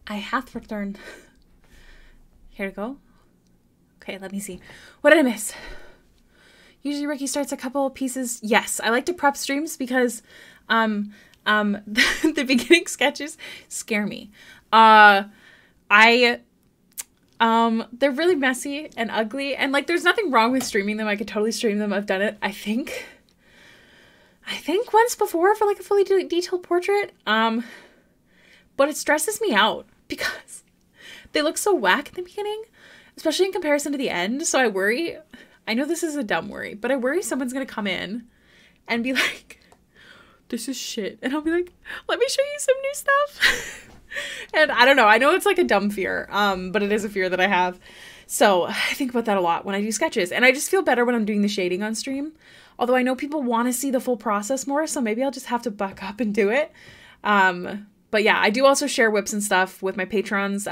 I hath returned. Here we go. Okay, let me see. What did I miss? Usually Ricky starts a couple pieces. Yes, I like to prep streams because the beginning sketches scare me. They're really messy and ugly, and like there's nothing wrong with streaming them. I could totally stream them. I've done it, I think once before for like a fully detailed portrait. But it stresses me out because they look so whack at the beginning, especially in comparison to the end. So I worry, I know this is a dumb worry, but I worry someone's going to come in and be like, this is shit. And I'll be like, let me show you some new stuff. And I don't know. I know it's like a dumb fear, but it is a fear that I have. So I think about that a lot when I do sketches. And I just feel better when I'm doing the shading on stream. Although I know people want to see the full process more, so maybe I'll just have to buck up and do it. But yeah, I do also share whips and stuff with my patrons,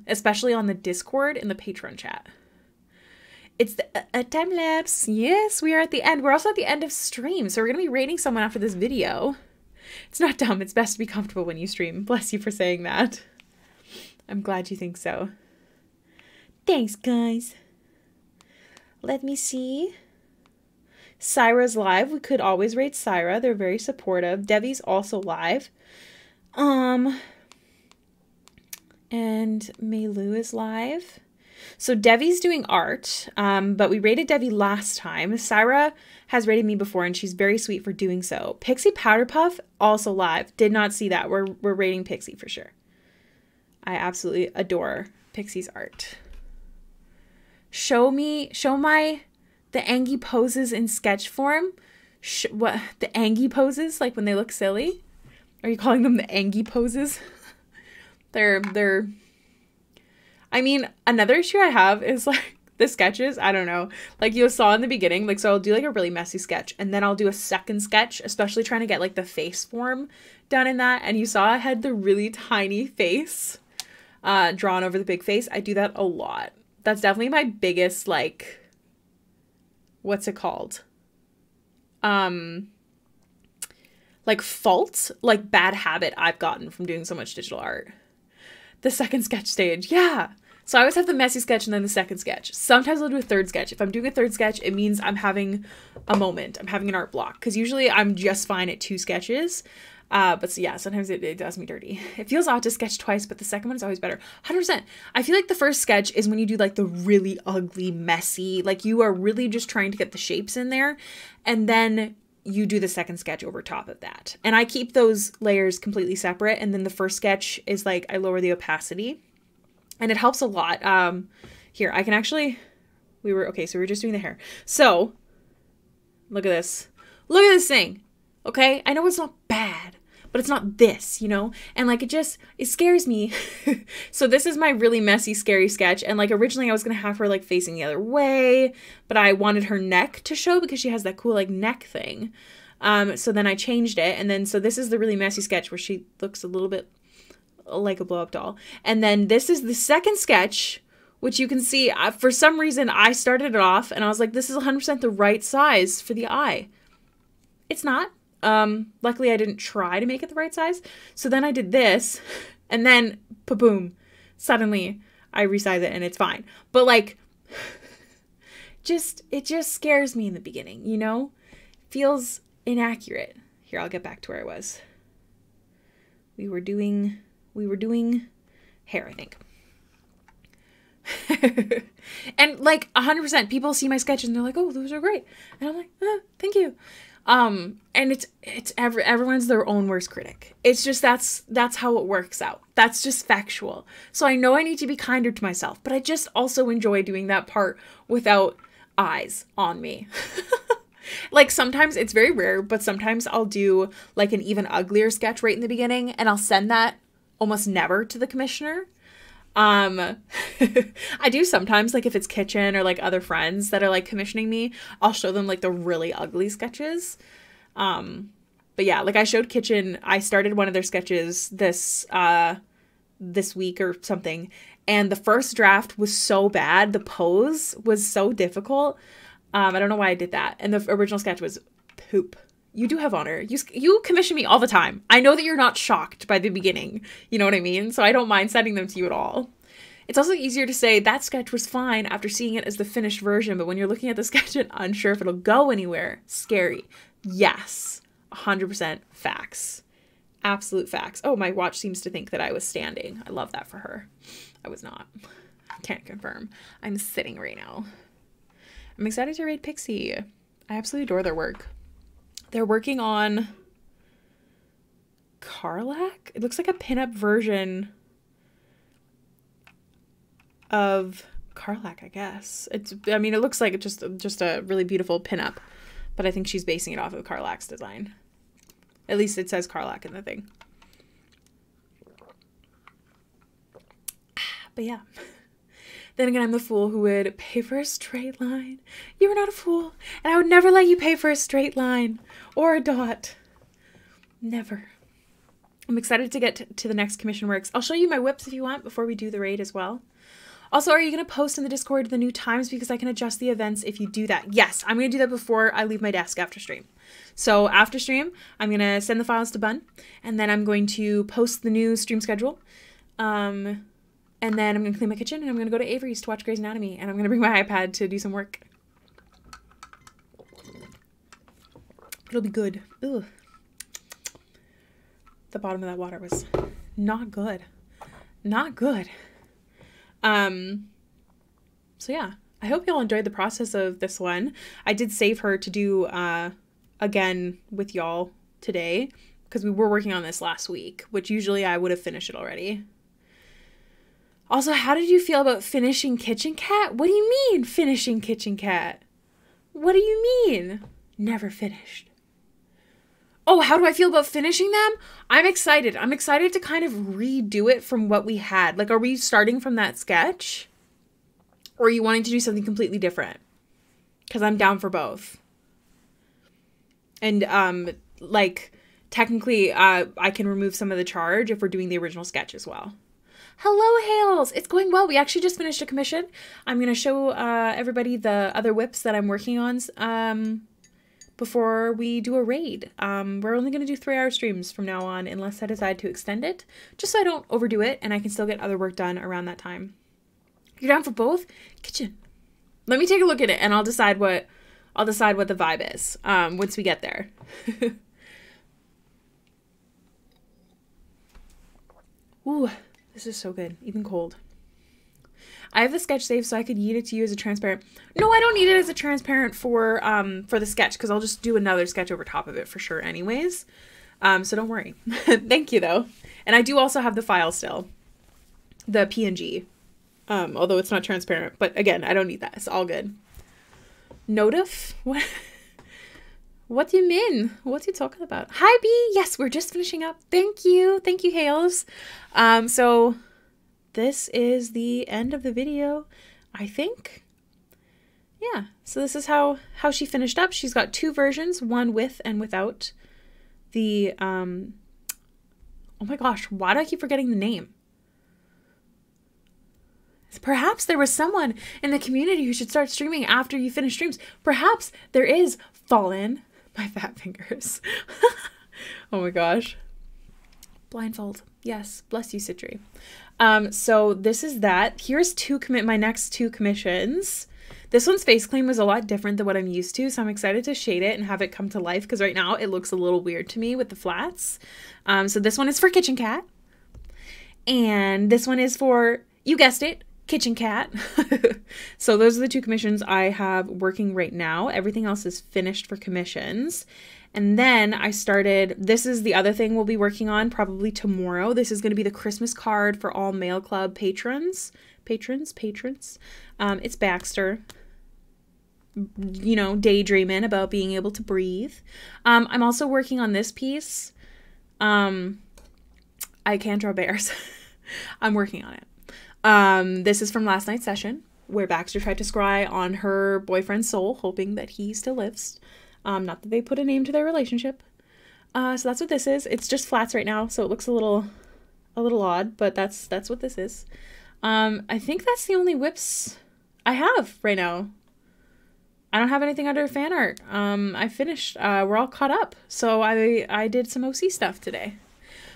especially on the Discord in the Patreon chat. It's a time lapse. Yes, we are at the end. We're also at the end of stream, so we're going to be rating someone after this video. It's not dumb. It's best to be comfortable when you stream. Bless you for saying that. I'm glad you think so. Thanks, guys. Let me see. Syra's live. We could always rate Syra. They're very supportive. Devi's also live. And Meilu is live. So Devi's doing art, but we rated Devi last time. Syra has rated me before, and she's very sweet for doing so. Pixie Powder Puff, also live. Did not see that. We're rating Pixie for sure. I absolutely adore Pixie's art. Show my the Angie poses in sketch form. What, the Angie poses, like when they look silly? Are you calling them the Angie poses? They're I mean, another issue I have is like the sketches. I don't know. Like you saw in the beginning, like, so I'll do like a really messy sketch and then I'll do a second sketch, especially trying to get like the face form done in that. And you saw I had the really tiny face drawn over the big face. I do that a lot. That's definitely my biggest, like, what's it called? Like fault, like bad habit I've gotten from doing so much digital art. The second sketch stage. Yeah. So I always have the messy sketch and then the second sketch. Sometimes I'll do a third sketch. If I'm doing a third sketch, it means I'm having a moment. I'm having an art block. Because usually I'm just fine at 2 sketches. But so yeah, sometimes it does me dirty. It feels odd to sketch twice, but the second one is always better. 100%. I feel like the first sketch is when you do like the really ugly, messy, like you are really just trying to get the shapes in there. And then you do the second sketch over top of that. And I keep those layers completely separate. And then the first sketch is like, I lower the opacity and it helps a lot. Here, I can actually, so we were just doing the hair. So look at this. Look at this thing. Okay. I know it's not bad, but it's not this, you know? And like, it scares me. So this is my really messy, scary sketch. And like, originally I was going to have her like facing the other way, but I wanted her neck to show because she has that cool like neck thing. So then I changed it. And then, so this is the really messy sketch where she looks a little bit like a blow up doll. And then this is the second sketch, which you can see for some reason I started it off and I was like, this is 100% the right size for the eye. It's not. Luckily I didn't try to make it the right size. So then I did this and then boom, suddenly I resize it and it's fine. But like, it just scares me in the beginning, you know, feels inaccurate. Here, I'll get back to where I was. We were doing hair, I think. And like 100% people see my sketches and they're like, oh, those are great. And I'm like, thank you. And everyone's their own worst critic. It's just, that's how it works out. That's just factual. So I know I need to be kinder to myself, but I just also enjoy doing that part without eyes on me. Like sometimes it's very rare, but sometimes I'll do like an even uglier sketch right in the beginning and I'll send that almost never to the commissioner. I do sometimes, like if it's Kitchen or like other friends that are like commissioning me, I'll show them like the really ugly sketches. But yeah, like I showed Kitchen, I started one of their sketches this week or something. And the first draft was so bad. The pose was so difficult. I don't know why I did that. And the original sketch was poop. You do have honor. You commission me all the time. I know that you're not shocked by the beginning. You know what I mean? So I don't mind sending them to you at all. It's also easier to say that sketch was fine after seeing it as the finished version, but when you're looking at the sketch and unsure if it'll go anywhere, scary. Yes, 100% facts. Absolute facts. Oh, my watch seems to think that I was standing. I love that for her. I was not. Can't confirm. I'm sitting right now. I'm excited to read Pixie. I absolutely adore their work. They're working on Karlach? It looks like a pinup version of Karlach, I guess. I mean, it looks like just a really beautiful pinup, but I think she's basing it off of Karlach's design. At least it says Karlach in the thing. But yeah. Then again, I'm the fool who would pay for a straight line. You are not a fool, and I would never let you pay for a straight line or a dot. Never. I'm excited to get to the next commission works. I'll show you my whips if you want before we do the raid as well. Also, are you going to post in the Discord the new times because I can adjust the events if you do that? Yes, I'm going to do that before I leave my desk after stream. So after stream, I'm going to send the files to Bun, and then I'm going to post the new stream schedule. And then I'm going to clean my kitchen, and I'm going to go to Avery's to watch Grey's Anatomy, and I'm going to bring my iPad to do some work. It'll be good. Ugh. The bottom of that water was not good. Not good. So yeah, I hope y'all enjoyed the process of this one. I did save her to do, again with y'all today, because we were working on this last week, which usually I would have finished it already. Also, how did you feel about finishing Kitchen Cat? What do you mean, finishing Kitchen Cat? What do you mean? Never finished. Oh, how do I feel about finishing them? I'm excited. I'm excited to kind of redo it from what we had. Like, are we starting from that sketch? Or are you wanting to do something completely different? Because I'm down for both. And, like, technically, I can remove some of the charge if we're doing the original sketch as well. Hello, Hailiiz. It's going well. We actually just finished a commission. I'm going to show everybody the other whips that I'm working on before we do a raid. We're only going to do 3-hour streams from now on unless I decide to extend it, just so I don't overdo it and I can still get other work done around that time. You're down for both? Kitchen. Let me take a look at it and I'll decide what the vibe is once we get there. Ooh. This is so good, even cold. I have the sketch saved so I could yeet it to you as a transparent. No, I don't need it as a transparent for the sketch because I'll just do another sketch over top of it for sure anyways. So don't worry. Thank you though. And I do also have the file still. The PNG. Although it's not transparent. But again, I don't need that. It's all good. Notif? What? What do you mean? What are you talking about? Hi, B. Yes, we're just finishing up. Thank you. Thank you, Hailiiz. So this is the end of the video, I think. Yeah. So this is how she finished up. She's got 2 versions, one with and without the, oh my gosh, why do I keep forgetting the name? Perhaps there was someone in the community who should start streaming after you finish streams. Perhaps there is Fallen. My fat fingers. Oh my gosh. Blindfold. Yes. Bless you, Citri. So this is that. Here's my next 2 commissions. This one's face clean was a lot different than what I'm used to, so I'm excited to shade it and have it come to life because right now it looks a little weird to me with the flats. So this one is for Kitchen Cat. And this one is for, you guessed it, Kitchen Cat. So those are the 2 commissions I have working right now. Everything else is finished for commissions. And then I started, this is the other thing we'll be working on probably tomorrow. This is going to be the Christmas card for all Mail Club patrons. Patrons. It's Baxter, you know, daydreaming about being able to breathe. I'm also working on this piece. I can't draw bears. I'm working on it. This is from last night's session where Baxter tried to scry on her boyfriend's soul, hoping that he still lives. Not that they put a name to their relationship. So that's what this is. It's just flats right now, so it looks a little odd, but that's what this is. I think that's the only whips I have right now. I don't have anything under fan art. I finished. We're all caught up. So I did some OC stuff today.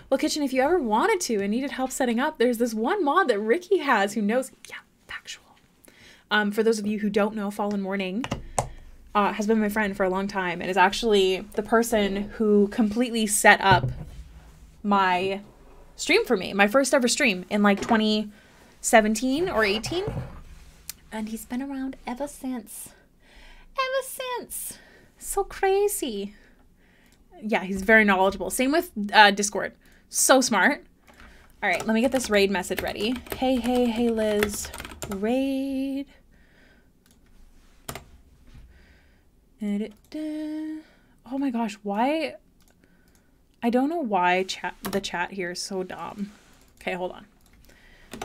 Well, Kitchen, if you ever wanted to and needed help setting up, there's this one mod that Ricky has who knows. Yeah, factual. For those of you who don't know, Fallen Morning has been my friend for a long time and is actually the person who completely set up my stream for me. My first ever stream in like 2017 or 18. And he's been around ever since. Ever since. So crazy. Yeah, he's very knowledgeable. Same with Discord. So smart. All right, let me get this raid message ready. Hey, Hailiiz. Raid. Oh my gosh, why? I don't know why the chat here is so dumb. Okay, hold on.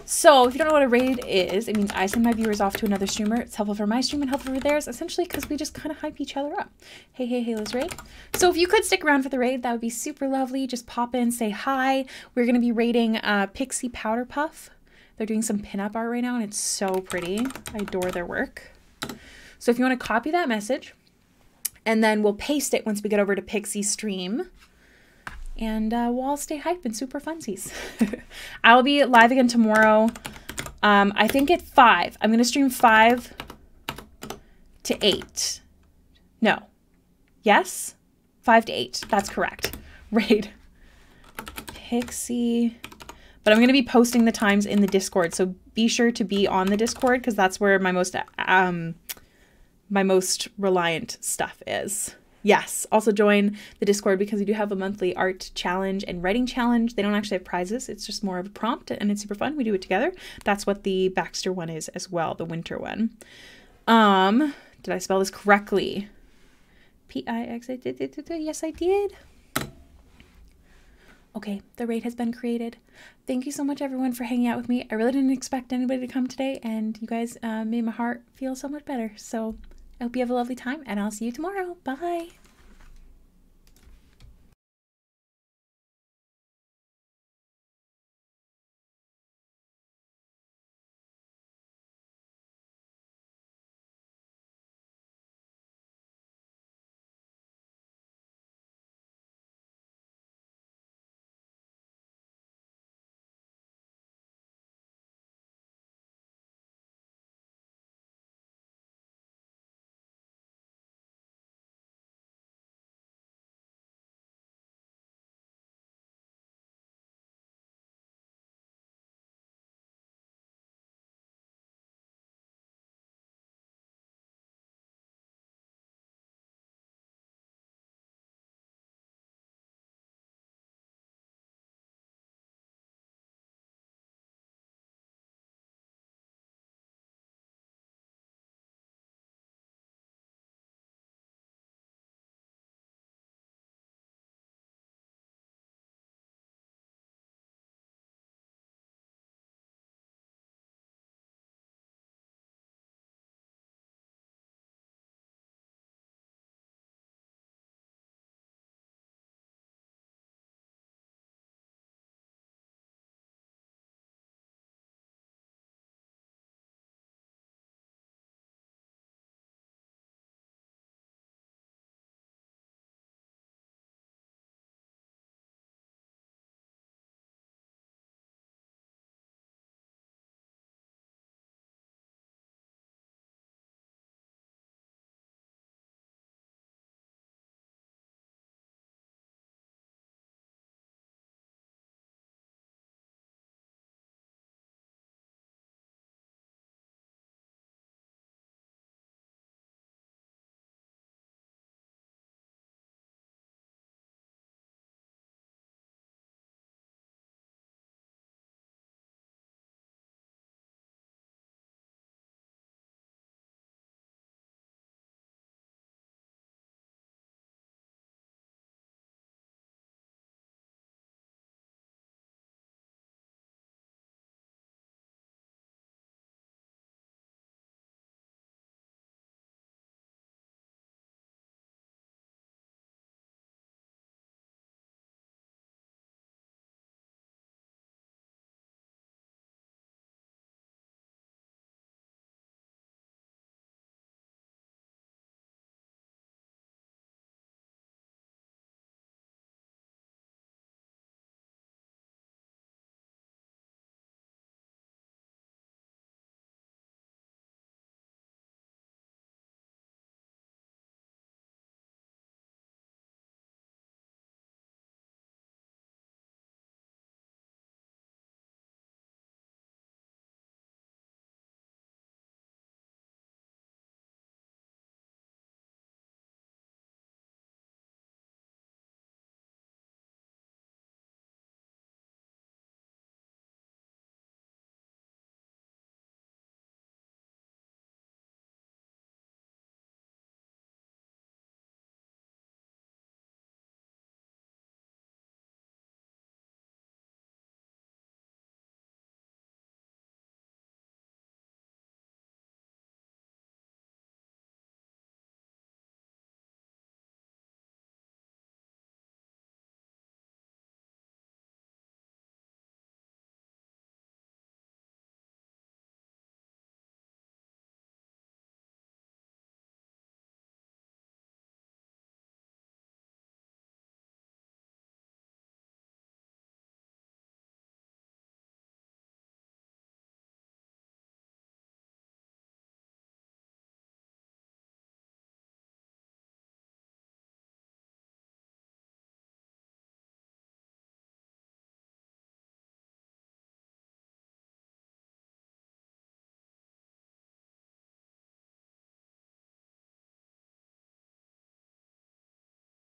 So if you don't know what a raid is, it means I send my viewers off to another streamer. It's helpful for my stream and helpful for theirs, essentially because we just kind of hype each other up. Hey, let's raid. So if you could stick around for the raid, that would be super lovely. Just pop in, say hi. We're going to be raiding Pixie Powder Puff. They're doing some pinup art right now, and it's so pretty. I adore their work. So if you want to copy that message, and then we'll paste it once we get over to Pixie Stream. And we'll all stay hype and super funsies. I'll be live again tomorrow. I think at 5. I'm going to stream 5 to 8. No. Yes? 5 to 8. That's correct. Raid. Pixie. But I'm going to be posting the times in the Discord. So be sure to be on the Discord because that's where my most reliant stuff is. Yes, also join the Discord because we do have a monthly art challenge and writing challenge. They don't actually have prizes. It's just more of a prompt and it's super fun. We do it together. That's what the Baxter one is as well, the winter one. Did I spell this correctly? P-I-X, yes, I did. Okay, the raid has been created. Thank you so much, everyone, for hanging out with me. I really didn't expect anybody to come today, and you guys made my heart feel so much better. So I hope you have a lovely time, and I'll see you tomorrow. Bye.